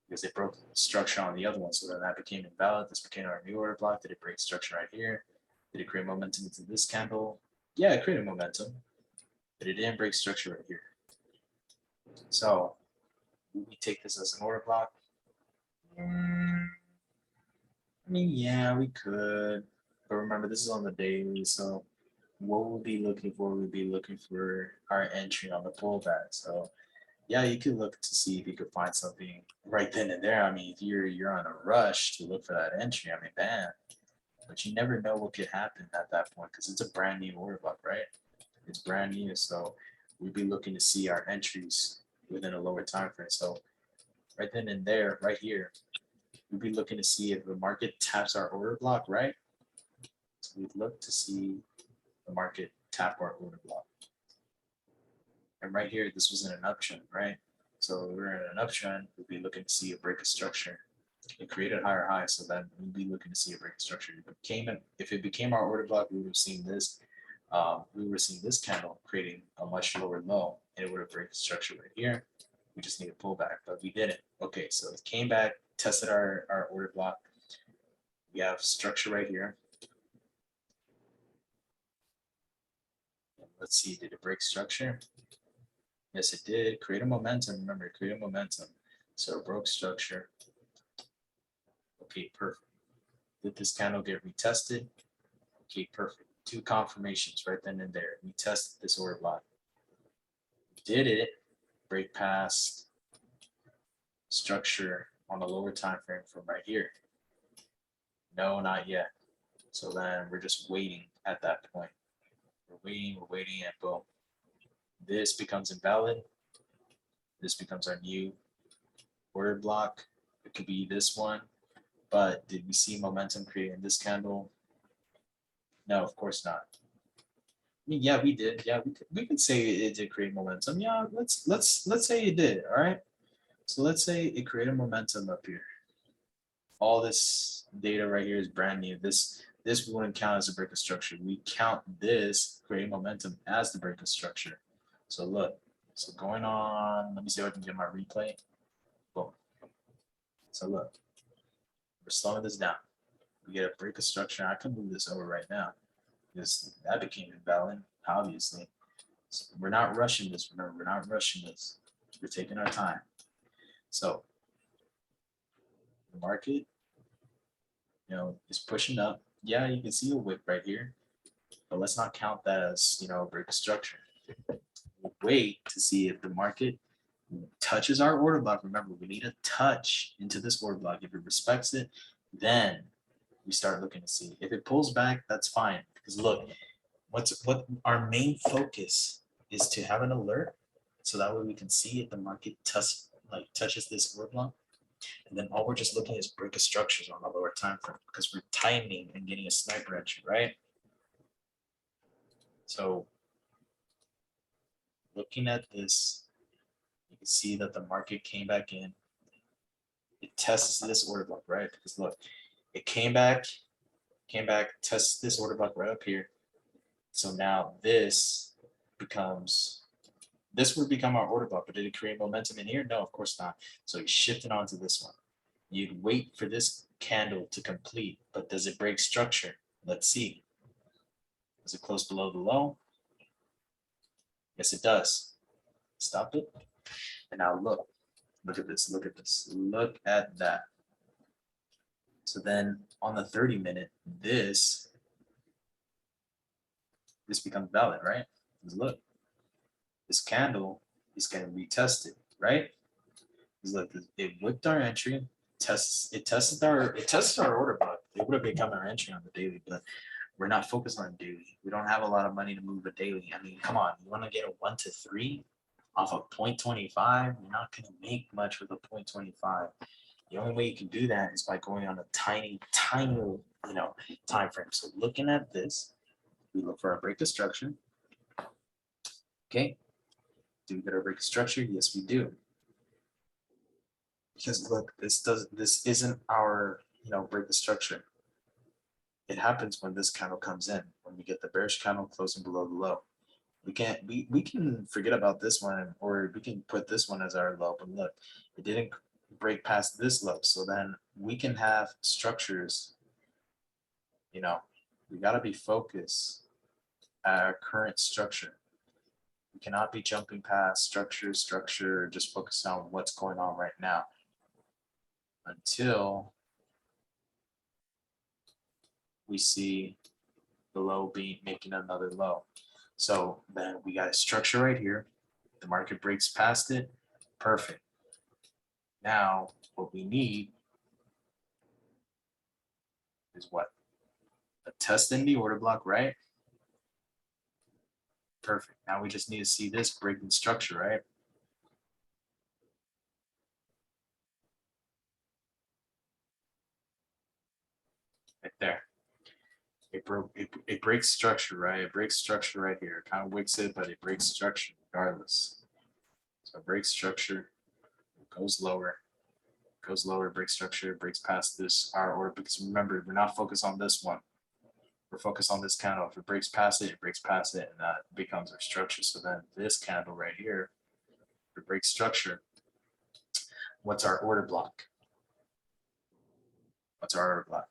because it broke structure on the other one. So then that became invalid. This became our new order block. Did it break structure right here? Did it create momentum into this candle? Yeah, it created momentum, but it didn't break structure right here. So we take this as an order block. I mean, yeah, we could, but remember, this is on the daily, so what we'll be looking for, we'll be looking for our entry on the pullback. So yeah, you could look to see if you could find something right then and there. I mean, if you're on a rush to look for that entry, I mean, bam. But you never know what could happen at that point because it's a brand new order book, right? It's brand new, so we'd be looking to see our entries within a lower time frame. So right then and there, right here, we'd be looking to see if the market taps our order block, right? So we'd look to see the market tap our order block. And right here, this was in an uptrend, right? So we're in an uptrend, we'd be looking to see a break of structure. It created higher highs, so then we'd be looking to see a break of structure. If it became our order block, we would have seen this. We would have seen this candle creating a much lower low, and it would have break structure right here. We just need a pullback, but we didn't. Okay, so it came back, tested our order block. We have structure right here. Let's see, did it break structure? Yes, it did. Create a momentum. Remember, create a momentum. So it broke structure. Okay, perfect. Did this candle get retested? Okay, perfect. Two confirmations right then and there. We tested this order block. Did it break past structure on a lower time frame from right here? No, not yet. So then we're just waiting at that point. We're waiting, and boom. This becomes invalid. This becomes our new order block. It could be this one. But did we see momentum creating this candle? No, of course not. I mean, yeah, we did. Yeah, we could say it did create momentum. Yeah, let's say it did. All right. So let's say it created momentum up here. All this data right here is brand new. This wouldn't count as a break of structure. We count this creating momentum as the break of structure. So look, so going on, let me see if I can get my replay. Boom. So look, we're slowing this down. We get a break of structure. I can move this over right now because that became invalid, obviously. So we're not rushing this. Remember, we're not rushing this. We're taking our time. So the market, is pushing up. Yeah, you can see a wick right here, but let's not count that as, a break of structure. We'll wait to see if the market touches our order block. Remember, we need a touch into this order block. If it respects it, then we start looking to see. If it pulls back, that's fine. Because look, what our main focus is to have an alert, so that way we can see if the market touches this order block. And then all we're just looking is break of structures on the lower time frame because we're timing and getting a sniper entry, right? So looking at this, you can see that the market came back in. It tests this order block, right? Because look, it came back, tests this order block right up here. So now this would become our order block, but did it create momentum in here? No, of course not. So you shifted onto this one. You'd wait for this candle to complete, but does it break structure? Let's see. Does it close below the low? Yes, it does. Stop it. And now look at this, look at this, look at that. So then on the 30-minute, this becomes valid, right? Because look, this candle is getting retested, right? Because look, it whipped our entry, it tested our order block. It would have become our entry on the daily, but we're not focused on daily. We don't have a lot of money to move a daily. I mean, come on, you want to get a 1 to 3 off of 0.25? You're not going to make much with a 0.25. The only way you can do that is by going on a tiny time frame. So looking at this, we look for a break of structure. Okay, do we get our break of structure? Yes, we do. Because look, this isn't our break of structure. It happens when this candle comes in, when we get the bearish candle closing below the low. We can forget about this one, or we can put this one as our low, but look, it didn't break past this low. So then we can have structures, we got to be focused at our current structure. We cannot be jumping past structure, just focus on what's going on right now until we see the low making another low. So then we got a structure right here. The market breaks past it. Perfect. Now, what we need is what? A test in the order block, right? Perfect. Now we just need to see this breaking structure, right? Right there. It breaks structure, right? It breaks structure right here. It kind of wicks it, but it breaks structure regardless. So it breaks structure, goes lower, breaks structure, breaks past this our order, because remember, we're not focused on this one. We're focused on this candle. If it breaks past it, and that becomes our structure. So then this candle right here, if it breaks structure, what's our order block? What's our order block?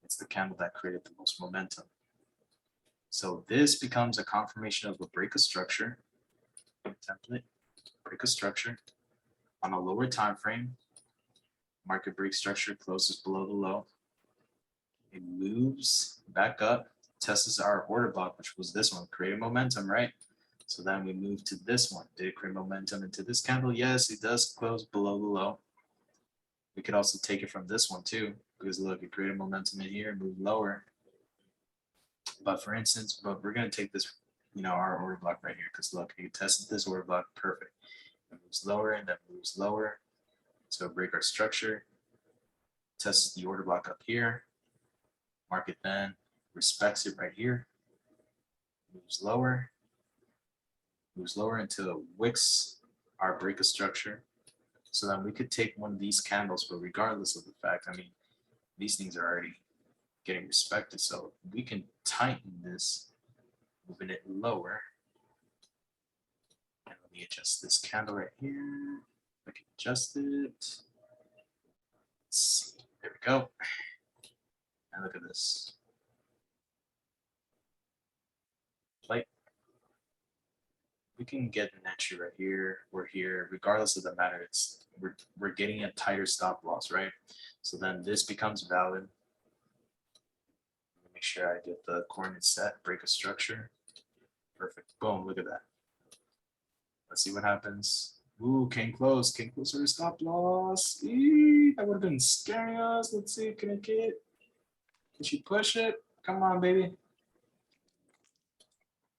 It's the candle that created the most momentum. So this becomes a confirmation of a break of structure template, break of structure on a lower time frame. Market break structure, closes below the low. It moves back up, tests our order block, which was this one, created momentum, right? So then we move to this one. Did it create momentum into this candle? Yes, it does close below the low. We could also take it from this one too, because look, it created momentum in here, moved lower. But for instance, we're going to take this, our order block right here, because look, it tested this order block, perfect. It moves lower and then moves lower. So break our structure, tests the order block up here. Market then respects it right here, moves lower until it wicks our break of structure. So then we could take one of these candles, but regardless of the fact, I mean, these things are already getting respected. So we can tighten this, moving it lower. And let me adjust this candle right here. I can adjust it. Let's see. There we go. And look at this. Plate. We can get an entry right here or here, regardless of the matter. It's we're getting a tighter stop loss, right? So then this becomes valid. Make sure I get the coordinates set, break a structure. Perfect. Boom, look at that. Let's see what happens. Ooh, came close to the stop loss. Eee, that would have been scaring us. Let's see, can it get? Can she push it? Come on, baby.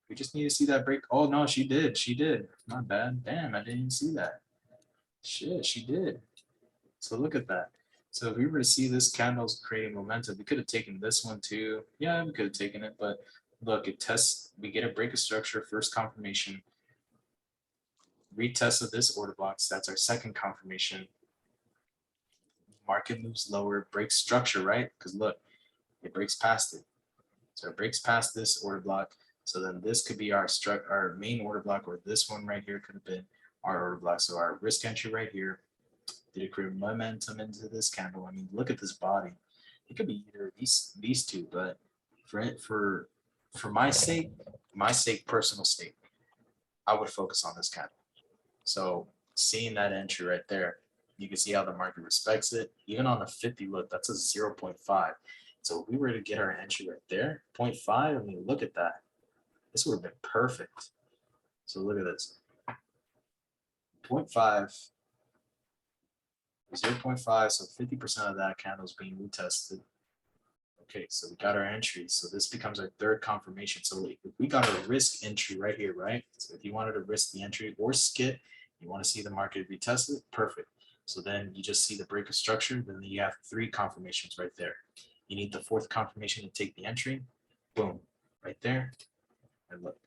We just need to see that break. Oh no, she did. She did. Not bad. Damn, I didn't even see that. Shit, she did. So look at that. So if we were to see this candle's creating momentum, we could have taken this one too. Yeah, we could have taken it, but look, it tests, we get a break of structure, first confirmation. Retest of this order blocks, that's our second confirmation. Market moves lower, breaks structure, right? Because look, it breaks past it. So it breaks past this order block. So then this could be our main order block, or this one right here could have been our order block. So our risk entry right here. Did it create momentum into this candle? I mean, look at this body. It could be either these two, but for my sake, personal sake, I would focus on this candle. So seeing that entry right there, you can see how the market respects it. Even on a 50, look, that's a 0.5. So if we were to get our entry right there, 0.5, I mean, look at that. This would have been perfect. So look at this. 0.5, 0.5, so 50% of that candle is being retested. Okay, so we got our entry. So this becomes our third confirmation. So if we got a risk entry right here, right? So if you wanted to risk the entry or skip, you want to see the market retest it, perfect. So then you just see the break of structure, then you have three confirmations right there. You need the fourth confirmation to take the entry. Boom, right there. And look,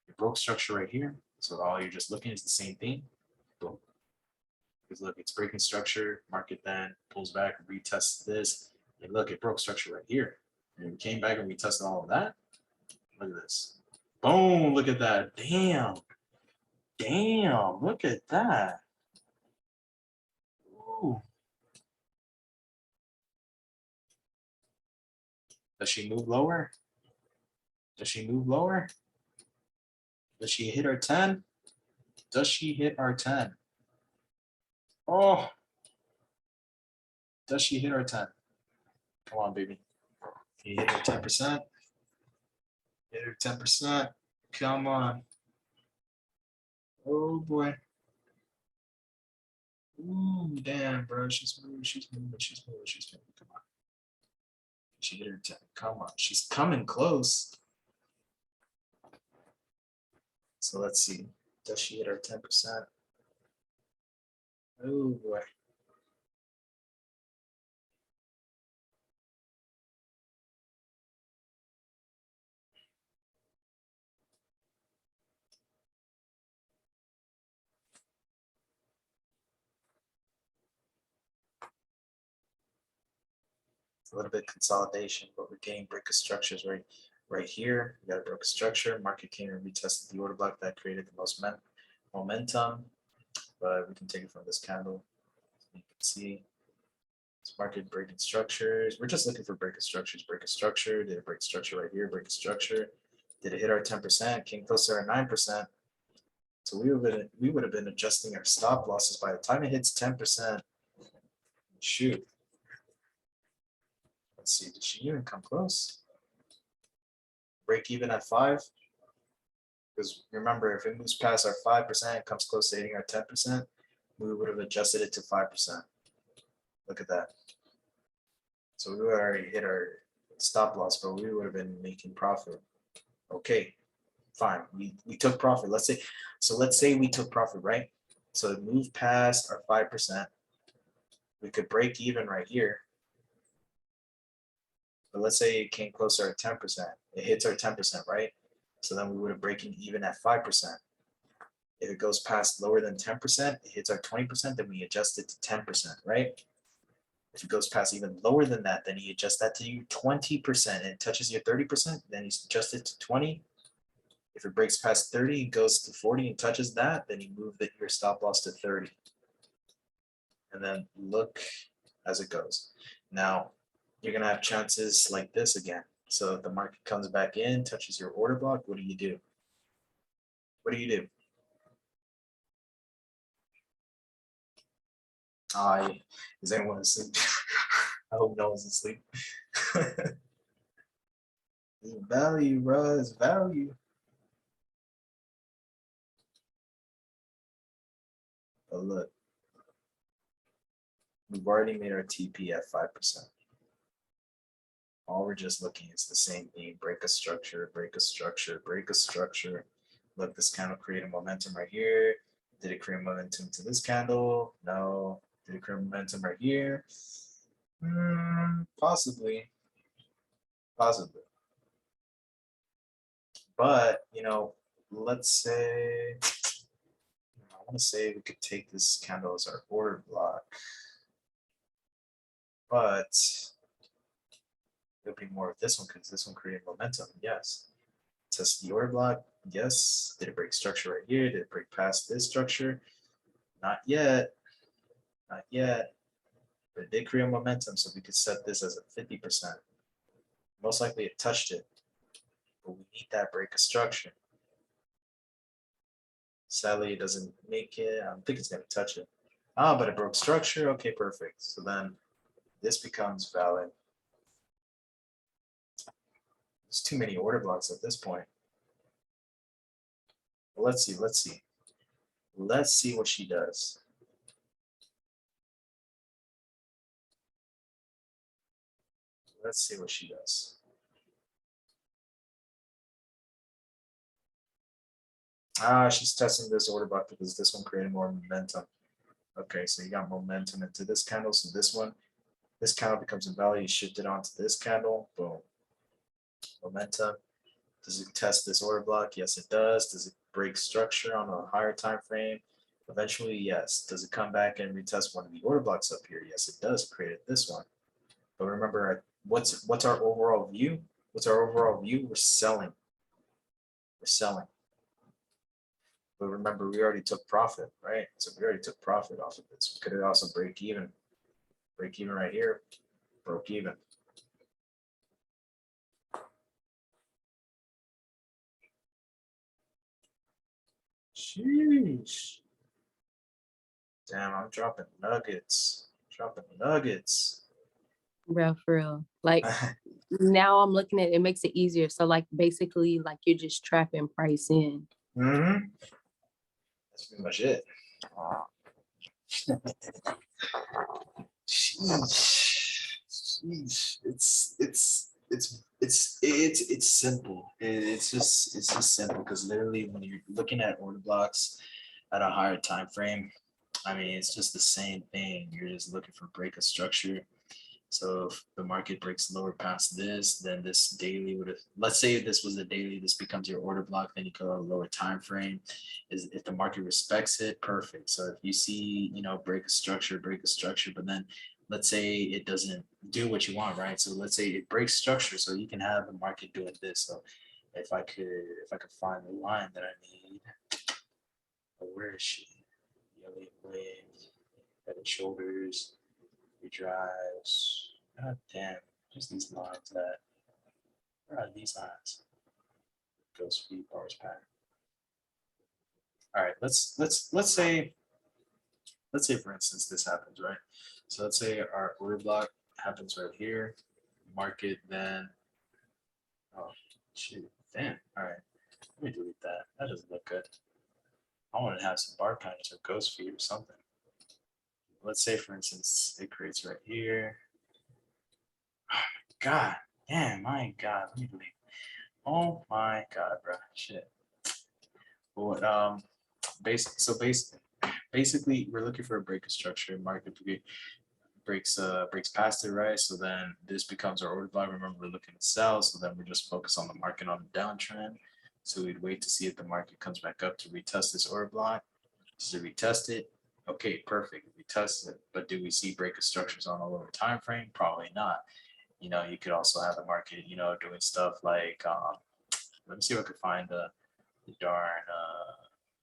it broke structure right here. So all you're just looking is the same thing. Boom. Because look, it's breaking structure, market then pulls back, retests this. And look, it broke structure right here. And we came back and we tested all of that. Look at this. Boom, look at that. Damn. Damn, look at that. Ooh. Does she move lower? Does she move lower? Does she hit our 10? Does she hit our 10? Oh. Does she hit our 10? Come on, baby. Can you hit her 10%? Hit her 10%. Come on. Oh boy. Ooh, damn, bro. She's moving, she's moving, she's moving, she's moving. Come on. She hit her 10. Come on. She's coming close. So let's see. Does she hit her 10%? Oh boy. A little bit consolidation, but we're getting break of structures right here. We got a broke structure. Market came and retested the order block that created the most momentum, but we can take it from this candle. You can see it's market breaking structures. We're just looking for break of structures. Break of structure. Did it break structure right here? Break of structure. Did it hit our 10%? Came closer to our 9%. So we would have been adjusting our stop losses by the time it hits 10%. Shoot. Let's see. Did she even come close? Break even at 5. Because remember, if it moves past our 5%, comes close to hitting our 10%, we would have adjusted it to 5%. Look at that. So we would already hit our stop loss, but we would have been making profit. Okay, fine. We took profit. Let's say we took profit, right? So it moved past our 5%. We could break even right here. But let's say it came closer to 10%. It hits our 10%, right? So then we would have breaking even at 5%. If it goes past lower than 10%, it hits our 20%, then we adjust it to 10%, right? If it goes past even lower than that, then you adjust that to 20%, and it touches your 30%, then you adjust it to 20. If it breaks past 30 and goes to 40 and touches that, then you move your stop loss to 30. And then look as it goes. Now, you're gonna have chances like this again. So if the market comes back in, touches your order block, what do you do? What do you do? Is anyone asleep? I hope no one's asleep. It's value, bro. It's value. But look, we've already made our TP at 5%. All we're just looking is the same thing: break a structure, break a structure, break a structure. Look, this candle created momentum right here. Did it create momentum to this candle? No. Did it create momentum right here? Possibly. Possibly. But, let's say, I want to say we could take this candle as our order block. But it'll be more of this one because this one created momentum. Yes. Test the order block. Yes. Did it break structure right here? Did it break past this structure? Not yet. Not yet. But it did create momentum, so we could set this as a 50%. Most likely it touched it, but we need that break of structure. Sadly, it doesn't make it. I don't think it's going to touch it. But it broke structure. Okay, perfect. So then this becomes valid. There's too many order blocks at this point. But let's see. Let's see what she does. Let's see what she does. She's testing this order block because this one created more momentum. Okay, so you got momentum into this candle. So this candle becomes invalid. You shift it onto this candle. Boom. Momentum. Does it test this order block? Yes, it does. Does it break structure on a higher time frame? Eventually, yes. Does it come back and retest one of the order blocks up here? Yes, it does. Created this one. But remember, what's our overall view? What's our overall view? We're selling. We're selling. But remember, we already took profit, right? So we already took profit off of this. We could also break even. Break even right here. Broke even. Sheesh. Damn, I'm dropping nuggets. Dropping nuggets. Bro, for real. Like now I'm looking at it, makes it easier. So like basically like you're just trapping price in. That's pretty much it. Sheesh. It's simple. It's just simple because literally when you're looking at order blocks at a higher time frame, I mean it's just the same thing. You're just looking for break of structure. So if the market breaks lower past this, then this daily would have, let's say if this was a daily, this becomes your order block, then you go a lower time frame. Is if the market respects it, perfect. So if you see, break a structure, but then let's say it doesn't do what you want, right? So let's say it breaks structure, so you can have the market doing this. So if I could find the line that I need, where is she? Yellow wave, head and shoulders. Drives. God damn, just these lines that. Where are these lines? Goes speed bars pattern. All right, let's say for instance this happens, right? So let's say our order block happens right here. Market then. Oh shoot, damn. All right, let me delete that. That doesn't look good. I want to have some bar patterns or ghost feed or something. Let's say for instance it creates right here. God damn, my God, let me delete. Oh my God, bro, shit. But basically we're looking for a break of structure. Market breaks past it, right? So then this becomes our order block. Remember, we're looking to sell, so then we're just focused on the market on the downtrend. So we'd wait to see if the market comes back up to retest this order block. Does it retest it? Okay, perfect. We test it, but do we see break of structures on a lower time frame? Probably not. You could also have the market, doing stuff like let me see if I could find the darn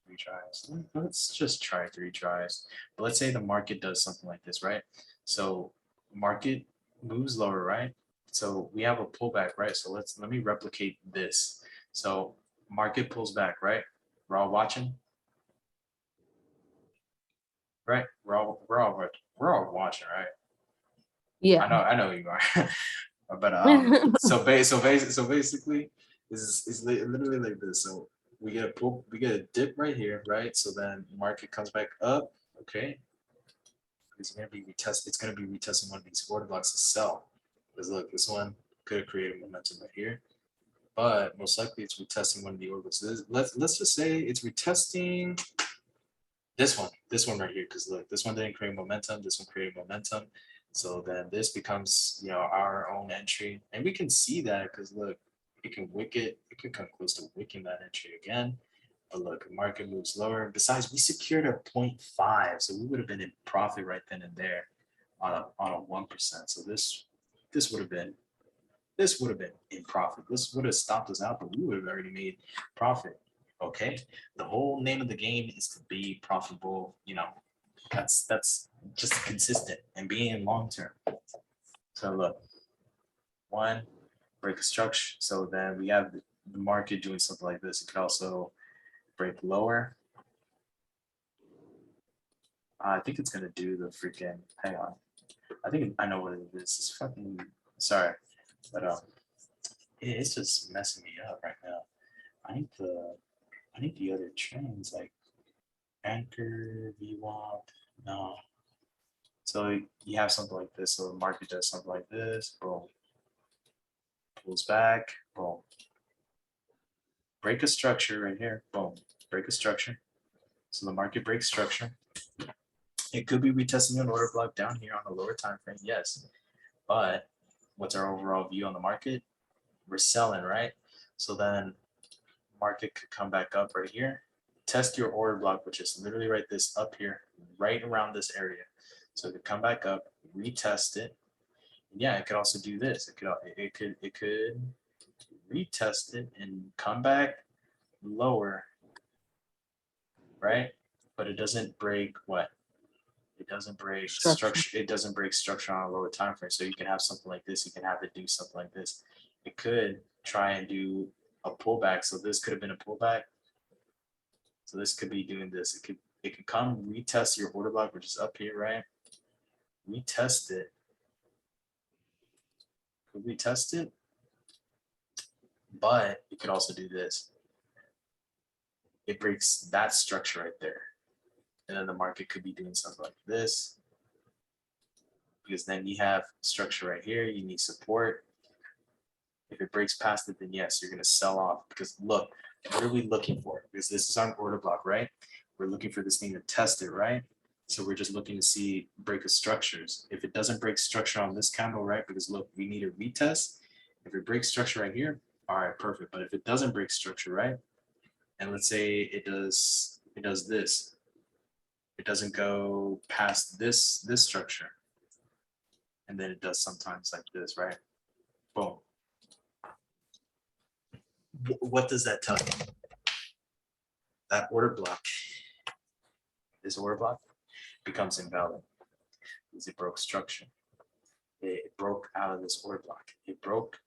3 tries. Let's just try 3 tries. But let's say the market does something like this, right? So market moves lower, right? So we have a pullback, right? So let me replicate this. So market pulls back, right? We're all watching, right? We're all watching, right? Yeah. I know you are. But so basically, is literally like this. So we get a dip right here, right? So then market comes back up. Okay, it's gonna be retest. It's gonna be retesting one of these order blocks to sell. Because look, this one could have created momentum right here, but most likely it's retesting one of the order blocks. So let's just say it's retesting this one right here. Because look, this one didn't create momentum. This one created momentum. So then this becomes, our own entry. And we can see that because look, it can come close to wicking that entry again. But look, the market moves lower. Besides, we secured a 0.5. So we would have been in profit right then and there on a 1%. So this would have been in profit. This would have stopped us out, but we would have already made profit. Okay. The whole name of the game is to be profitable, that's just consistent and being long term. So look, one, break a structure. So then we have the market doing something like this. It could also break lower. I think it's gonna do the freaking. Hang on. I think I know what it is. It's fucking. Sorry, but it's just messing me up right now. I need the other trains like Anchor, VWAP. No. So you have something like this. So the market does something like this. Boom. Pulls back. Boom. Break a structure right here. Boom. Break a structure. So the market breaks structure. It could be retesting an order block down here on a lower time frame. Yes. But what's our overall view on the market? We're selling, right? So then market could come back up right here. Test your order block, which is literally right this up here, right around this area. So it could come back up, retest it. Yeah, it could also do this. It could retest it and come back lower, right? But it doesn't break what? It doesn't break structure. It doesn't break structure on a lower time frame. So you can have something like this. You can have it do something like this. It could try and do a pullback. So this could have been a pullback. So this could be doing this. It could come retest your order block, which is up here, right? Retest it. Could retest it, but it could also do this. It breaks that structure right there. And then the market could be doing something like this, because then you have structure right here, you need support. If it breaks past it, then yes, you're going to sell off, because look, what are we looking for? Because this is our order block, right? We're looking for this thing to test it, right? So we're just looking to see break of structures. If it doesn't break structure on this candle, right? Because look, we need a retest. If it breaks structure right here, all right, perfect. But if it doesn't break structure, right? And let's say it does this. It doesn't go past this structure. And then it does sometimes like this, right? Boom. What does that tell you? That order block, this order block becomes invalid because it broke structure. It broke out of this order block. It broke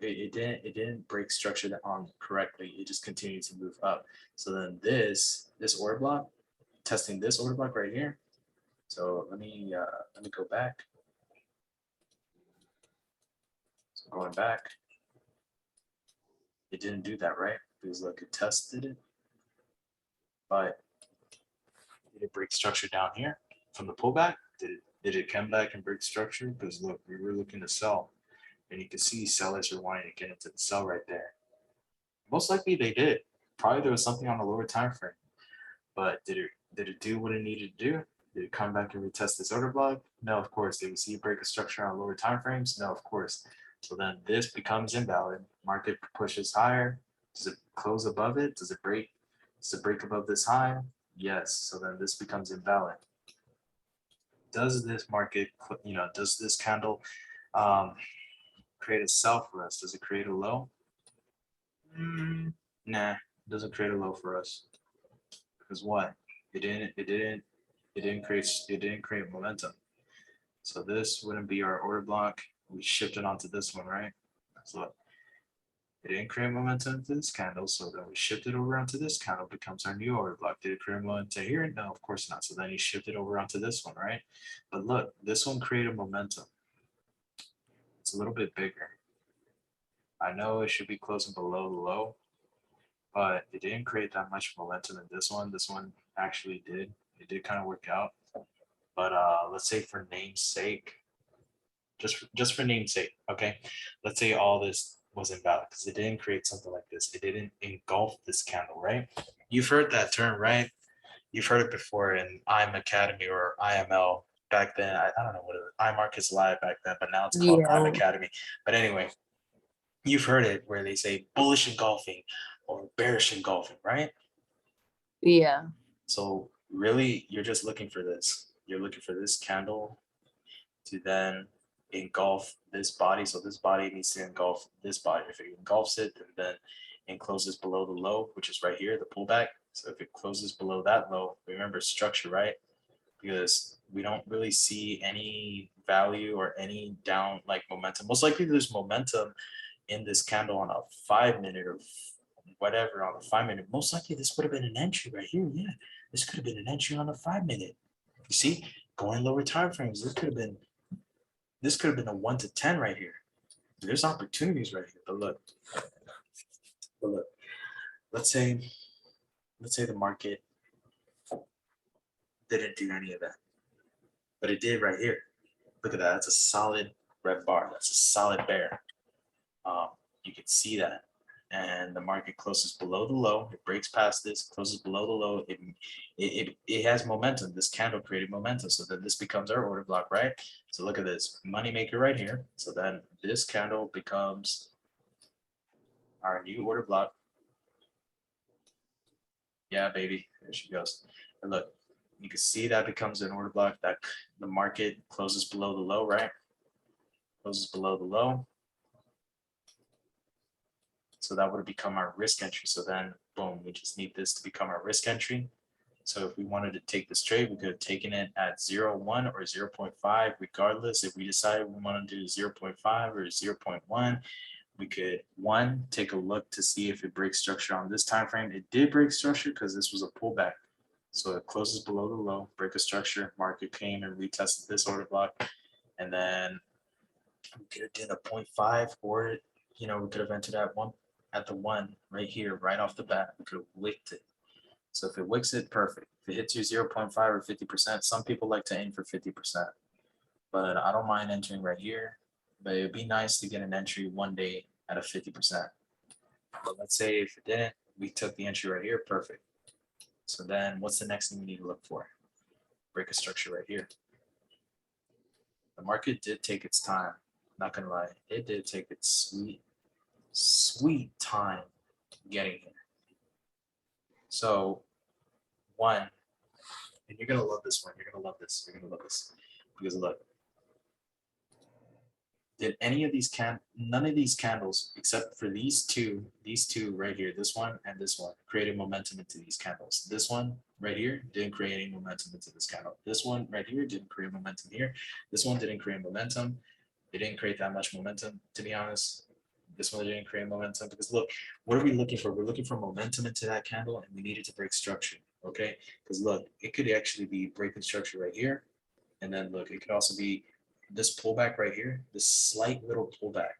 it didn't break structure on correctly. It just continued to move up. So then this order block, testing this order block right here. So let me go back. So going back, it didn't do that, right? Because look, it tested it, but did it break structure down here from the pullback? Did it come back and break structure? Because look, we were looking to sell, and you can see sellers are wanting to get into the sell right there. Most likely they did. Probably there was something on the lower time frame, but did it do what it needed to do? Did it come back and retest this order block? No, of course. Did we see a break of structure on lower time frames? No, of course. So then this becomes invalid. Market pushes higher. Does it close above it? Does it break? Does it break above this high? Yes. So then this becomes invalid. Does this market, does this candle create a sell for us? Does it create a low? Nah, it doesn't create a low for us. Because what? It didn't create momentum. So this wouldn't be our order block. We shifted onto this one, right? So it didn't create momentum to this candle, so then we shifted over onto this candle, becomes our new order block. Did it create momentum here? No, of course not. So then you shifted over onto this one, right? But look, this one created momentum. It's a little bit bigger. I know it should be closing below the low, but it didn't create that much momentum in this one. This one actually did. It did kind of work out. But let's say for name's sake, just for name's sake, okay? Let's say all this was invalid because it didn't create something like this. It didn't engulf this candle, right? You've heard that term, right? You've heard it before in IM Academy or IML back then. I don't know what it was. iMarkets Live back then, but now it's called IM Academy. But anyway, you've heard it where they say bullish engulfing or bearish engulfing, right? Yeah. So really, you're just looking for this. You're looking for this candle to then engulf this body. So this body needs to engulf this body. If it engulfs it, then it closes below the low, which is right here, the pullback. So if it closes below that low, remember structure, right? Because we don't really see any value or any down like momentum. Most likely there's momentum in this candle on a 5-minute or whatever on a 5-minute. Most likely this would have been an entry right here. Yeah, this could have been an entry on a 5-minute. You see, going lower time frames, this could have been a 1 to 10 right here. There's opportunities right here. But look, let's say the market didn't do any of that, but it did right here. Look at that. That's a solid red bar. That's a solid bear. You can see that. And the market closes below the low. It breaks past this, closes below the low. It has momentum. This candle created momentum. So then this becomes our order block, right? So look at this money maker right here. So then this candle becomes our new order block. Yeah, baby. There she goes. And look, you can see that becomes an order block that the market closes below the low, right? Closes below the low. So that would become our risk entry. So then, boom, we just need this to become our risk entry. So if we wanted to take this trade, we could have taken it at 0.1 or 0.5, regardless. If we decided we want to do 0.5 or 0.1, we could, one, take a look to see if it breaks structure on this time frame. It did break structure because this was a pullback. So it closes below the low, break a structure, market came and retested this order block. And then we could have done a 0.5, or we could have entered at the one right here, right off the bat. We could have licked it. So if it wicks it, perfect. If it hits you 0.5 or 50%, some people like to aim for 50%. But I don't mind entering right here. But it'd be nice to get an entry one day at a 50%. But let's say if it didn't, we took the entry right here, perfect. So then what's the next thing we need to look for? Break a structure right here. The market did take its time, not gonna lie. It did take its sweet time getting here. So one, and you're gonna love this one, you're gonna love this, because look, did any of these none of these candles except for these two right here, this one and this one, created momentum into these candles. This one right here didn't create any momentum into this candle. This one right here didn't create momentum here. This one didn't create momentum. It didn't create that much momentum, to be honest. This one didn't create momentum because look, what are we looking for? We're looking for momentum into that candle, and we needed to break structure, okay? Because look, it could actually be breaking structure right here, and then look, it could also be this pullback right here, this slight little pullback.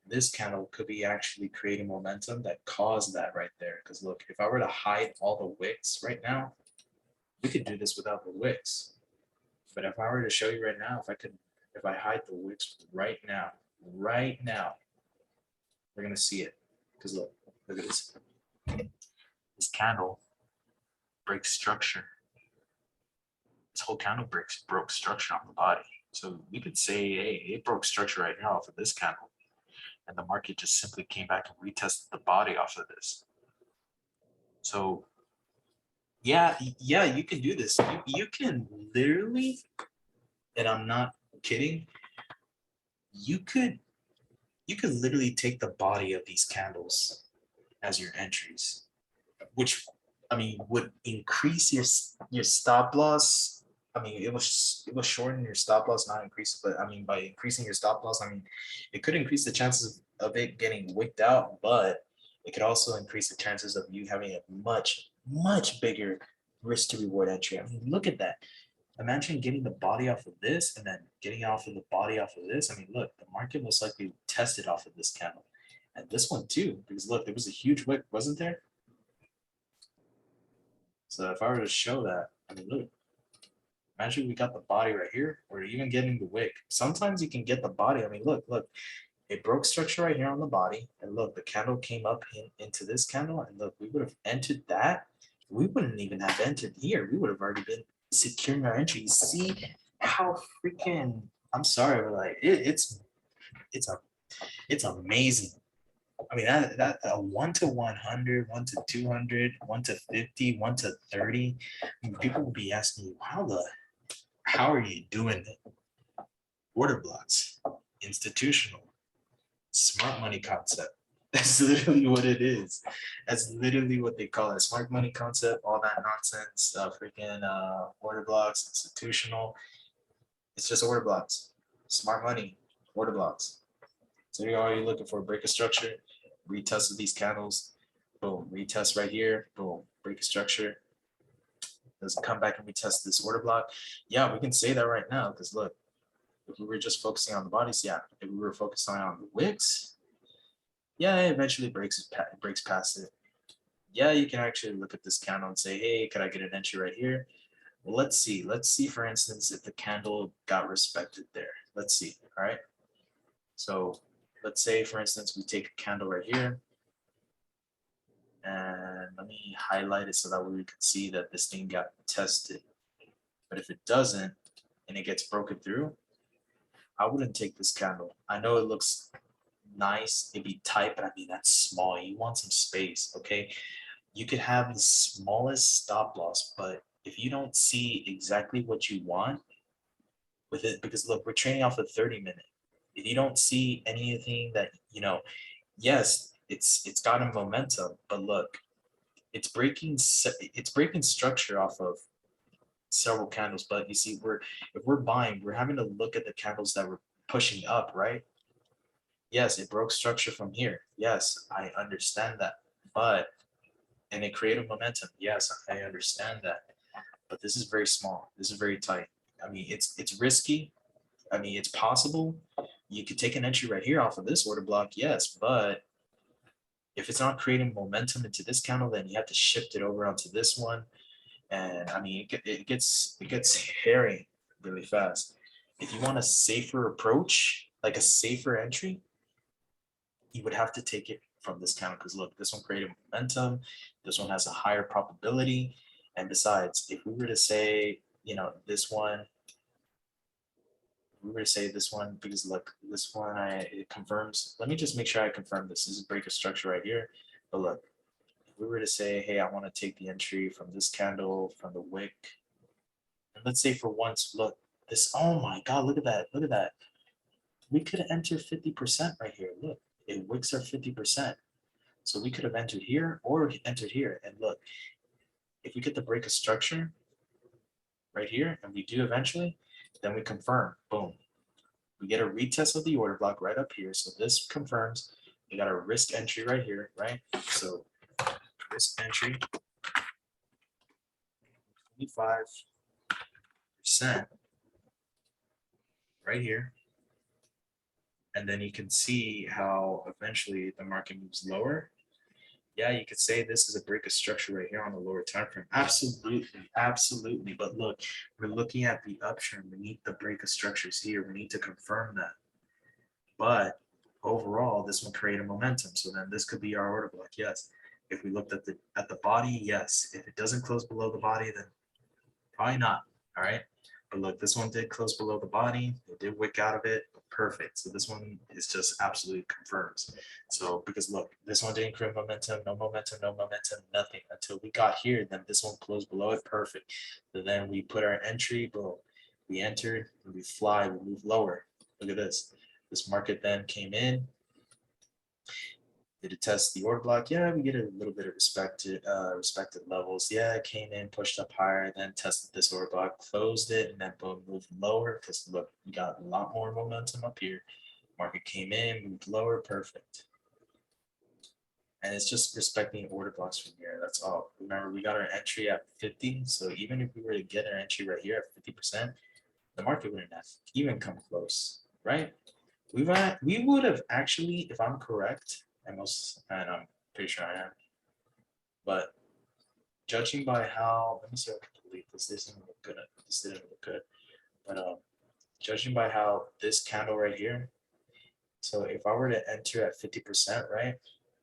This candle could be actually creating momentum that caused that right there. Because look, if I were to hide all the wicks right now, we could do this without the wicks. But if I were to show you right now, if I hide the wicks right now, we're gonna see it. Because look at this. This candle breaks structure. This whole candle broke structure on the body. So we could say, hey, it broke structure right now off of this candle. And the market just simply came back and retested the body off of this. So yeah, you can do this. You can literally, and I'm not kidding, you could literally take the body of these candles as your entries, which I mean would increase your stop loss. I mean, it was shorten your stop loss, not increase, but I mean by increasing your stop loss, I mean it could increase the chances of it getting wicked out, but it could also increase the chances of you having a much bigger risk to reward entry. I mean, look at that. Imagine getting the body off of this and then getting off of the body off of this. I mean, look, the market most likely tested off of this candle and this one too, because look, there was a huge wick, wasn't there? So if I were to show that, I mean, look, imagine we got the body right here, or even getting the wick. Sometimes you can get the body. I mean, look, it broke structure right here on the body, and look, the candle came up into this candle, and look, we would have entered that. We wouldn't even have entered here. We would have already been securing our entries. See how freaking, I'm sorry, but like it's amazing. I mean, that a 1 to 100, 1 to 200, 1 to 50, 1 to 30. I mean, people will be asking you, how are you doing it? Order blocks, institutional, smart money concept. That's literally what it is. That's literally what they call it. Smart money concept, all that nonsense, freaking order blocks, institutional. It's just order blocks. Smart money, order blocks. So you're already looking for a break of structure, retest of these candles, boom, retest right here, boom, break of structure. Does it come back and retest this order block? Yeah, we can say that right now because look, if we were just focusing on the bodies, yeah. If we were focusing on the wicks, yeah, it eventually breaks past it. Yeah, you can actually look at this candle and say, hey, could I get an entry right here? Well, let's see. Let's see, for instance, if the candle got respected there. Let's see. All right. So let's say, for instance, we take a candle right here. And let me highlight it so that we can see that this thing got tested. But if it doesn't and it gets broken through, I wouldn't take this candle. I know it looks nice, it'd be tight, but I mean, that's small. You want some space, okay? You could have the smallest stop loss, but if you don't see exactly what you want with it, because look, we're trading off a 30-minute. If you don't see anything that, you know, yes, it's gotten momentum, but look, it's breaking structure off of several candles. But you see, if we're buying, we're having to look at the candles that were pushing up, right? Yes, it broke structure from here. Yes, I understand that. And it created momentum. Yes, I understand that. But this is very small. This is very tight. I mean, it's risky. I mean, it's possible. You could take an entry right here off of this order block, yes, but If it's not creating momentum into this candle, then you have to shift it over onto this one. And I mean, it gets hairy really fast. If you want a safer approach, like a safer entry, you would have to take it from this candle, because look, this one created momentum. This one has a higher probability. And besides, if we were to say, you know, this one, we were to say this one, because look, this one, it confirms. Let me just make sure I confirm this. This is breaker structure right here. But look, if we were to say, hey, I want to take the entry from this candle, from the wick, and let's say for once, look, this, oh my God, look at that, look at that. We could enter 50% right here. Look, it wicks are 50%. So we could have entered here or entered here. And look, if we get the break of structure right here, and we do eventually, then we confirm, boom. We get a retest of the order block right up here. So this confirms we got a risk entry right here, right? So risk entry, 25% right here. And then you can see how eventually the market moves lower. Yeah, you could say this is a break of structure right here on the lower time frame. Absolutely, absolutely. But look, we're looking at the uptrend. We need the break of structures here. We need to confirm that. But overall, this will create a momentum. So then this could be our order block. Yes. If we looked at the body, yes. If it doesn't close below the body, then probably not. All right. But look, this one did close below the body. It did wick out of it. Perfect. So this one is just absolutely confirms. So because look, this one didn't create momentum, no momentum, no momentum, nothing until we got here. Then this one closed below it. Perfect. So then we put our entry, boom. We entered, and we fly, we move lower. Look at this. This market then came in. Did it test the order block? Yeah, we get a little bit of respected levels. Yeah, it came in, pushed up higher, then tested this order block, closed it, and then boom, moved lower because look, we got a lot more momentum up here. Market came in, moved lower, perfect. And it's just respecting order blocks from here. That's all. Remember, we got our entry at 50. So even if we were to get our entry right here at 50%, the market wouldn't have even come close, right? We would have actually, if I'm correct, and I'm pretty sure I am, but judging by how, let me see if I can delete this. This didn't look good. This didn't look good. But judging by how this candle right here, so if I were to enter at 50%, right?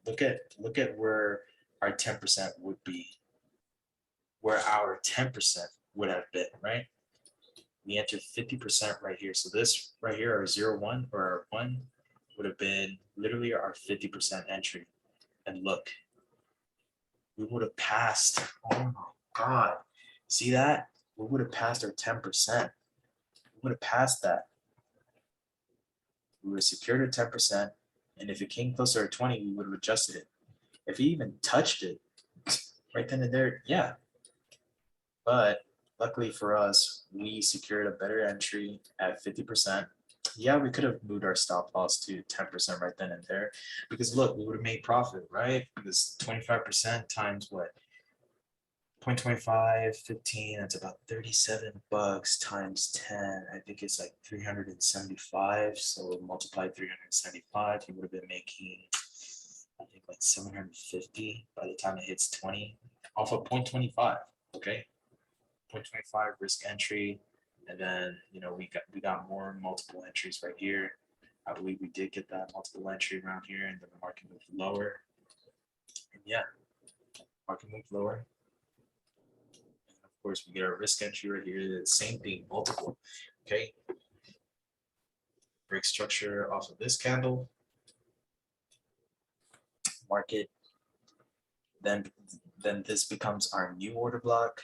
Look at where our 10% would be, where our 10% would have been, right? We entered 50% right here. So this right here, our 0, 1 or our 1 would have been literally our 50% entry. And look, we would have passed. Oh my God. See that? We would have passed our 10%. We would have passed that. We would have secured our 10%. And if it came closer to 20, we would have adjusted it. If he even touched it right then and there, yeah. But luckily for us, we secured a better entry at 50%. Yeah, we could have moved our stop loss to 10% right then and there, because look, we would have made profit, right? Because 25% times what? 0.25, 15, that's about $37 times 10. I think it's like 375. So multiply 375, you would have been making, I think, like 750 by the time it hits 20 off of 0.25. Okay. 0.25 risk entry, and then we got more multiple entries right here. I believe we did get that multiple entry around here, and then the market moved lower. And yeah, market moved lower. And of course, we get our risk entry right here. The same thing, multiple. Okay, break structure off of this candle. Market. Then this becomes our new order block.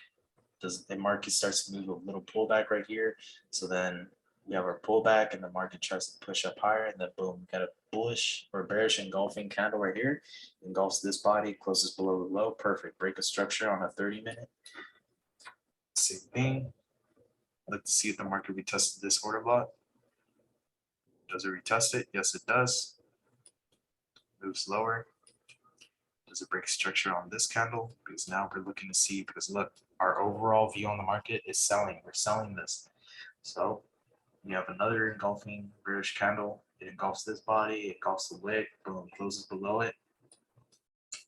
The market starts to move a little pullback right here. So then we have our pullback and the market tries to push up higher, and then boom, we got a bullish or bearish engulfing candle right here. Engulfs this body, closes below the low. Perfect. Break a structure on a 30-minute. Same thing. Let's see if the market retested this order block. Does it retest it? Yes, it does. Moves lower. Does it break structure on this candle? Because now we're looking to see, because look, our overall view on the market is selling. We're selling this. So we have another engulfing bearish candle. It engulfs this body, it engulfs the wick, boom, closes below it.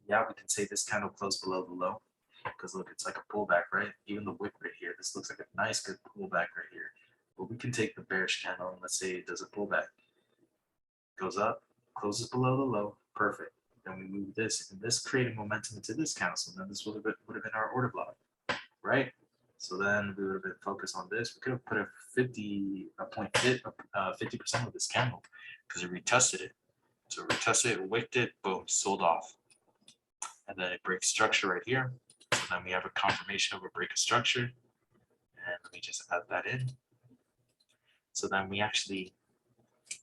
Yeah, we can say this candle closed below the low because look, it's like a pullback, right? Even the wick right here, this looks like a nice good pullback right here. But we can take the bearish candle and let's say it does a pullback, goes up, closes below the low, perfect. Then we move this, and this created momentum into this candle. So then this would have been our order block, right? So then we would have been focused on this. We could have put a 50% of this candle because it retested it. So it retested it, wicked it, boom, sold off. And then it breaks structure right here. So then we have a confirmation of a break of structure. And let me just add that in. So then we actually,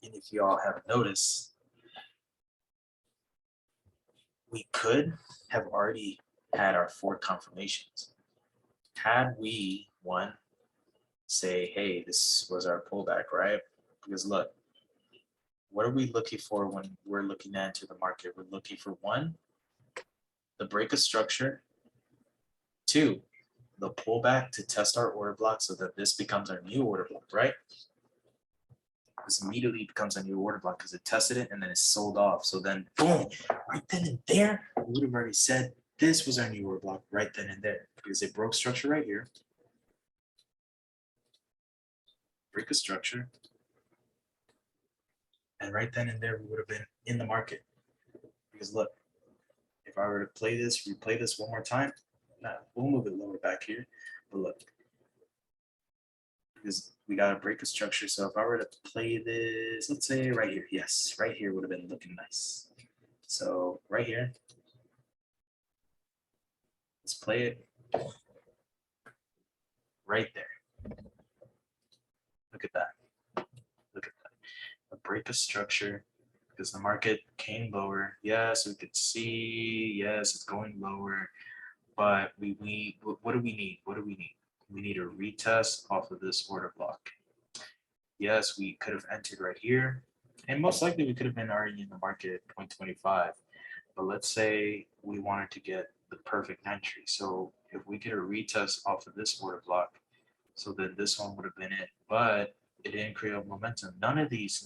and if you all haven't noticed, we could have already had our 4 confirmations. Had we, one, say, hey, this was our pullback, right? Because look, what are we looking for when we're looking into the market? We're looking for 1, the break of structure, 2, the pullback to test our order block so that this becomes our new order block, right? This immediately becomes a new order block because it tested it and then it sold off. So then, boom, right then and there, we would have already said this was our new order block right then and there because it broke structure right here. Break a structure. And right then and there, we would have been in the market. Because look, if I were to play this, replay this one more time, nah, we'll move it lower back here. But look, because we got to break a structure. So if I were to play this, let's say right here, yes, right here would have been looking nice. So right here, let's play it right there. Look at that. Look at that. A break of structure because the market came lower. Yes, we could see, yes, it's going lower. But what do we need? What do we need? We need a retest off of this order block. Yes, we could have entered right here. And most likely we could have been already in the market at 0.25. But let's say we wanted to get the perfect entry. So if we get a retest off of this order block, so then this one would have been it. But it didn't create a momentum. None of these,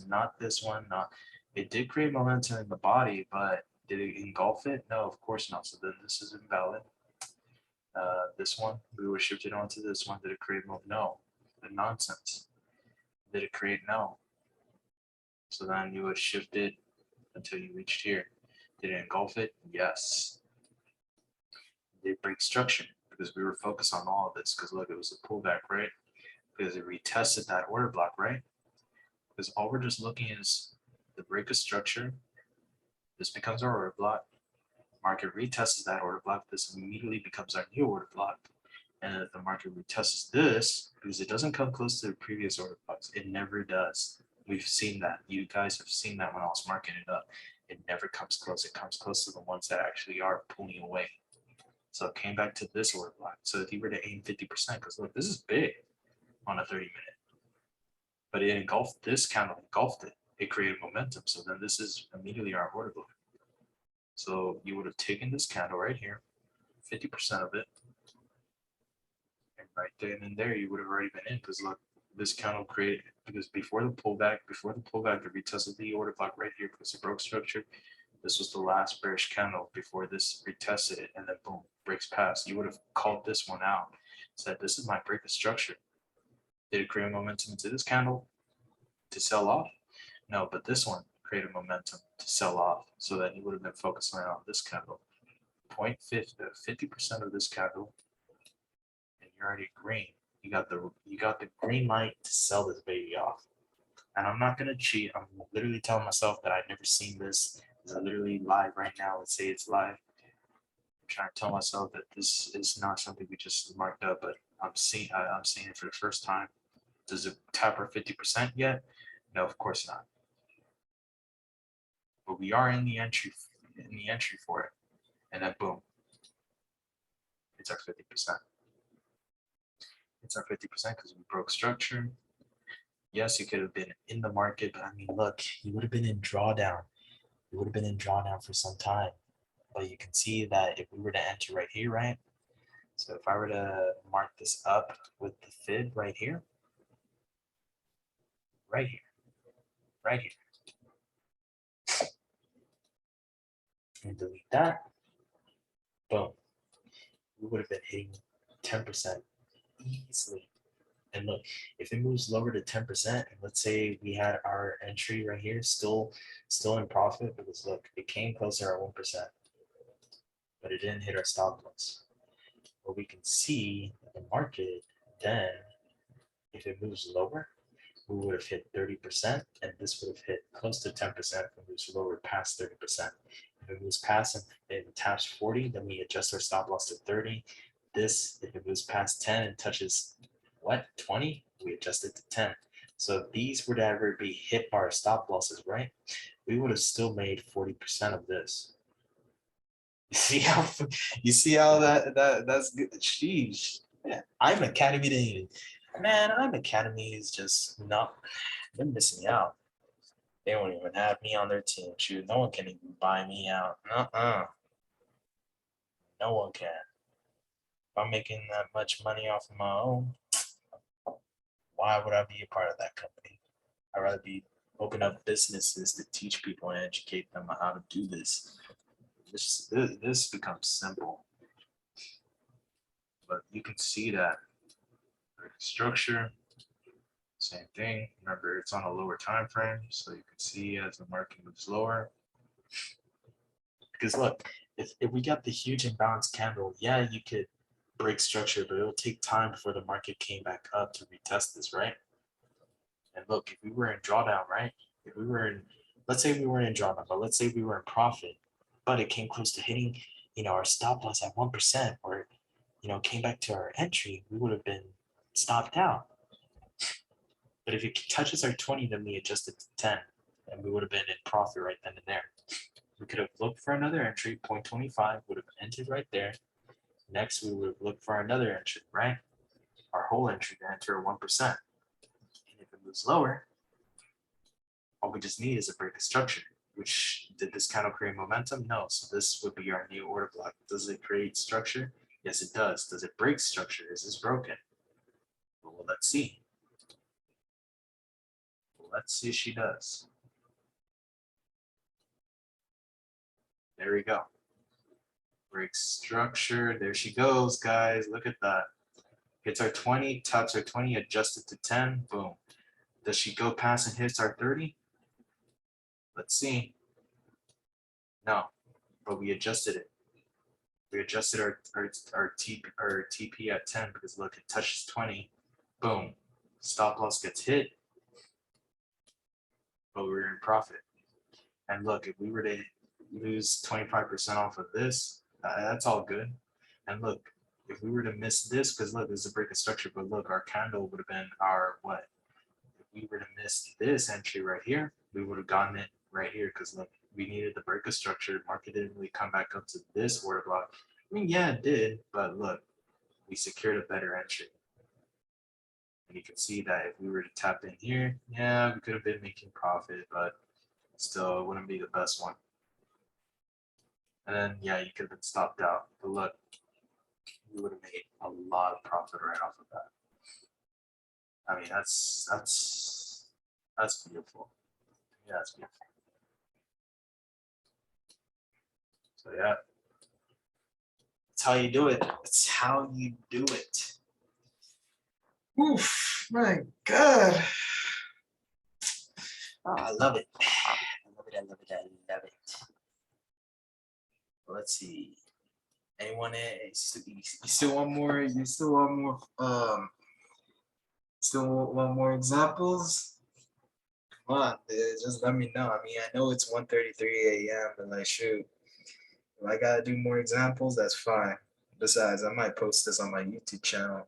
not this one, not. It did create momentum in the body, but did it engulf it? No, of course not. So then this is invalid. This one, we were shifted onto this one. Did it create momentum? No. The nonsense. Did it create? No. So then you would shift it until you reached here. Did it engulf it? Yes. Did it break structure? Because we were focused on all of this. Because look, it was a pullback, right? Because it retested that order block, right? Because all we're just looking is the break of structure. This becomes our order block. Market retests that order block. This immediately becomes our new order block. And if the market retests this, because it doesn't come close to the previous order blocks, it never does. We've seen that. You guys have seen that when I was marking it up. It never comes close. It comes close to the ones that actually are pulling away. So it came back to this order block. So if you were to aim 50%, because look, this is big on a 30-minute. But it engulfed this candle, engulfed it. It created momentum. So then this is immediately our order block. So you would have taken this candle right here, 50% of it, and right there and there you would have already been in because look, this candle created because before the pullback, it retested the order block right here because it broke structure. This was the last bearish candle before this retested it, and then boom, breaks past. You would have called this one out, said this is my break of structure. Did it create momentum into this candle to sell off? No, but this one created momentum to sell off, so that you would have been focusing on this candle. 50% of this candle, and you're already green. You got the green light to sell this baby off. And I'm not gonna cheat. I'm literally telling myself that I've never seen this. It's literally live right now. Let's say it's live. I'm trying to tell myself that this is not something we just marked up, but I'm seeing it for the first time. Does it tap our 50% yet? No, of course not. But we are in the entry for it. And then boom, it's our 50%. It's our 50% because we broke structure. Yes, you could have been in the market, but I mean, look, you would have been in drawdown. You would have been in drawdown for some time. But you can see that if we were to enter right here, right? So if I were to mark this up with the fib right here, right here, right here. and delete that, boom, we would have been hitting 10% easily. And look, if it moves lower to 10%, and let's say we had our entry right here still in profit, because look, it came closer at 1%, but it didn't hit our stop loss. What we can see in the market, then if it moves lower, we would have hit 30%, and this would have hit close to 10% if it moves lower past 30%. If it moves past and it taps 40, then we adjust our stop loss to 30. This, if it moves past 10 and touches what, 20, we adjust it to 10. So if these were to ever be hit by our stop losses, right, we would have still made 40% of this. You see how that's good. Sheesh. Yeah, I'm Academy to man, I'm Academy is just not, they're missing out. They don't even have me on their team. Shoot, no one can even buy me out. No one can. If I'm making that much money off of my own, why would I be a part of that company? I'd rather be open up businesses to teach people and educate them on how to do this. This becomes simple. But you can see that structure, same thing. Remember, it's on a lower time frame, so you can see as the market moves lower. Because look, if we got the huge imbalance candle, yeah, you could break structure, but it'll take time before the market came back up to retest this, right? And look, if we were in drawdown, right? If we were in, let's say we weren't in drawdown, but let's say we were in profit, but it came close to hitting, our stop loss at 1%, or came back to our entry, we would have been stopped out. But if it touches our 20, then we adjust it to 10, and we would have been in profit right then and there. We could have looked for another entry, 0.25 would have entered right there. Next, we would have looked for another entry, right? Our whole entry to enter at 1%. And if it moves lower, all we just need is a break of structure. Which, did this candle create momentum? No. So this would be our new order block. Does it create structure? Yes, it does. Does it break structure? Is this broken? Well, let's see. Let's see if she does. There we go. Break structure. There she goes, guys. Look at that. Hits our 20, taps our 20, adjusted to 10. Boom. Does she go past and hits our 30? Let's see. No, but we adjusted it. We adjusted our TP at 10 because look, it touches 20. Boom. Stop loss gets hit, but we're in profit. And look, if we were to lose 25% off of this, that's all good. And look, if we were to miss this, because look, this is a break of structure, but look, our candle would have been our what? If we were to miss this entry right here, we would have gotten it right here because look, we needed the break of structure. Market didn't really come back up to this order block. I mean, yeah, it did, but look, we secured a better entry. And you can see that if we were to tap in here, yeah, we could have been making profit, but still it wouldn't be the best one. And then, yeah, you could have been stopped out. But look, we would have made a lot of profit right off of that. I mean, that's beautiful. Yeah, that's beautiful. So yeah, that's how you do it. That's how you do it. Oof, my God. Oh, I love it. I love it. I love it. I love it. Let's see. Anyone? You still want more? You still want more? Still want more examples? Come on, dude, just let me know. I mean, I know it's 1:33 a.m., but like, shoot, if I gotta do more examples, that's fine. Besides, I might post this on my YouTube channel,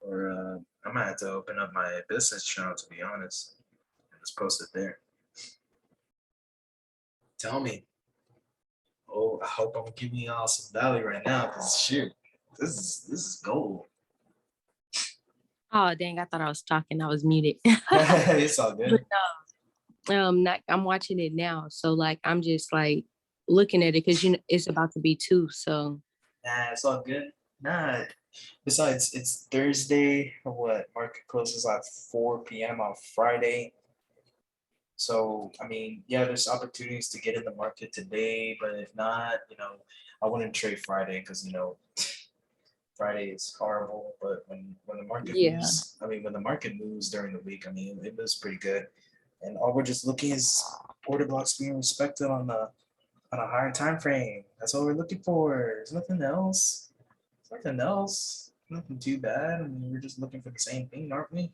or I might have to open up my business channel, to be honest, and just post it there. Tell me. Oh, I hope I'm giving y'all some value right now, because shoot, this is gold. Oh dang! I thought I was talking. I was muted. It's all good. But, I'm watching it now, so like I'm just like looking at it because it's about to be 2. So Nah, it's all good. Nah. Besides, it's Thursday or what? Market closes at 4 p.m. on Friday. So, I mean, yeah, there's opportunities to get in the market today, but if not, I wouldn't trade Friday because, Friday is horrible. But when the market Yeah. moves, I mean, when the market moves during the week, I mean, it moves pretty good. And all we're just looking is order blocks being respected on a higher time frame. That's all we're looking for. There's nothing else. There's nothing else. Nothing too bad. I mean, we're just looking for the same thing, aren't we?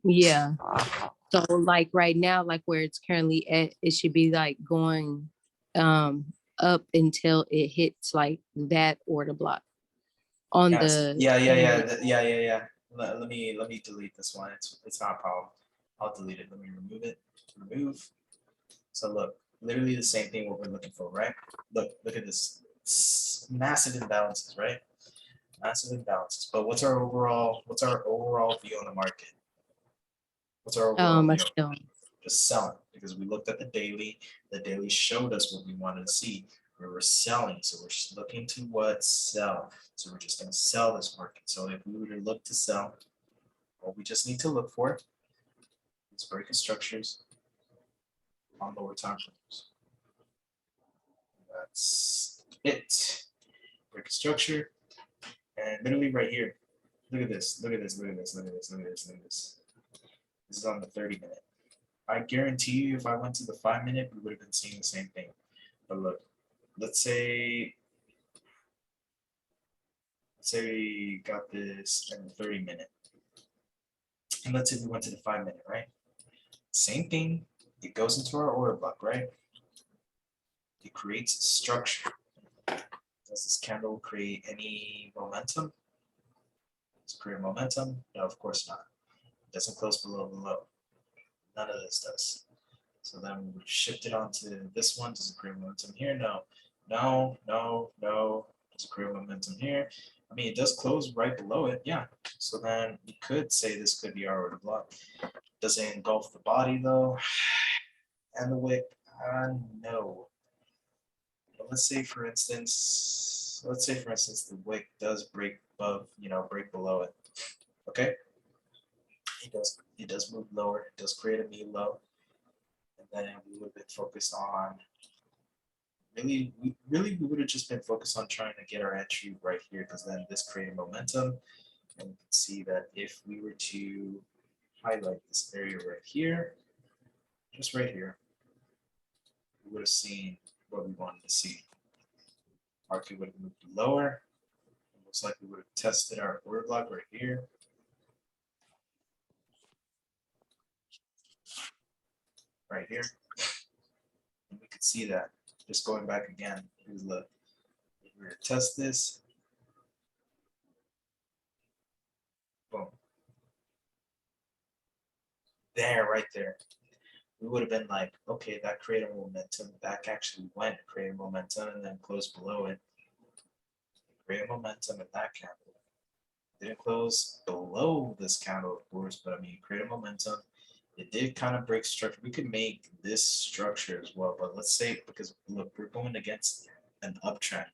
Yeah. So like right now, like where it's currently at, it should be like going up until it hits like that order block on Yes. the Yeah. Let me delete this one. It's not a problem. I'll delete it. Let me remove it. Remove. So look, literally the same thing what we're looking for, right? Look at this. Massive imbalances, right? Massive imbalances. But what's our overall view on the market? What's our overall I view? show. Just selling, because we looked at the daily showed us what we wanted to see. We were selling, so we're just looking to what sell. So we're just going to sell this market. So if we were to look to sell, what we just need to look for is breaking structures on lower time frames. That's it. Break a structure, and literally right here. Look at this. Look at this. Look at this. Look at this. Look at this. Look at this. This is on the 30-minute. I guarantee you, if I went to the 5-minute, we would have been seeing the same thing. But look, let's say we got this in the 30-minute. And let's say we went to the 5-minute, right? Same thing. It goes into our order block, right? It creates structure. Does this candle create any momentum? Does it create momentum? No, of course not. It doesn't close below the low. None of this does. So then we would shift it onto this one. Does it create momentum here? No. No, no, no. Does it create momentum here? I mean, it does close right below it, yeah. So then we could say this could be our order block. Does it engulf the body though? And the wick? No. But let's say for instance, the wick does break above, break below it. Okay? It does move lower, it does create a new low. And then we would have been focused on we would have just been focused on trying to get our entry right here, because then this created momentum. And we can see that if we were to highlight this area right here, just right here, we would have seen what we wanted to see. Market would have moved lower. It looks like we would have tested our order block right here. Right here. And we could see that. Just going back again, here's look. If we were to test this, boom. There, right there. We would have been like, okay, that created momentum. That actually went, created momentum, and then closed below it. Created momentum in that candle. Didn't close below this candle, of course, but I mean, created momentum. It did kind of break structure. We could make this structure as well, but let's say, because look, we're going against an uptrend.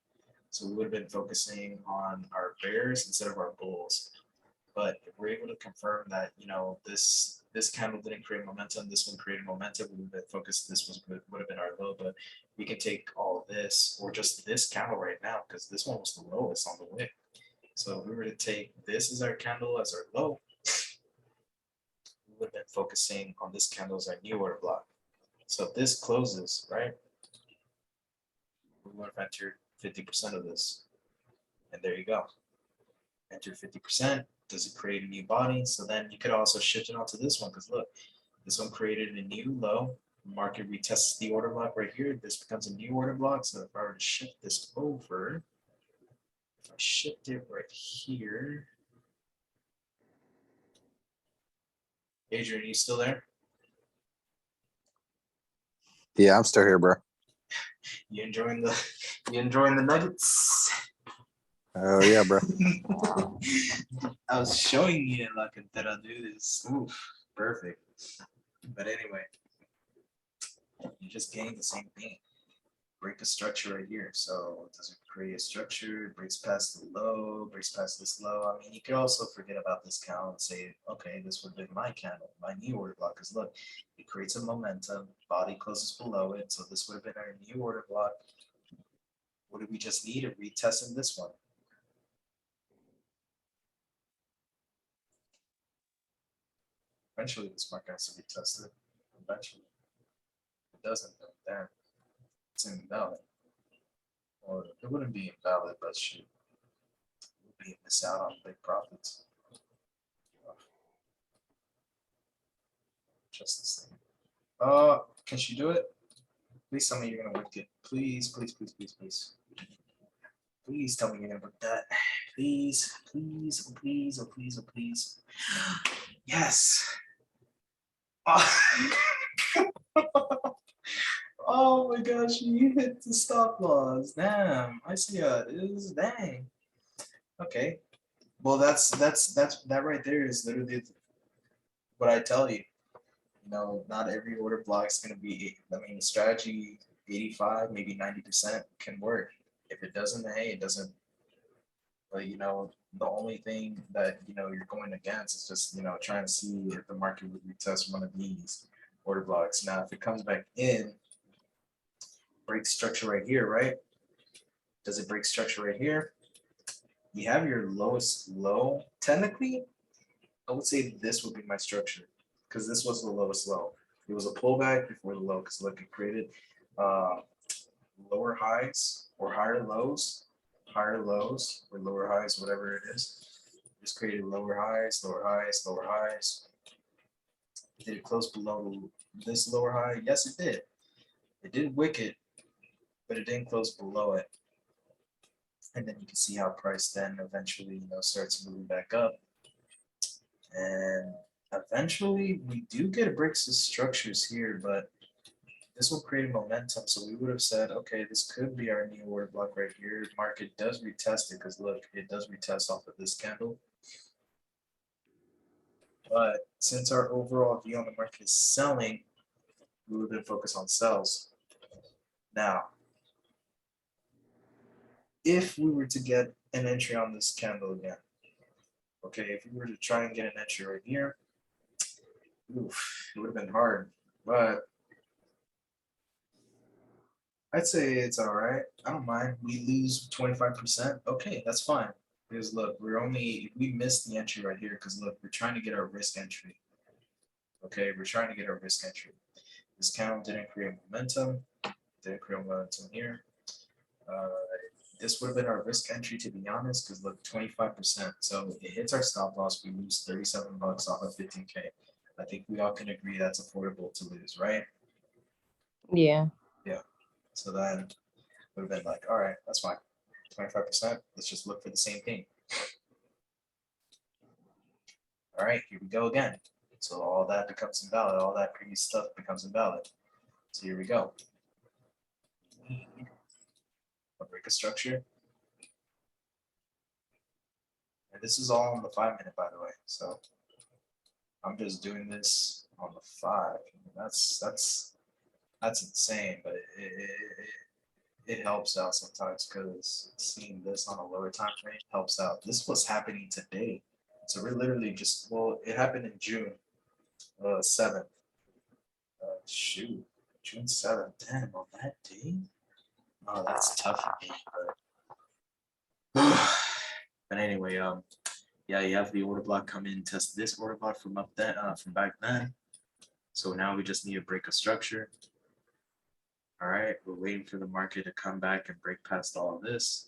So we would have been focusing on our bears instead of our bulls. But if we're able to confirm that, this candle didn't create momentum, this one created momentum, we would have focused, this would have been our low, but we can take all this or just this candle right now, because this one was the lowest on the wick. So if we were to take this as our candle as our low, we would have been focusing on this candle as our new order block. So if this closes, right, we would have entered 50% of this. And there you go. Enter 50%. Does it create a new body? So then you could also shift it onto this one, because look, this one created a new low. Market retests the order block right here. This becomes a new order block. So if I were to shift this over, if I shift it right here, Adrian, are you still there? Yeah, I'm still here, bro. You enjoying the nuggets? Oh yeah, bro. I was showing you like that I do this. Oof, perfect. But anyway, you just gained the same thing. Break a structure right here. So does it create a structure, breaks past the low, breaks past this low. I mean, you could also forget about this candle and say, okay, this would be my candle, my new order block. Because look, it creates a momentum, body closes below it. So this would have been our new order block. What do we just need? A retest in this one. Eventually, this market has to be tested. Eventually, if it doesn't, then it's invalid. Or it wouldn't be invalid, but should be miss out on big profits. Just this thing. Can she do it? Please tell me you're gonna work it. Please, please, please, please, please. Please tell me you're gonna work that. Please, please, oh please, oh please, oh please. Yes. Oh. Oh my gosh, you hit the stop loss. Damn, I see how it is. Dang. Okay. Well, that right there is literally what I tell you. You know, not every order block is going to be, I mean, strategy 85, maybe 90% can work. If it doesn't, hey, it doesn't. But, you know, the only thing that, you know, you're going against is just, you know, trying to see if the market would retest one of these order blocks. Now, if it comes back in, break structure right here, right? Does it break structure right here? You have your lowest low. Technically, I would say this would be my structure because this was the lowest low. It was a pullback before the low because look, it created lower highs or higher lows or lower highs, whatever it is. Just created lower highs, lower highs, lower highs. Did it close below this lower high? Yes, it did. It did wick it, but it didn't close below it. And then you can see how price then eventually, you know, starts moving back up. And eventually we do get breaks of structures here, but this will create momentum. So we would have said, okay, this could be our new order block right here. Market does retest it because look, it does retest off of this candle. But since our overall view on the market is selling, we would have been focused on sells. Now, if we were to get an entry on this candle again, okay, if we were to try and get an entry right here, oof, it would have been hard, but I'd say it's all right. I don't mind. We lose 25%. Okay, that's fine. Because look, we're only, we missed the entry right here because look, we're trying to get our risk entry. Okay, we're trying to get our risk entry. This candle didn't create momentum, didn't create momentum here. This would have been our risk entry to be honest, because look, 25%. So it hits our stop loss, we lose 37 bucks off of 15K. I think we all can agree that's affordable to lose, right? Yeah. Yeah. So then would have been like, all right, that's fine. 25%. Let's just look for the same thing. All right, here we go again. So all that becomes invalid. All that previous stuff becomes invalid. So here we go. I'll break a structure. And this is all on the 5-minute, by the way. So I'm just doing this on the 5. That's insane, but it helps out sometimes because seeing this on a lower time frame helps out. This was happening today. So we're literally just, well, it happened in June 7th. Shoot, June 7th. Damn, on that day? Oh, that's tough for me. But anyway, yeah, you have the order block come in, test this order block from up then, from back then. So now we just need to break a structure. All right, we're waiting for the market to come back and break past all of this.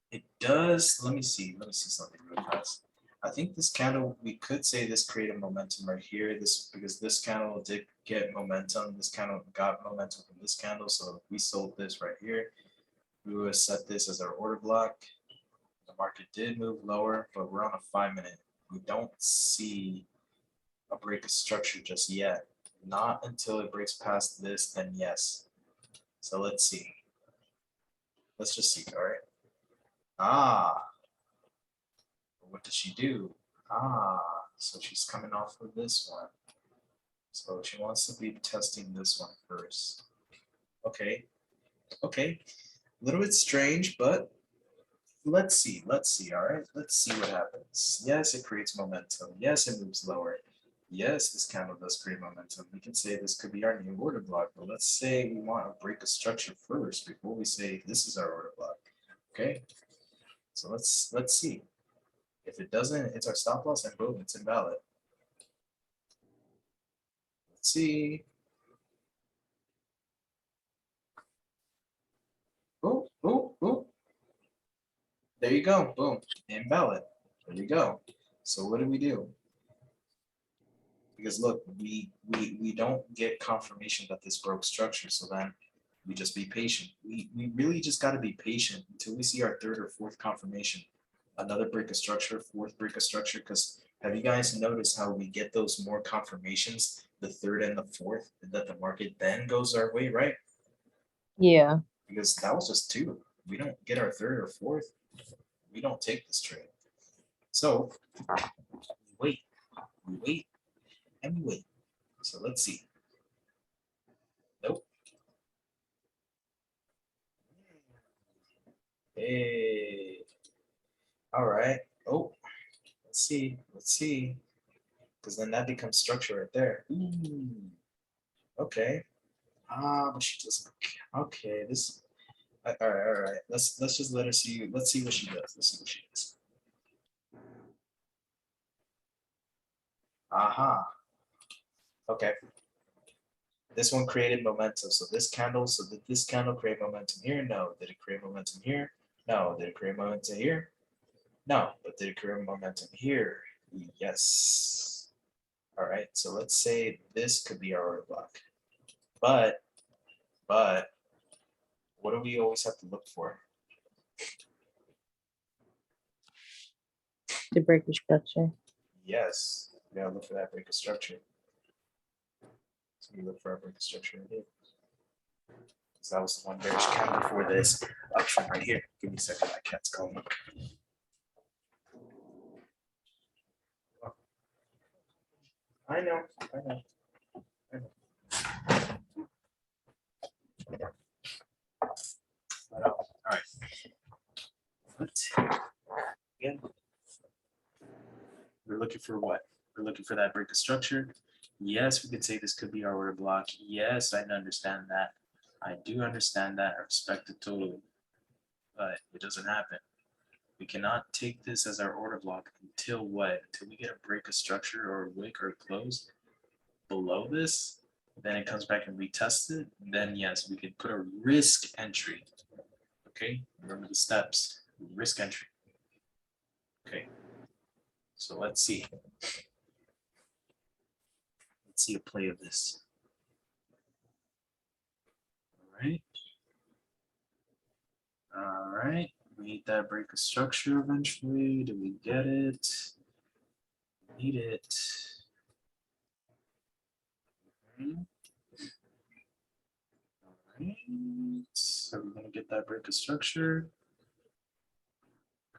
It does, let me see something real fast. I think this candle, we could say this created momentum right here, because this candle did get momentum. This candle got momentum from this candle. So if we sold this right here, we would set this as our order block. The market did move lower, but we're on a 5-minute. We don't see a break of structure just yet. Not until it breaks past this, then yes. So let's see. Let's just see, all right? Ah, what does she do? Ah, so she's coming off of this one. So she wants to be testing this one first. Okay, okay, a little bit strange, but let's see, all right, let's see what happens. Yes, it creates momentum. Yes, it moves lower. Yes, this candle does create momentum. We can say this could be our new order block, but let's say we want to break a structure first before we say this is our order block. Okay, so let's see. If it doesn't, it's our stop loss, and boom, it's invalid. Let's see. Oh, oh, oh. There you go. Boom, invalid. There you go. So what do? Because look, we don't get confirmation that this broke structure, so then we just be patient. We really just got to be patient until we see our third or fourth confirmation. Another break of structure, fourth break of structure, because have you guys noticed how we get those more confirmations, the third and the fourth, and that the market then goes our way, right? Yeah. Because that was just two. We don't get our third or fourth, we don't take this trade. So we wait, and we wait. So let's see. Nope. Hey. All right. Oh, let's see. Let's see. Because then that becomes structure right there. Ooh. Okay. But she doesn't. Okay. This. All right. All right. Let's just let her see. Let's see what she does. Let's see what she does. Aha. Okay. This one created momentum. So this candle. So did this candle create momentum here? No. Did it create momentum here? No. Did it create momentum here? No. But did it create momentum here? Yes. All right. So let's say this could be our order block. But what do we always have to look for? The break the structure. Yes, we gotta look for that break of structure. So we look for our break of structure right here. So that was the one bearish candle before this option right here. Give me a second, my cat's calling. I know. All right. Again, we're looking for what? We're looking for that break of structure. Yes, we could say this could be our order block. Yes, I understand that. I do understand that. I respect it totally. But it doesn't happen. We cannot take this as our order block until what? Until we get a break of structure or a wick or a close below this. Then it comes back and retests it. Then yes, we can put a risk entry. Okay, remember the steps. Risk entry. Okay. So let's see. Let's see a play of this. All right. All right. We need that break of structure eventually. Do we get it? We need it. All right. So we're gonna get that break of structure.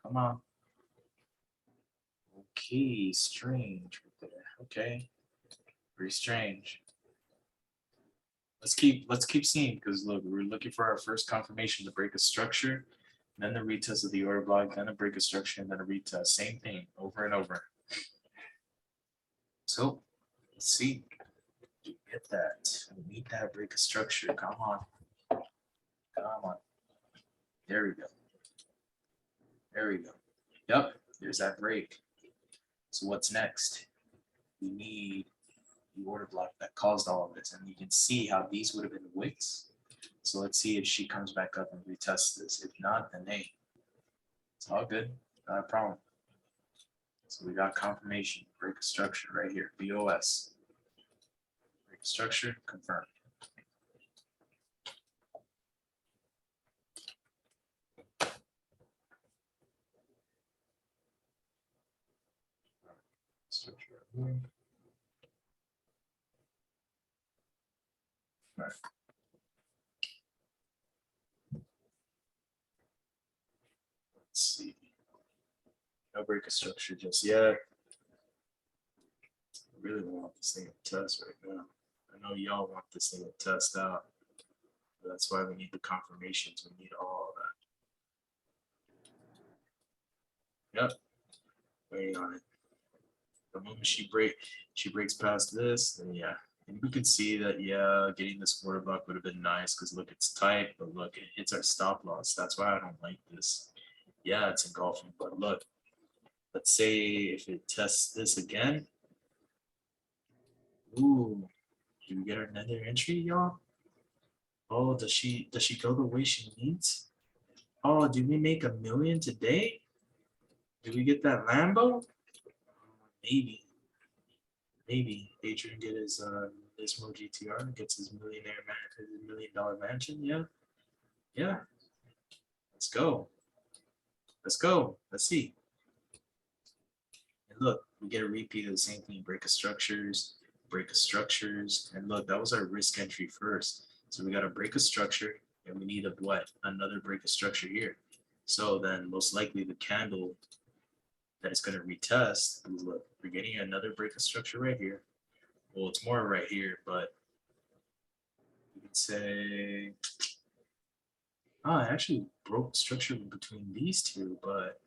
Come on. Okay, strange. Okay. Very strange. Let's keep seeing, because look, we're looking for our first confirmation to break a structure, then the retest of the order block, then a break of structure, and then a retest. Same thing over and over. So let's see. We get that. We need that break of structure. Come on. Come on. There we go. There we go. Yep, there's that break. So what's next? We need the order block that caused all of this. And you can see how these would have been wicks. So let's see if she comes back up and retests this. If not, then hey, it's all good. Not a problem. So we got confirmation, break of structure right here, POS. Break of structure, confirmed. Structure. All right. Let's see. No break of structure just yet. really want this thing to test right now. I know y'all want this thing to test out. That's why we need the confirmations. We need all of that. Yep. Waiting on it. The moment she breaks past this, then yeah. And we can see that, yeah, getting this order block would have been nice because look, it's tight, but look, it hits our stop loss. That's why I don't like this. Yeah, it's engulfing, but look, let's say if it tests this again. Ooh, do we get another entry, y'all? Oh, does she go the way she needs? Oh, do we make $1 million today? Do we get that Lambo? Maybe. Maybe Adrian get his Nismo GTR, gets his $1 million mansion. Yeah. Yeah. Let's go. Let's go. Let's see. And look, we get a repeat of the same thing. Break of structures, and look, that was our risk entry first. So we got a break of structure, and we need a what? Another break of structure here. So then most likely the candle that it's going to retest. Look, we're getting another break of structure right here. Well, it's more right here, but you can say, oh, I actually broke structure between these two, but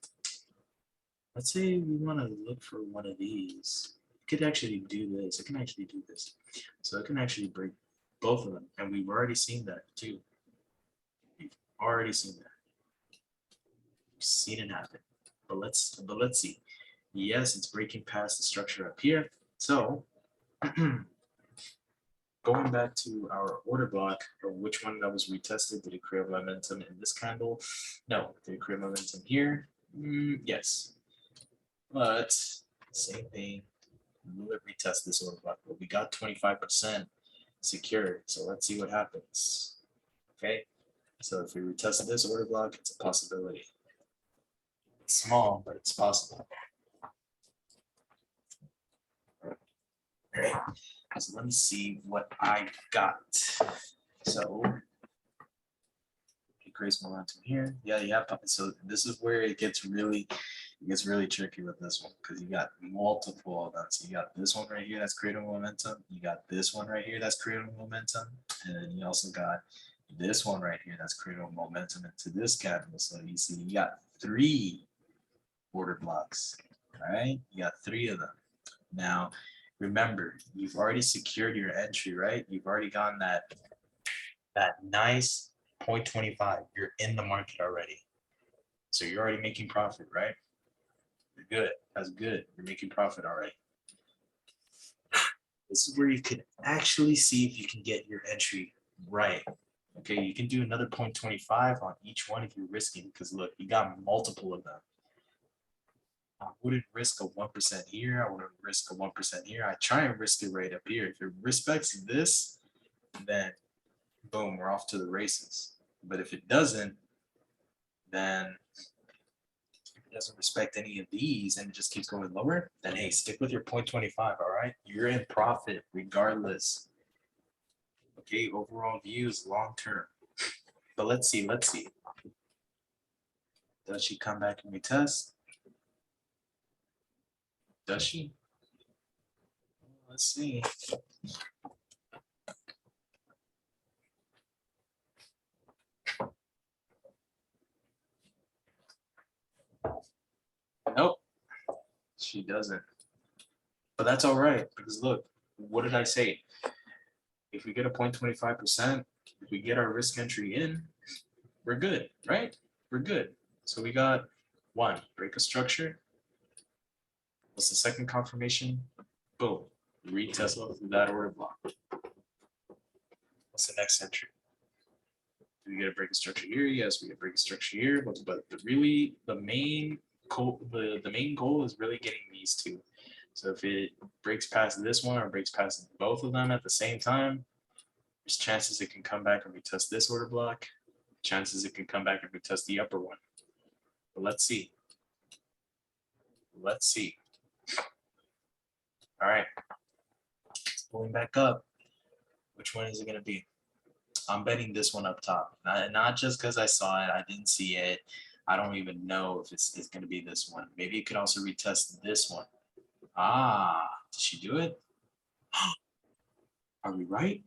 let's say we want to look for one of these. It could actually do this. It can actually do this. So it can actually break both of them. And we've already seen that too. We've already seen that. We've seen it happen. But let's see. Yes, it's breaking past the structure up here. So going back to our order block, or which one that was retested, did it create momentum in this candle? No. Did it create momentum here? Yes. But same thing. Will it retest this order block? Well, we got 25% secured. So let's see what happens. Okay. So if we retest this order block, it's a possibility. It's small, but it's possible. All right. So let me see what I got. So it creates momentum here. Yeah, you have. So this is where it gets really tricky with this one because you got multiple of them. So you got this one right here that's creating momentum. You got this one right here that's creating momentum, and then you also got this one right here that's creating momentum into this candle. So you see, you got 3 order blocks. All right, you got 3 of them. Now, remember, you've already secured your entry, right? You've already gotten that nice 0.25. You're in the market already. So you're already making profit, right? You're good. That's good. You're making profit already. This is where you can actually see if you can get your entry right. Okay, you can do another 0.25 on each one if you're risking, because look, you got multiple of them. I wouldn't risk a 1% here. I wouldn't risk a 1% here. I try and risk it right up here. If it respects this, then boom, we're off to the races. But if it doesn't, then if it doesn't respect any of these and it just keeps going lower, then hey, stick with your 0.25, all right? You're in profit regardless. Okay, overall view is long term. But let's see. Does she come back and retest? Does she? Let's see. Nope, she doesn't. But that's all right, because look, what did I say? If we get a 0.25%, if we get our risk entry in, we're good, right? We're good. So we got 1, break a structure. What's the second confirmation? Boom, retest through that order block. What's the next entry? Do we get a break of structure here? Yes, we get a break of structure here. But really, the main goal is really getting these 2. So if it breaks past this one or breaks past both of them at the same time, there's chances it can come back and retest this order block. Chances it can come back and retest the upper one. But let's see. Let's see. All right. It's pulling back up. Which one is it going to be? I'm betting this one up top. Not just because I saw it. I didn't see it. I don't even know if it's going to be this one. Maybe it could also retest this one. Ah, did she do it? Are we right?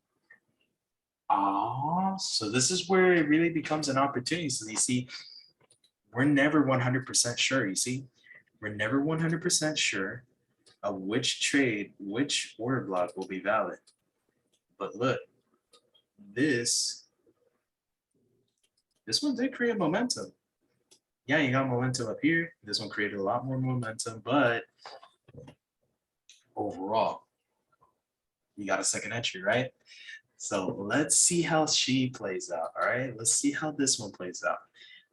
Ah, so this is where it really becomes an opportunity. So you see, we're never 100% sure. You see, we're never 100% sure of which trade, which order block will be valid. But look, this one did create momentum. Yeah, you got momentum up here. This one created a lot more momentum, but overall, you got a second entry, right? So let's see how she plays out. All right, let's see how this one plays out.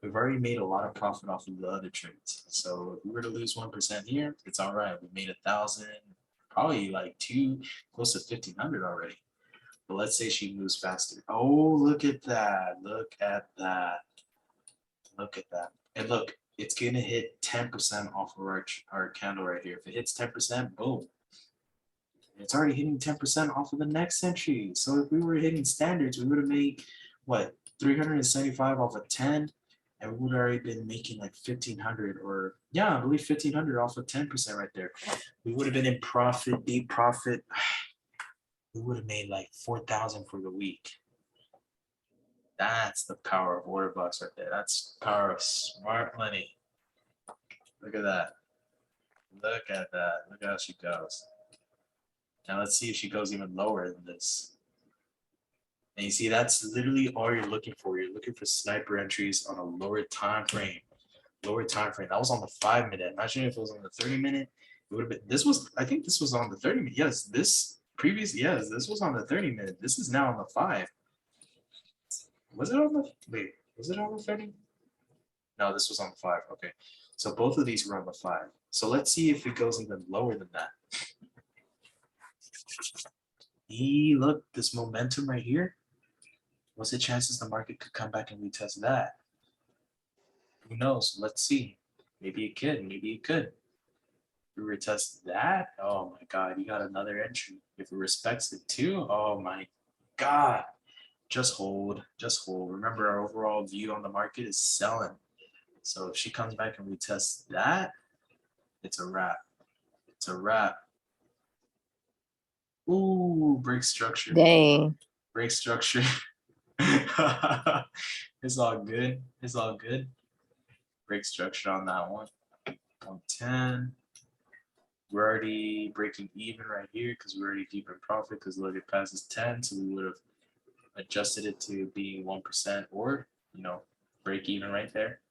We've already made a lot of profit off of the other trades. So if we were to lose 1% here, it's all right. We made 1,000, probably like close to 1,500 already. But let's say she moves faster. Oh, look at that. Look at that. Look at that. And look, it's going to hit 10% off of our candle right here. If it hits 10%, boom. It's already hitting 10% off of the next entry. So if we were hitting standards, we would have made what, 375 off of 10, and we would have already been making like 1,500, or yeah, I believe 1,500 off of 10% right there. We would have been in profit, deep profit. We would have made like 4,000 for the week. That's the power of order blocks right there. That's the power of smart money. Look at that. Look at that. Look how she goes. Now let's see if she goes even lower than this. And you see, that's literally all you're looking for. You're looking for sniper entries on a lower time frame. Lower time frame. That was on the 5-minute. Imagine if it was on the 30-minute. It would have been. This was. I think this was on the 30-minute. Yes, this previous. Yes, this was on the 30-minute. This is now on the 5. Was it on the? Wait, was it on the 30? No, this was on the 5. Okay, so both of these were on the 5. So let's see if it goes even lower than that. Look, this momentum right here. What's the chances the market could come back and retest that? Who knows? Let's see. Maybe it could. Maybe it could. If we retest that, oh my God, you got another entry. If it respects it too, oh my God. Just hold. Just hold. Remember, our overall view on the market is selling. So if she comes back and retests that, it's a wrap. It's a wrap. Ooh, break structure. Dang. Break structure. It's all good. It's all good. Break structure on that one. 110. We're already breaking even right here because we're already deep in profit because look, it passes 10. So we would have adjusted it to being 1% or, break even right there.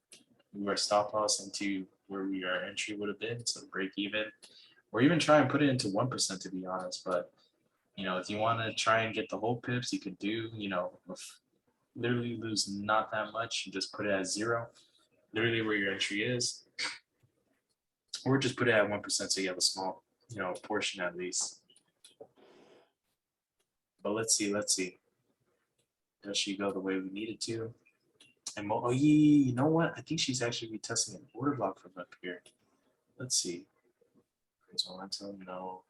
We were stop loss into where our entry would have been. So break even, or even try and put it into 1% to be honest. But, if you want to try and get the whole pips, you could do, literally lose not that much. You just put it at 0, literally where your entry is, or just put it at 1% so you have a small, portion at least. But let's see. Does she go the way we needed to? And oh, you know what? I think she's actually retesting an order block from up here. Let's see. Creates momentum. No.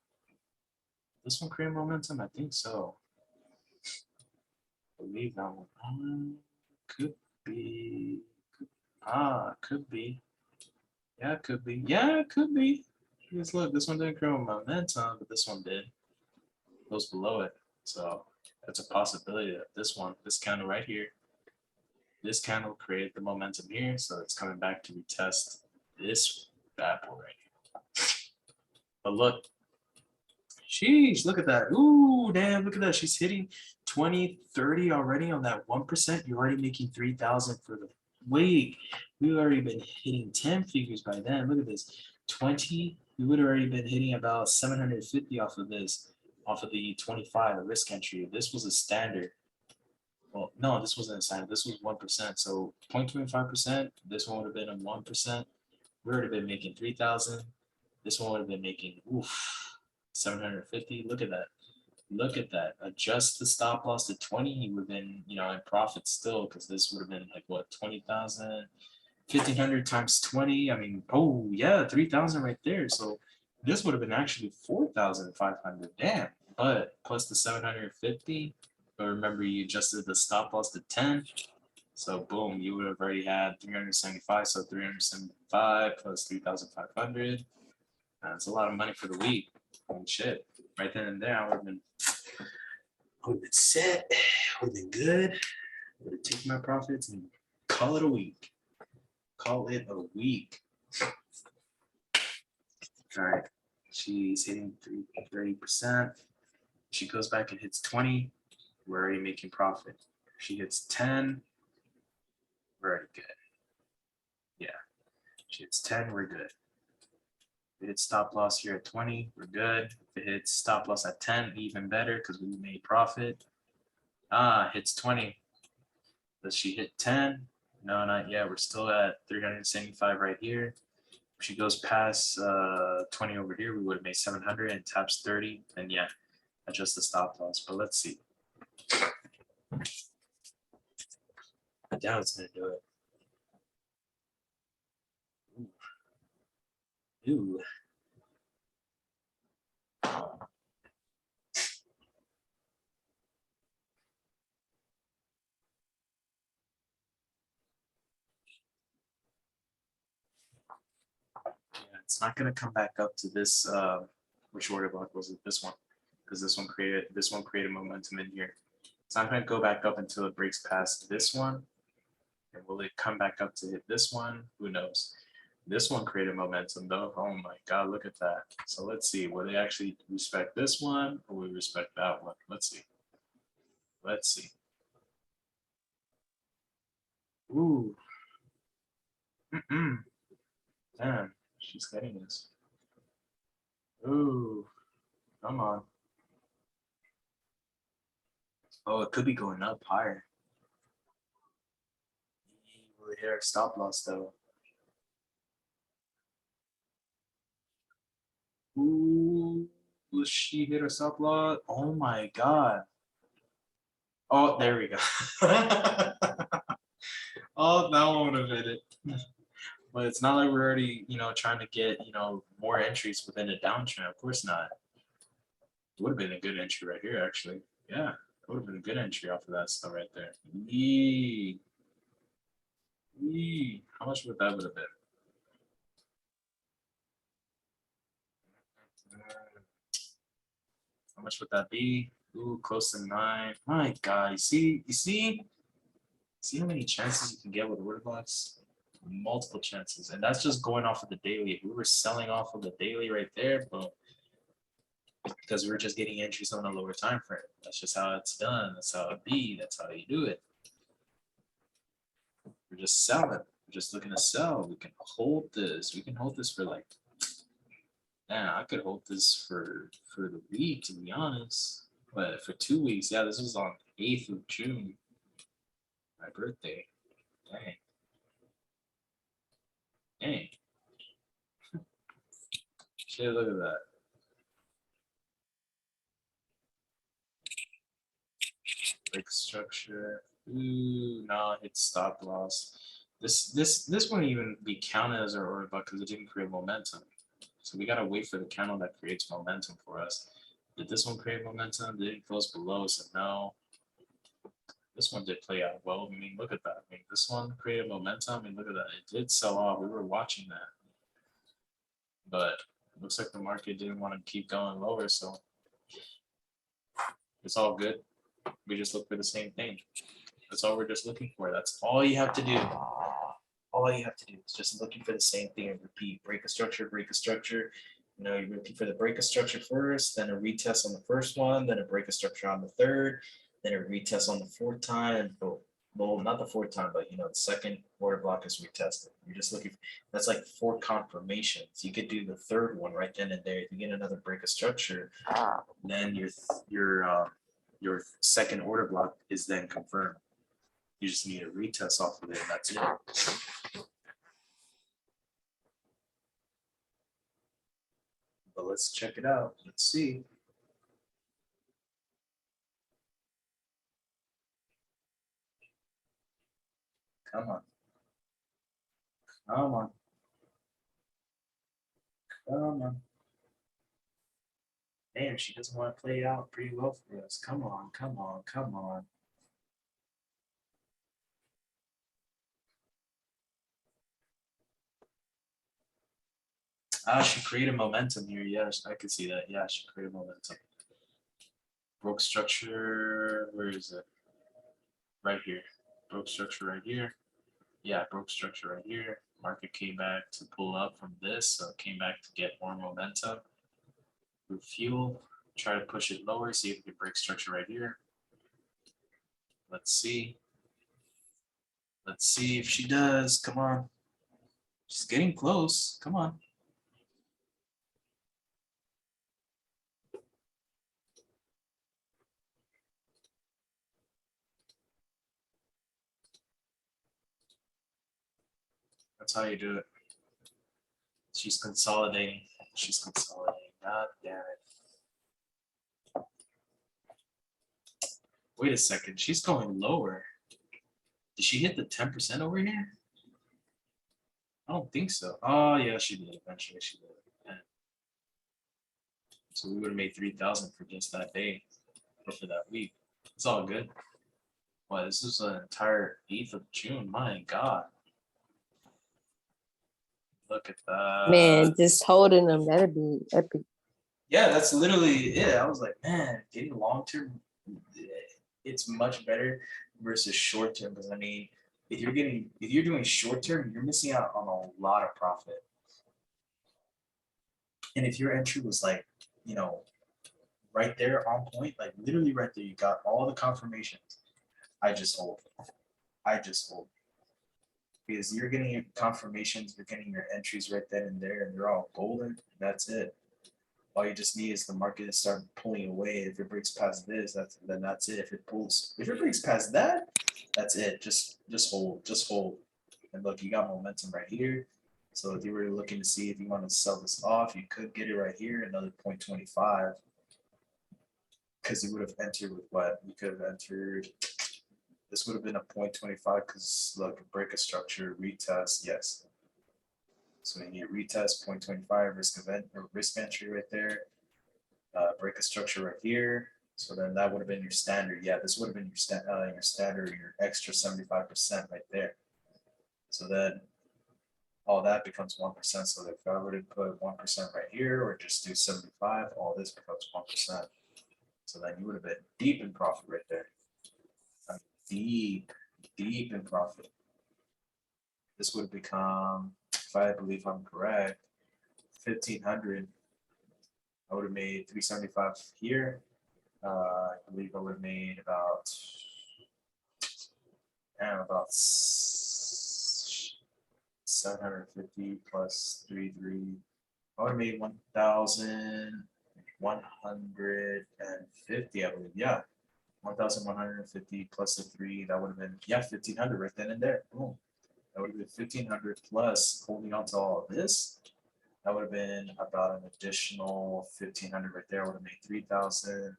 This one create momentum? I think so. I believe that one. Could be. Could be. Yeah, it could be. Yeah, it could be. Because look, this one didn't create momentum, but this one did. Goes below it. So that's a possibility that this candle right here, this candle created the momentum here. So it's coming back to retest this bad boy right here. But look, sheesh, look at that. Ooh, damn, look at that. She's hitting 20, 30 already on that 1%. You're already making 3,000 for the week. We've already been hitting 10 figures by then. Look at this. 20, we would have already been hitting about 750 off of this, off of the 25, the risk entry. This was a standard. Well, no, this wasn't a standard. This was 1%. So 0.25%, this one would have been a 1%. We would have been making 3,000. This one would have been making, 750. Look at that. Look at that. Adjust the stop loss to 20. You would have been, in profit still, because this would have been like what, 20,000, 1,500 times 20. I mean, oh yeah, 3,000 right there. So this would have been actually 4,500. Damn. But plus the 750. But remember, you adjusted the stop loss to 10. So boom, you would have already had 375. So 375 plus 3,500. That's a lot of money for the week. Holy shit. right then and there, I would have been set, would have been good, would have taken my profits and call it a week. Call it a week. All right, she's hitting 30%. She goes back and hits 20. We're already making profit. She hits 10. We're already good. Yeah, she hits 10. We're good. If it hits stop loss here at 20, we're good. If it hits stop loss at 10, even better because we made profit. Hits 20. Does she hit 10? No, not yet. We're still at 375 right here. If she goes past 20 over here, we would have made 700 and taps 30. And yeah, adjust the stop loss. But let's see. I doubt it's going to do it. Ooh. Yeah, it's not going to come back up to this. Which order block was it? This one, because this one created momentum in here. It's not going to go back up until it breaks past this one. And will it come back up to hit this one? Who knows? This one created momentum though. Oh my God, look at that. So let's see, will they actually respect this one or we respect that one? Let's see. Let's see. Ooh. Damn, she's getting this. Ooh, come on. Oh, it could be going up higher. Will it hit our stop loss though? Ooh, will she hit her stop loss? Oh my God. Oh, there we go. Oh, that one would have hit it. But it's not like we're already, trying to get, more entries within a downtrend. Of course not. It would have been a good entry right here, actually. Yeah, it would have been a good entry off of that stuff right there. Yee. Yee. How much would that have been? How much would that be? Ooh, close to 9. My God, you see how many chances you can get with order blocks? Multiple chances, and that's just going off of the daily. If we were selling off of the daily right there, but because we're just getting entries on a lower time frame. That's just how it's done. That's how it be. That's how you do it. We're just selling. We're just looking to sell. We can hold this. We can hold this for like, man, I could hold this for the week, to be honest. But for 2 weeks, yeah, this was on 8th of June, my birthday. Dang. Dang. Shit, look at that. Break structure. Ooh, no, it's stop loss. This wouldn't even be counted as our order block because it didn't create momentum. So we gotta wait for the candle that creates momentum for us. Did this one create momentum? Did it close below? So no. This one did play out well. I mean, look at that. I mean, this one created momentum. I mean, look at that. It did sell off. We were watching that. But it looks like the market didn't want to keep going lower, so it's all good. We just look for the same thing. That's all we're just looking for. That's all you have to do. All you have to do is just looking for the same thing and repeat. Break a structure, break a structure. You're looking for the break a structure first, then a retest on the first one, then a break a structure on the third, then a retest on the fourth time. Well, not the fourth time, but the second order block is retested. You're just looking. That's like 4 confirmations. You could do the third one right then and there. If you get another break a structure, then your second order block is then confirmed. You just need a retest off of it, and that's it. But let's check it out. Let's see. Come on. Come on. Come on. Damn, she doesn't want to play out pretty well for us. Come on, come on, come on. She created momentum here. Yeah, I could see that. Yeah, she created momentum. Broke structure. Where is it? Right here. Broke structure right here. Yeah, broke structure right here. Market came back to pull up from this, so it came back to get more momentum. Refuel. Try to push it lower. See if we can break structure right here. Let's see. Let's see if she does. Come on. She's getting close. Come on. That's how you do it. She's consolidating. She's consolidating. God damn it. Wait a second. She's going lower. Did she hit the 10% over here? I don't think so. Oh, yeah, she did. Eventually, she did. Yeah. So we would have made 3,000 for just that day or for that week. It's all good. Wow, this is an entire 8th of June. My God. Look at that. Man, just holding them, that'd be epic. Yeah, that's literally it. I was like, man, getting long term, it's much better versus short term. Because I mean, if you're doing short term, you're missing out on a lot of profit. And if your entry was like, you know, right there on point, like literally right there, you got all the confirmations. I just hold. I just hold. Because you're getting your confirmations, you're getting your entries right then and there, and they're all golden. That's it. All you just need is the market to start pulling away. If it breaks past this, then that's it. If it breaks past that, that's it. Just hold, just hold. And look, you got momentum right here. So if you were looking to see if you want to sell this off, you could get it right here, another 0.25. Because you would have entered with what? You could have entered. This would have been a 0.25 because look, break a structure, retest, yes. So you need retest 0.25 risk event or risk entry right there. Break a structure right here. So then that would have been your standard. Yeah, this would have been your standard, your extra 75% right there. So then all that becomes 1%. So if I were to put 1% right here or just do 75, all this becomes 1%. So then you would have been deep in profit right there. I mean, deep in profit. This would become, if I believe I'm correct, 1,500. I would have made 375 here. I believe I would have made about 750 plus 33. I would have made 1,150, I believe. Yeah, 1,150 plus the 3. That would have been 1,500 right then and there. Boom. That would have been 1,500 plus holding on to all of this. That would have been about an additional 1,500 right there. Would have made 3,000.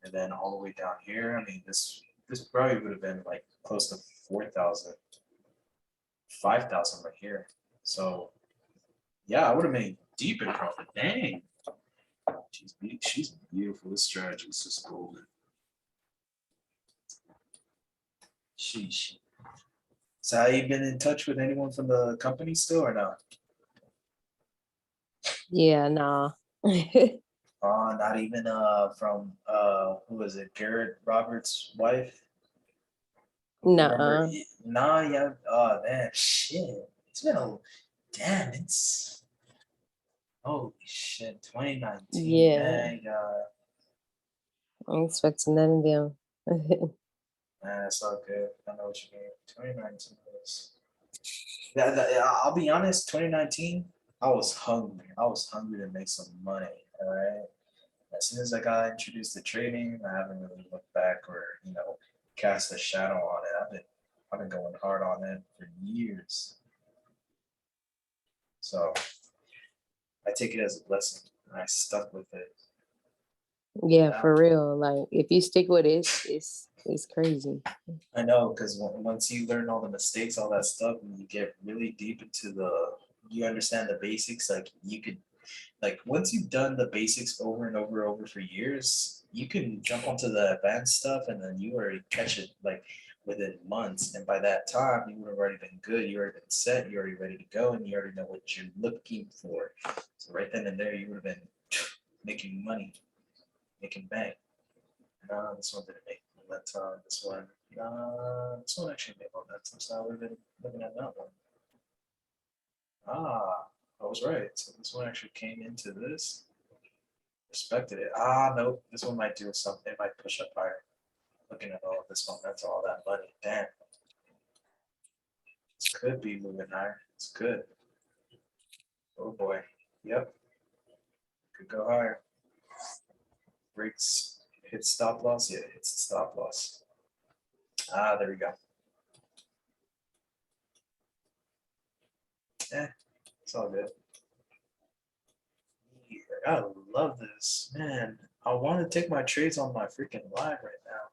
And then all the way down here, I mean, this probably would have been like close to 4,000, 5,000 right here. So yeah, I would have made deep in profit. Dang, she's beautiful. This strategy is just golden. Sheesh. So have you been in touch with anyone from the company still or not? Yeah, nah. Not even from who was it? Garrett Roberts' wife? Nah. Nah, yeah. Oh man, shit. It's been damn. It's holy shit. 2019. Yeah. Man, I'm expecting none of them. man, it's all good. I know what you mean. 2019 was. I'll be honest. 2019, I was hungry. I was hungry to make some money. All right. As soon as I got introduced to trading, I haven't really looked back or cast a shadow on it. I've been going hard on it for years. So I take it as a blessing, and I stuck with it. Yeah, for real. Like if you stick with it, it's crazy. I know, because once you learn all the mistakes, all that stuff, and you get really deep into you understand the basics. Like you could, like once you've done the basics over and over for years, you can jump onto the advanced stuff, and then you already catch it. Like within months. And by that time, you would have already been good. You already been set. You're already ready to go, and you already know what you're looking for. So right then and there, you would have been making money, making bank. No, this one didn't make momentum. This one actually made momentum. So I would have been looking at that one. Ah, I was right. So this one actually came into this, respected it. Ah, nope. This one might do something. It might push up higher. Looking at all of this momentum, all that money. Damn. This could be moving higher. It's good. Oh boy. Yep. Could go higher. Breaks. Hits stop loss. Yeah, it hits the stop loss. Ah, there we go. It's all good. I love this, man. I want to take my trades on my freaking live right now.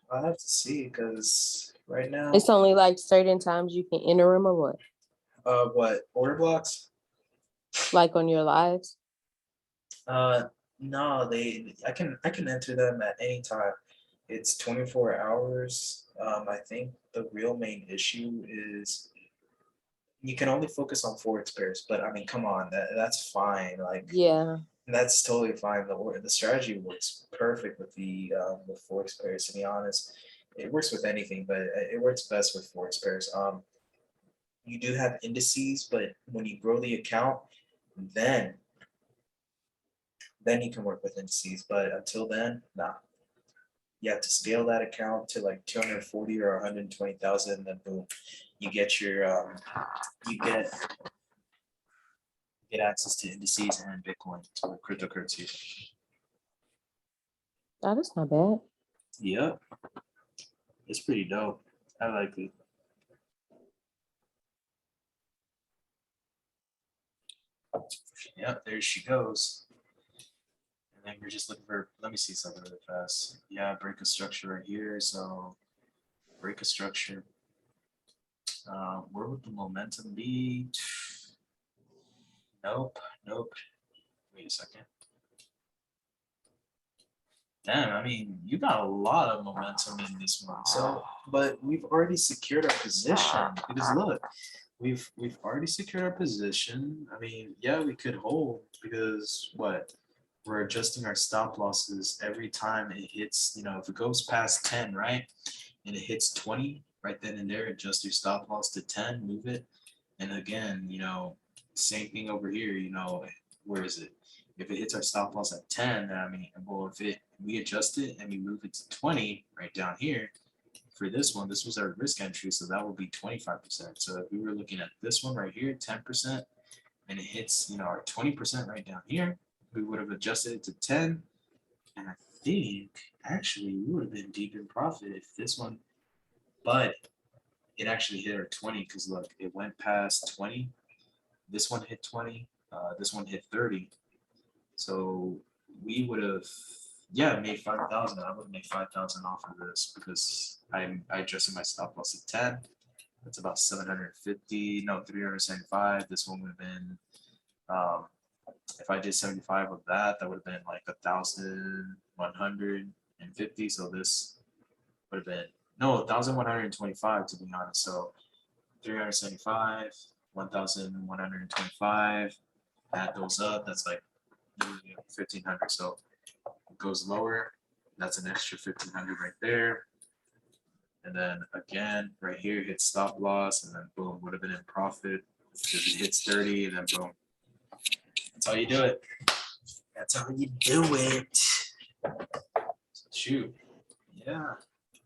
I'll have to see because right now, It's only like certain times you can enter them or what order blocks? like on your lives. No, I can enter them at any time. It's 24 hours. I think the real main issue is you can only focus on forex pairs, but I mean, come on, that's fine. Like, Yeah. that's totally fine. The strategy works perfect with forex pairs. To be honest, it works with anything, but it works best with forex pairs. You do have indices, but when you grow the account, then you can work with indices. But until then, nah. You have to scale that account to like 240 or 120,000, and then boom, you get your you get access to indices and Bitcoin or cryptocurrency. Oh, that's not bad. Yep, it's pretty dope. I like it. Yep, there she goes. And then we're just looking for, let me see something really fast. Yeah, break a structure right here. So break a structure. Where would the momentum be? Nope, nope. Wait a second. Damn, I mean, you got a lot of momentum in this one. So, but we've already secured our position because look, we've already secured our position. I mean, yeah, we could hold because what? We're adjusting our stop losses every time it hits, you know, if it goes past 10, right? And it hits 20 right then and there, adjust your stop loss to 10, move it. And again, you know, same thing over here, you know, where is it? If it hits our stop loss at 10, then I mean, well, if we adjust it and we move it to 20 right down here, for this one, this was our risk entry, so that would be 25%. So if we were looking at this one right here, 10%, and it hits, you know, our 20% right down here, we would have adjusted it to 10. And I think actually we would have been deep in profit if this one, but it actually hit our 20 because look, it went past 20. This one hit 20. This one hit 30. So we would have, yeah, made 5,000. I would have made 5,000 off of this because I adjusted my stop loss at 10. That's about 750, no, 375. This one would have been, if I did 75 of that, that would have been like 1,150. So this would have been, no, 1,125 to be honest. So 375, 1,125, add those up, that's like 1,500. So it goes lower, that's an extra 1,500 right there. And then again, right here, hit stop loss, and then boom, would have been in profit. Because it hits 30, and then boom. That's how you do it. That's how you do it. Shoot. Yeah.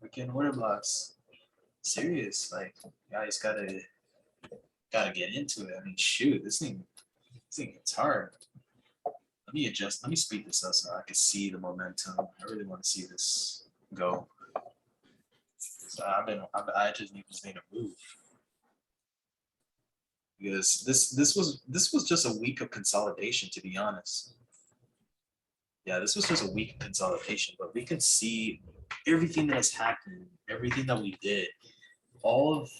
Freaking order blocks. Serious. Like, guys gotta get into it. I mean, shoot, this thing gets hard. Let me adjust. Let me speed this up so I can see the momentum. I really want to see this go. So I just need this thing to move. Because this was just a week of consolidation, to be honest. Yeah, this was just a week of consolidation, but we can see everything that has happened, everything that we did, all of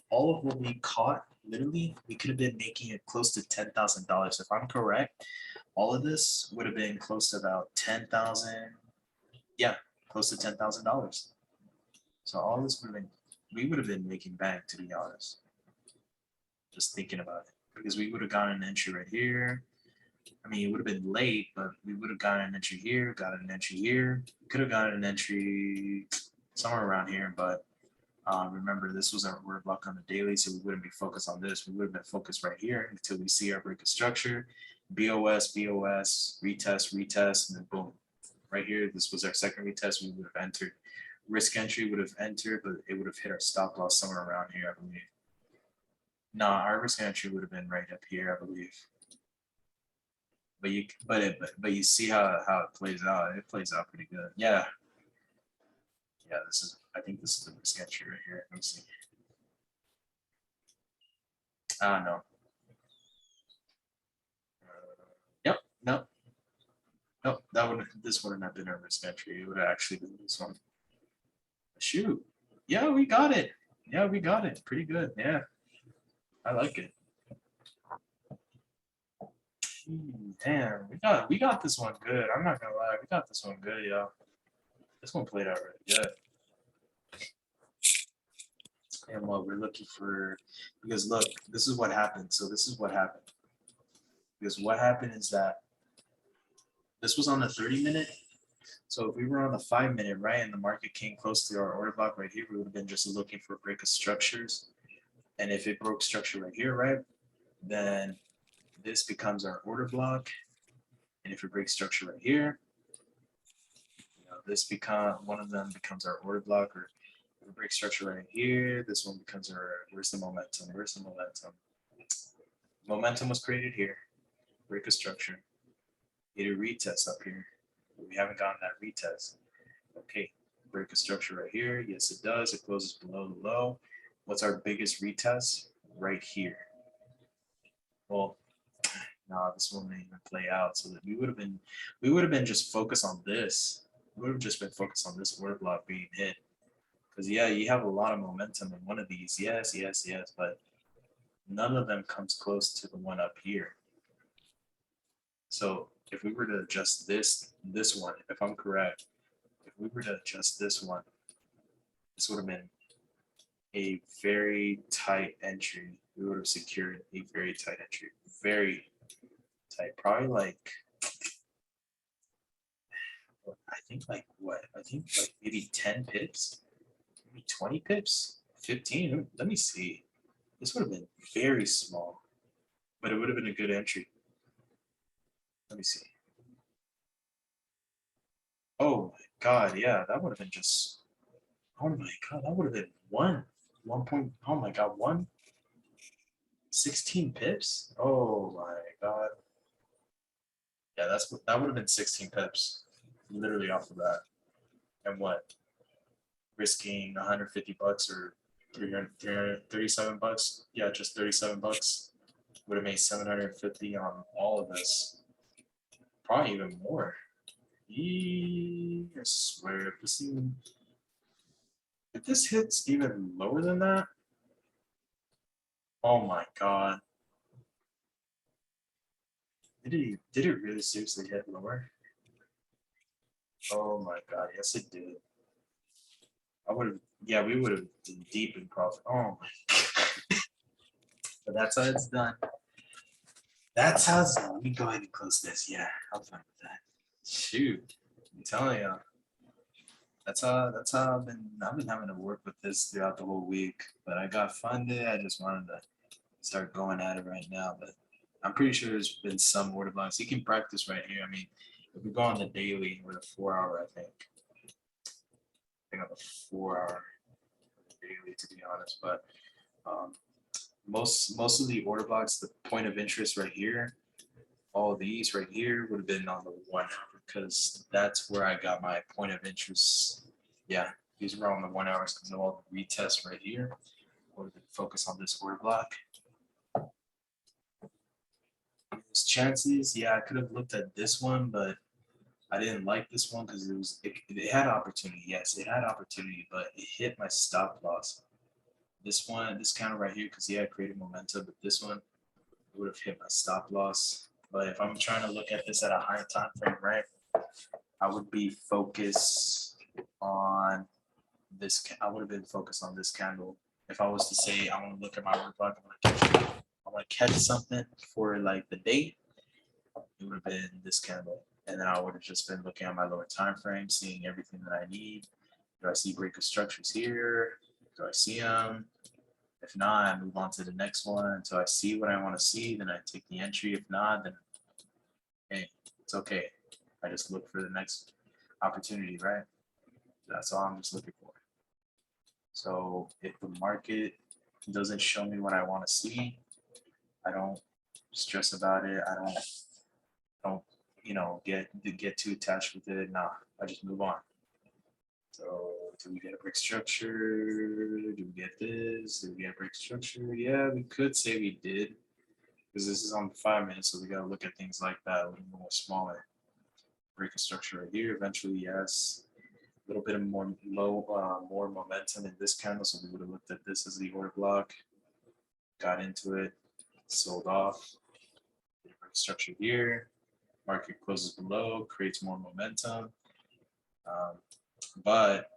what we caught. Literally, we could have been making it close to $10,000. If I'm correct, all of this would have been close to about 10,000. Yeah, close to $10,000. So all this would have been, we would have been making bank, to be honest. Just thinking about it, because we would have gotten an entry right here. I mean, it would have been late, but we would have gotten an entry here, got an entry here. Could have gotten an entry somewhere around here, but remember, this was our order block on the daily, so we wouldn't be focused on this. We would have been focused right here until we see our break of structure, BOS, retest, retest, and then boom. Right here, this was our second retest. We would have entered. Risk entry would have entered, but it would have hit our stop loss somewhere around here, I believe. Nah, our risk entry would have been right up here, I believe. But you see how it plays out. It plays out pretty good. Yeah. Yeah, this is, I think this is the risk entry right here. Let me see. No. Yep, no. Nope, this wouldn't have been our risk entry. It would have actually been this one. Shoot. Yeah, we got it. Yeah, we got it. Pretty good. Yeah. I like it. Damn, we got this one good. I'm not gonna lie, we got this one good, y'all. This one played out really good. And what we're looking for, because look, this is what happened. So this is what happened. Because what happened is that this was on the 30-minute. So if we were on the 5-minute, right, and the market came close to our order block right here, we would have been just looking for a break of structures. And if it broke structure right here, right, then this becomes our order block. And if it breaks structure right here, this one of them becomes our order block, or if it breaks structure right here, this one becomes our, where's the momentum? Where's the momentum? Momentum was created here, break of structure. Get a retest up here. But we haven't gotten that retest. Okay, break a structure right here. Yes, it does. It closes below the low. What's our biggest retest? Right here. Well, no, this one didn't even play out. So that we would have been just focused on this. We would have just been focused on this order block being hit. Because yeah, you have a lot of momentum in one of these. Yes, yes, yes, but none of them comes close to the one up here. So if we were to adjust this one, if I'm correct, if we were to adjust this one, this would have been a very tight entry. We would have secured a very tight entry, very tight, probably like, I think like what? I think like maybe 10 pips, maybe 20 pips, 15. Let me see. This would have been very small, but it would have been a good entry. Let me see. Oh my God, yeah, that would have been just, oh my God, that would have been 1 point, oh my God, 16 pips? Oh my God. Yeah, that would have been 16 pips, literally off of that. And what? Risking 150 bucks or 337 bucks? Yeah, just 37 bucks. Would have made 750 on all of this. Probably even more. I swear, if this hits even lower than that, oh my God. Did it really seriously hit lower? Oh my God, yes it did. I would have, yeah, we would have been deep in profit. Oh my God. But that's how it's done. That's how it's done. Let me go ahead and close this. Yeah, I'm fine with that. Shoot, I'm telling you. That's how I've been having to work with this throughout the whole week. But I got funded. I just wanted to start going at it right now. But I'm pretty sure there's been some order blocks. You can practice right here. I mean, if we go on the daily or the 4-hour, I think on the 4-hour daily, to be honest. But most of the order blocks, the point of interest right here, all these right here would have been on the 1 hour, because that's where I got my point of interest. Yeah, these were on the 1 hours because of all the retests right here. Or focus on this order block. There's chances, yeah, I could have looked at this one, but I didn't like this one because it had opportunity. Yes, it had opportunity, but it hit my stop loss. This one, this counter right here, because yeah, I created momentum, but this one would have hit my stop loss. But if I'm trying to look at this at a higher time frame, right, I would be focused on I would have been focused on this candle. If I was to say I want to look at my order block, I want to catch something for like the date, it would have been this candle. And then I would have just been looking at my lower time frame, seeing everything that I need. Do I see breaker structures here? Do I see them? If not, I move on to the next one until I see what I want to see. Then I take the entry. If not, then hey, it's okay. I just look for the next opportunity, right? That's all I'm just looking for. So if the market doesn't show me what I want to see, I don't stress about it. I don't get too attached with it. Nah, I just move on. So do we get a break structure? Do we get this? Do we get a break structure? Yeah, we could say we did, because this is on 5 minutes, so we gotta look at things like that a little more smaller. Break a structure right here. Eventually, yes. A little bit of more momentum in this candle, so we would have looked at this as the order block. Got into it, sold off. Break structure here. Market closes below, creates more momentum. But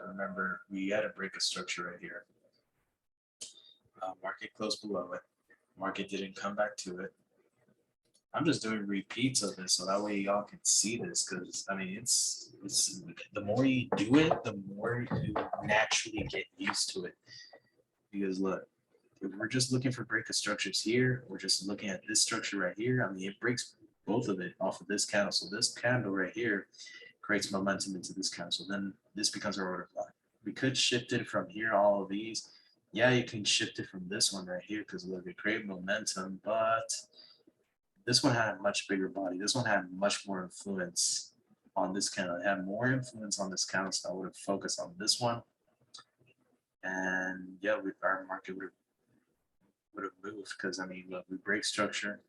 remember, we had to break a structure right here. Market closed below it. Market didn't come back to it. I'm just doing repeats of this so that way y'all can see this, because I mean it's the more you do it, the more you naturally get used to it. Because look, if we're just looking for break of structures here, we're just looking at this structure right here. I mean, it breaks both of it off of this candle. So this candle right here creates momentum into this candle. So then this becomes our order block. We could shift it from here, all of these. Yeah, you can shift it from this one right here because look, it created momentum, but this one had a much bigger body. This one had much more influence on this candle. It had more influence on this candle, so I would have focused on this one. And yeah, our market would have moved, because I mean, look, we break structure.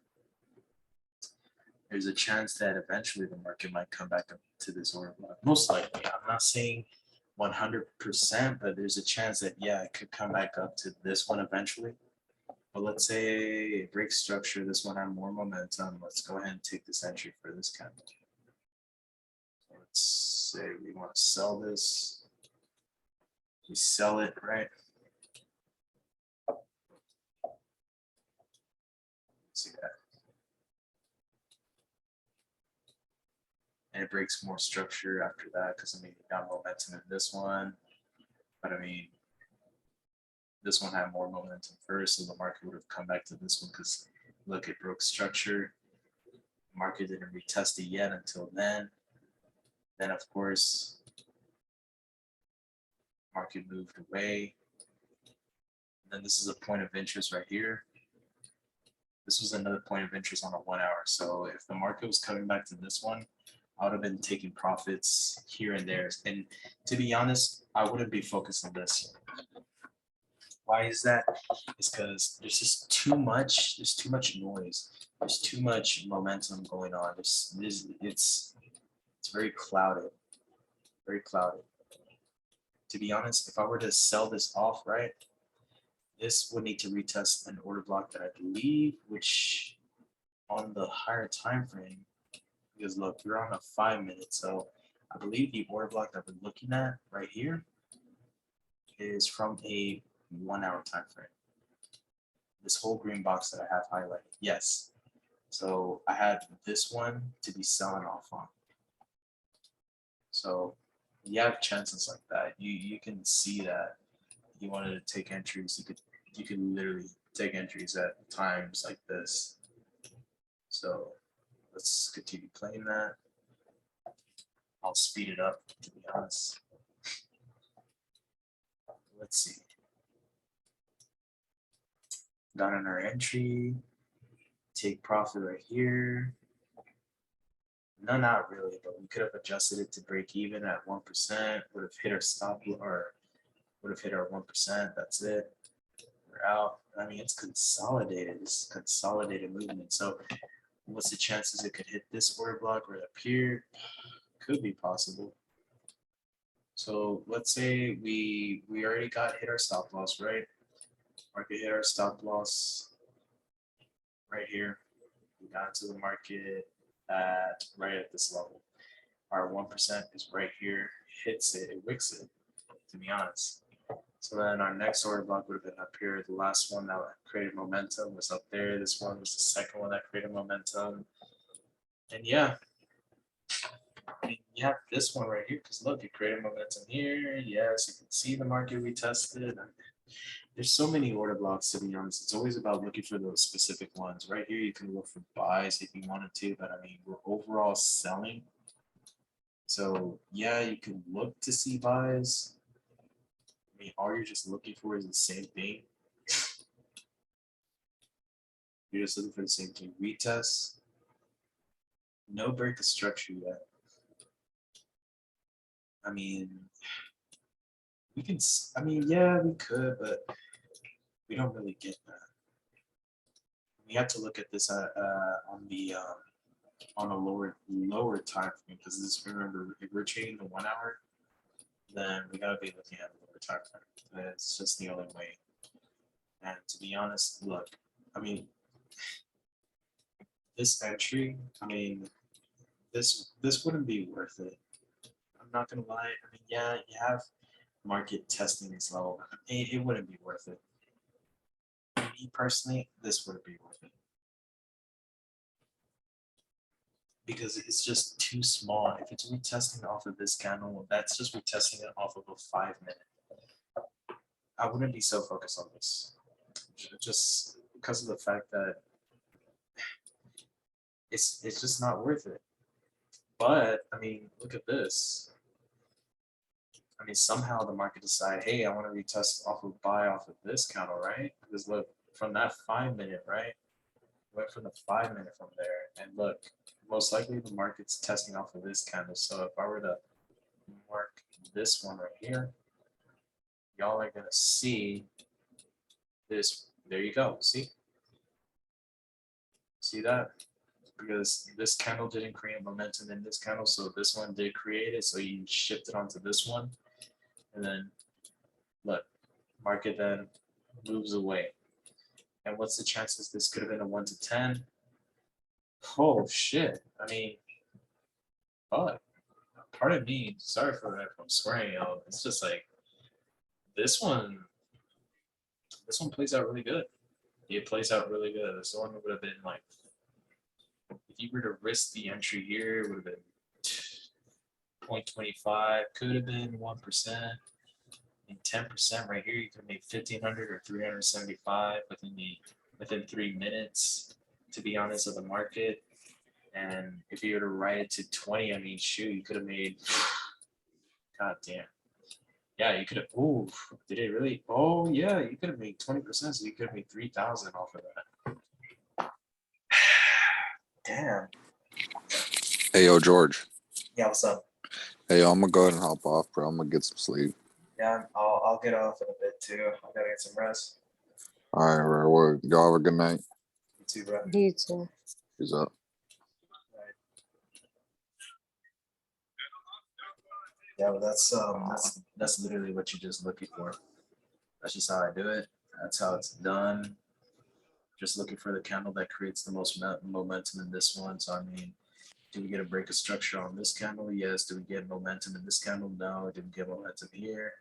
There's a chance that eventually the market might come back up to this order block. Most likely, I'm not saying 100%, but there's a chance that yeah, it could come back up to this one eventually. But let's say it breaks structure, this one had more momentum. Let's go ahead and take this entry for this candle. Let's say we want to sell this. We sell it, right? See that. And it breaks more structure after that, because I mean, we got momentum in this one. But I mean, this one had more momentum first, so the market would have come back to this one because look, it broke structure. Market didn't retest it yet until then. Then of course, market moved away. And then this is a point of interest right here. This was another point of interest on a 1 hour. So if the market was coming back to this one, I would have been taking profits here and there. And to be honest, I wouldn't be focused on this. Why is that? It's because there's just too much noise. There's too much momentum going on. It's very clouded. Very clouded. To be honest, if I were to sell this off, right, this would need to retest an order block that I believe, which on the higher time frame, because look, we're on a 5 minute, so I believe the order block that we're looking at right here is from a 1 hour time frame. This whole green box that I have highlighted, yes. So I had this one to be selling off on. So you have chances like that. You can see that you wanted to take entries. You could literally take entries at times like this. So let's continue playing that. I'll speed it up, to be honest. Let's see. Got in our entry. Take profit right here. No, not really, but we could have adjusted it to break even at 1%. Would have hit our stop, or would have hit our 1%. That's it. We're out. I mean, it's consolidated. It's consolidated movement. So what's the chances it could hit this order block right up here? Could be possible. So let's say we already got hit our stop loss, right? Market hit our stop loss right here. We got into the market at right at this level. Our 1% is right here. Hits it, it wicks it. to be honest. So then our next order block would have been up here. The last one that created momentum was up there. This one was the second one that created momentum. And yeah, I mean, you have this one right here because look, it created momentum here. Yes, you can see the market retested. There's so many order blocks, to be honest. It's always about looking for those specific ones. Right here, you can look for buys if you wanted to, but I mean, we're overall selling. So yeah, you can look to see buys. I mean, all you're just looking for is the same thing. You're just looking for the same thing. Retest. No break the structure yet. I mean, we can, I mean, yeah, we could, but we don't really get that. We have to look at this on the on a lower time frame, because this, remember, if we're trading the 1 hour, then we gotta be looking at a lower time frame. It's just the only way. And to be honest, look, I mean, this entry, I mean, this wouldn't be worth it. I'm not gonna lie. I mean, yeah, you have market testing this level. It wouldn't be worth it. Me personally, this wouldn't be worth it. Because it's just too small. If it's retesting off of this candle, that's just retesting it off of a 5 minute. I wouldn't be so focused on this, just because of the fact that it's just not worth it. But I mean, look at this. I mean, somehow the market decide, hey, I want to retest off of buy off of this candle, right? Because look, from that 5 minute, right? Went from the 5 minute from there, and look, most likely the market's testing off of this candle. So if I were to mark this one right here, y'all are gonna see this. There you go. See that? Because this candle didn't create momentum in this candle, so this one did create it. So you shift it onto this one, and then look, market then moves away. And what's the chances this could have been a 1 to 10? Oh shit! I mean, but pardon me, sorry for that from swearing out. It's just like this one plays out really good. It plays out really good. This one would have been like, if you were to risk the entry here, it would have been 0.25, could have been 1%, and 10% right here. You could have made 1,500 or 375 within 3 minutes. To be honest, of the market. And if you were to write it to 20, I mean, shoot, you could have made, god damn. Yeah, you could have, ooh, did it really? Oh, yeah, you could have made 20%, so you could have made 3,000 off of that. Damn. Hey, yo, George. Yeah, what's up? Hey, yo, I'm gonna go ahead and hop off, bro. I'm gonna get some sleep. Yeah, I'll get off in a bit too. I gotta get some rest. All right, bro. Well, y'all have a good night. You too, bro. You too. Peace up. Yeah, but that's literally what you're just looking for. That's just how I do it. That's how it's done. Just looking for the candle that creates the most momentum in this one. So I mean, do we get a break of structure on this candle? Yes. Do we get momentum in this candle? No. Did we get momentum here?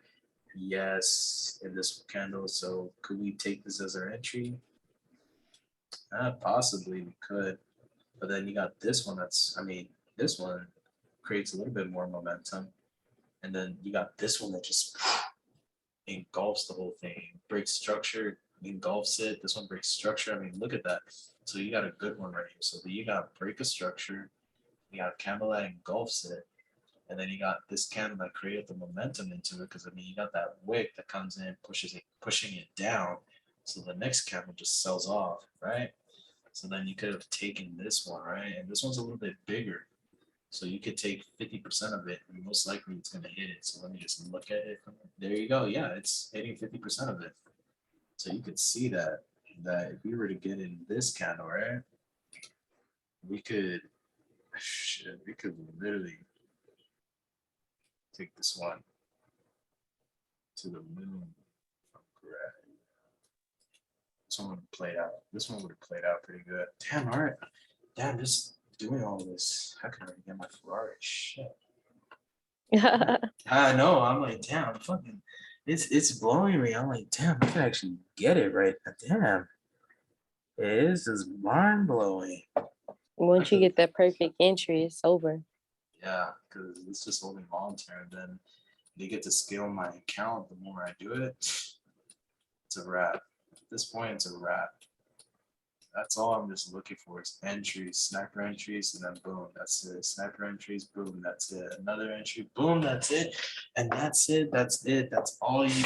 Yes, in this candle. So could we take this as our entry? Possibly we could. But then you got this one that's, I mean, this one creates a little bit more momentum. And then you got this one that just engulfs the whole thing, breaks structure, engulfs it. This one breaks structure. I mean, look at that. So you got a good one right here. So you got break a structure, you got a candle that engulfs it, and then you got this candle that created the momentum into it. Because I mean, you got that wick that comes in, pushing it down. So the next candle just sells off, right? So then you could have taken this one, right? And this one's a little bit bigger. So you could take 50% of it, and most likely it's going to hit it. So let me just look at it. There you go. Yeah, it's hitting 50% of it. So you could see that if we were to get in this candle, right, we could literally take this one to the moon. This one would have played out. This one would have played out pretty good. Damn, all right. Damn, just doing all this. How can I get my Ferrari? Shit. I know. I'm like, damn, fucking, it's blowing me. I'm like, damn, I can actually get it right. Damn, it is just mind blowing. Once you get that perfect entry, it's over. Yeah, because it's just only long term. Then they get to scale my account. The more I do it, it's a wrap. At this point, it's a wrap. That's all I'm just looking for is entries, sniper entries, and then boom, that's it. Sniper entries, boom, that's it. Another entry, boom, that's it. And that's it, that's it. That's all you.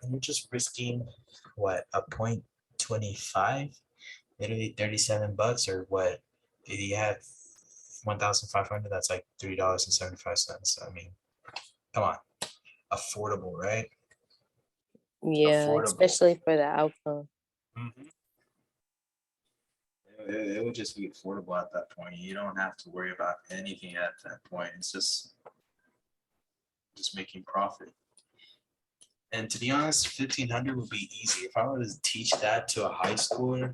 And you're just risking what, a 0.25? Literally $37, or what? If you have 1,500, that's like $3.75. I mean, come on, affordable, right? Yeah, Affordable. especially for the outcome. Mhm. It would just be affordable at that point. You don't have to worry about anything at that point. It's just making profit. And to be honest, 1,500 would be easy. If I were to teach that to a high schooler,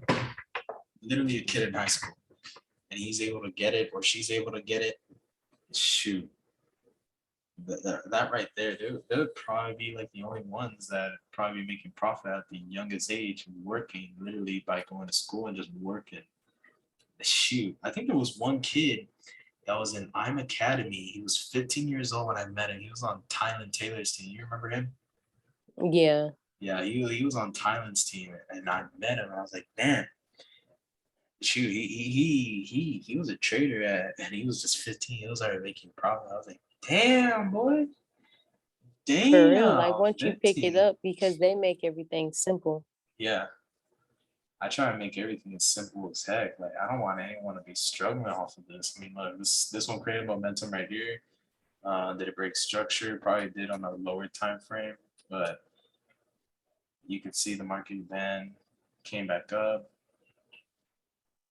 literally a kid in high school, and he's able to get it or she's able to get it, shoot, that right there, they would probably be like the only ones that probably making profit at the youngest age, working literally by going to school and just working. Shoot, I think there was one kid that was in I'm Academy. He was 15 years old when I met him. He was on Tylen Taylor's team. You remember him? Yeah. Yeah, he was on Tylen's team, and I met him. And I was like, man, shoot, he was a trader and he was just 15. He was already making profit. I was like, damn, boy, For real. Like damn, once you pick it 15. up, because they make everything simple. Yeah, I try to make everything as simple as heck. Like, I don't want anyone to be struggling off of this. I mean, look, this one created momentum right here. Did it break structure? Probably did on a lower time frame, but you could see the market then came back up,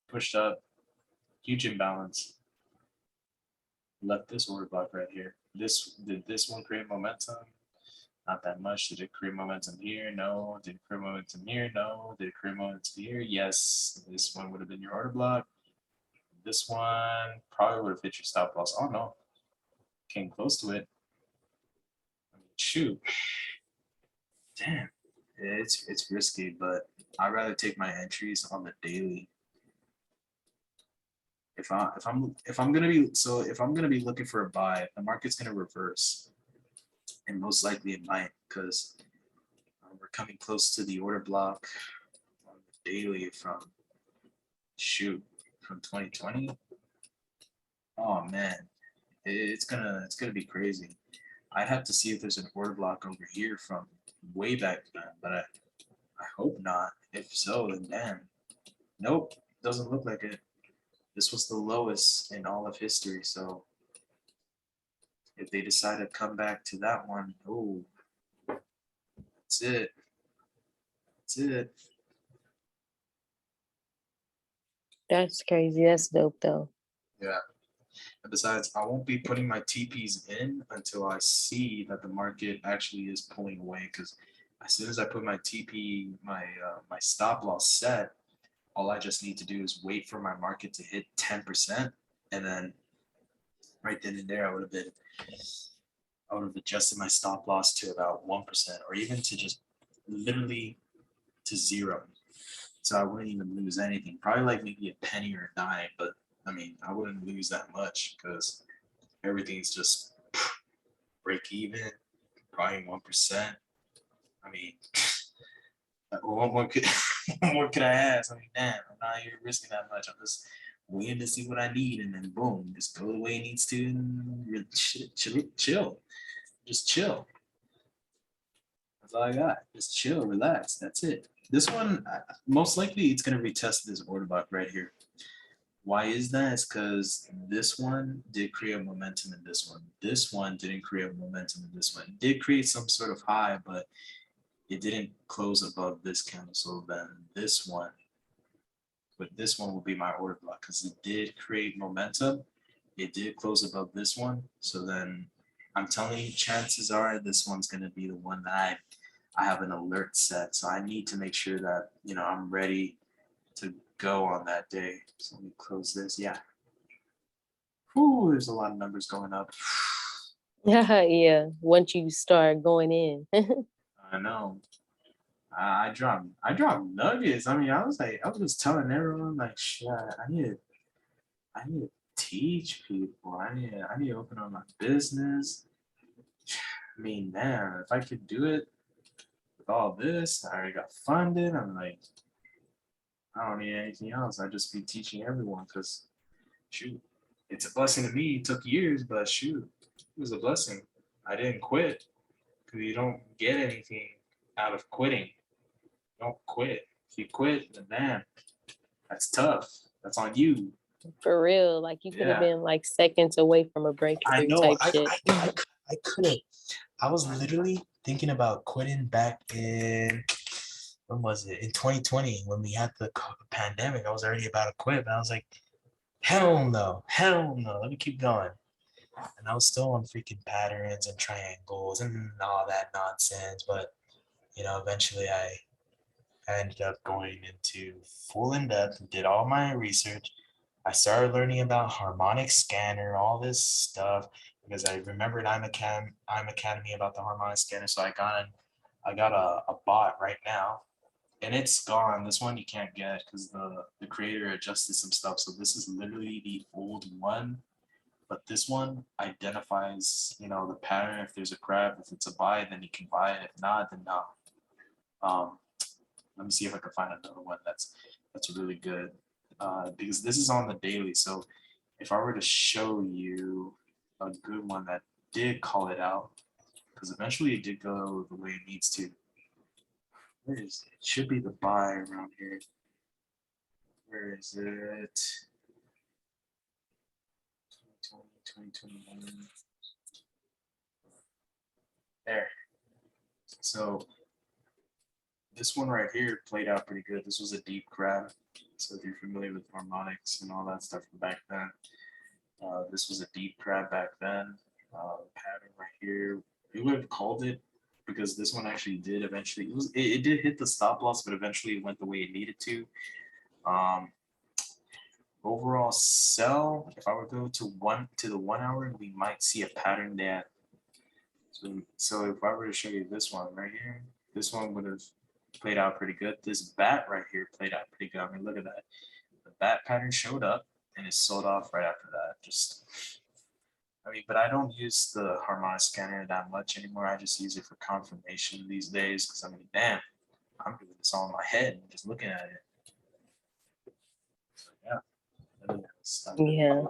pushed up, huge imbalance, left this order block right here. Did this one create momentum? Not that much. Did it create momentum here? No. Did it create momentum here? No. Did it create momentum here? Yes. This one would have been your order block. This one probably would have hit your stop loss. Oh no, came close to it. I mean, shoot, damn, it's risky, but I'd rather take my entries on the daily. If I'm gonna be looking for a buy, the market's gonna reverse, and most likely it might, because we're coming close to the order block on the daily from shoot from 2020. Oh man, it's gonna be crazy. I'd have to see if there's an order block over here from way back then, but I hope not. If so, then damn. Nope, doesn't look like it. This was the lowest in all of history, so if they decide to come back to that one, oh, that's it. That's it. That's crazy. That's dope though. Yeah. And besides, I won't be putting my TPs in until I see that the market actually is pulling away. Because as soon as I put my TP, my stop loss set, all I just need to do is wait for my market to hit 10%, and then right then and there, I would have adjusted my stop loss to about 1%, or even to just literally to zero. So I wouldn't even lose anything. Probably like maybe a penny or a dime, but I mean, I wouldn't lose that much because everything's just break even, probably 1%. I mean, what could what could I ask? I mean, damn, I'm not here risking that much. I'm just waiting to see what I need, and then boom, just go the way it needs to, and chill. Just chill. That's all I got. Just chill, relax. That's it. This one, most likely, it's gonna retest this order block right here. Why is that? It's because this one did create momentum in this one. This one didn't create momentum in this one. It did create some sort of high, but it didn't close above this candle. So then this one, but this one will be my order block because it did create momentum. It did close above this one. So then I'm telling you, chances are this one's going to be the one that I have an alert set. So I need to make sure that, I'm ready to go on that day. So let me close this. Yeah. Whew, there's a lot of numbers going up. Yeah, once you start going in. I know. I dropped nuggets. I mean, I was just telling everyone like, shit, I need to teach people. I need to open up my business. I mean, man, if I could do it with all this, I already got funded. I'm like, I don't need anything else. I just be teaching everyone because, shoot, it's a blessing to me. It took years, but shoot, it was a blessing. I didn't quit because you don't get anything out of quitting. Don't quit. If you quit, then man, that's tough. That's on you. For real, like you could have Yeah. been like seconds away from a I breakthrough know. type shit. I couldn't. I was literally thinking about quitting back in, when was it? In 2020 when we had the pandemic. I was already about to quit, but I was like, hell no, hell no. Let me keep going. And I was still on freaking patterns and triangles and all that nonsense. But eventually I ended up going into full in depth and did all my research. I started learning about harmonic scanner, all this stuff, because I remembered I'm Academy about the harmonic scanner. So I got a bot right now, and it's gone. This one you can't get because the creator adjusted some stuff. So this is literally the old one, but this one identifies, the pattern. If there's a grab, if it's a buy, then you can buy it. If not, then no. Let me see if I can find another one that's really good, because this is on the daily. So if I were to show you a good one that did call it out, because eventually it did go the way it needs to. Where is it? It should be the buy around here. Where is it? 2021. There. So this one right here played out pretty good. This was a deep grab. So if you're familiar with harmonics and all that stuff from back then, this was a deep grab back then. Pattern right here. We would have called it because this one actually did eventually. It did hit the stop loss, but eventually it went the way it needed to. Overall sell. If I were to go to the 1 hour, we might see a pattern that. So if I were to show you this one right here, this one would have played out pretty good. This bat right here played out pretty good. I mean, look at that. The bat pattern showed up and it sold off right after that. But I don't use the harmonic scanner that much anymore. I just use it for confirmation these days because damn, I'm doing this all in my head and just looking at it. So yeah. Yeah.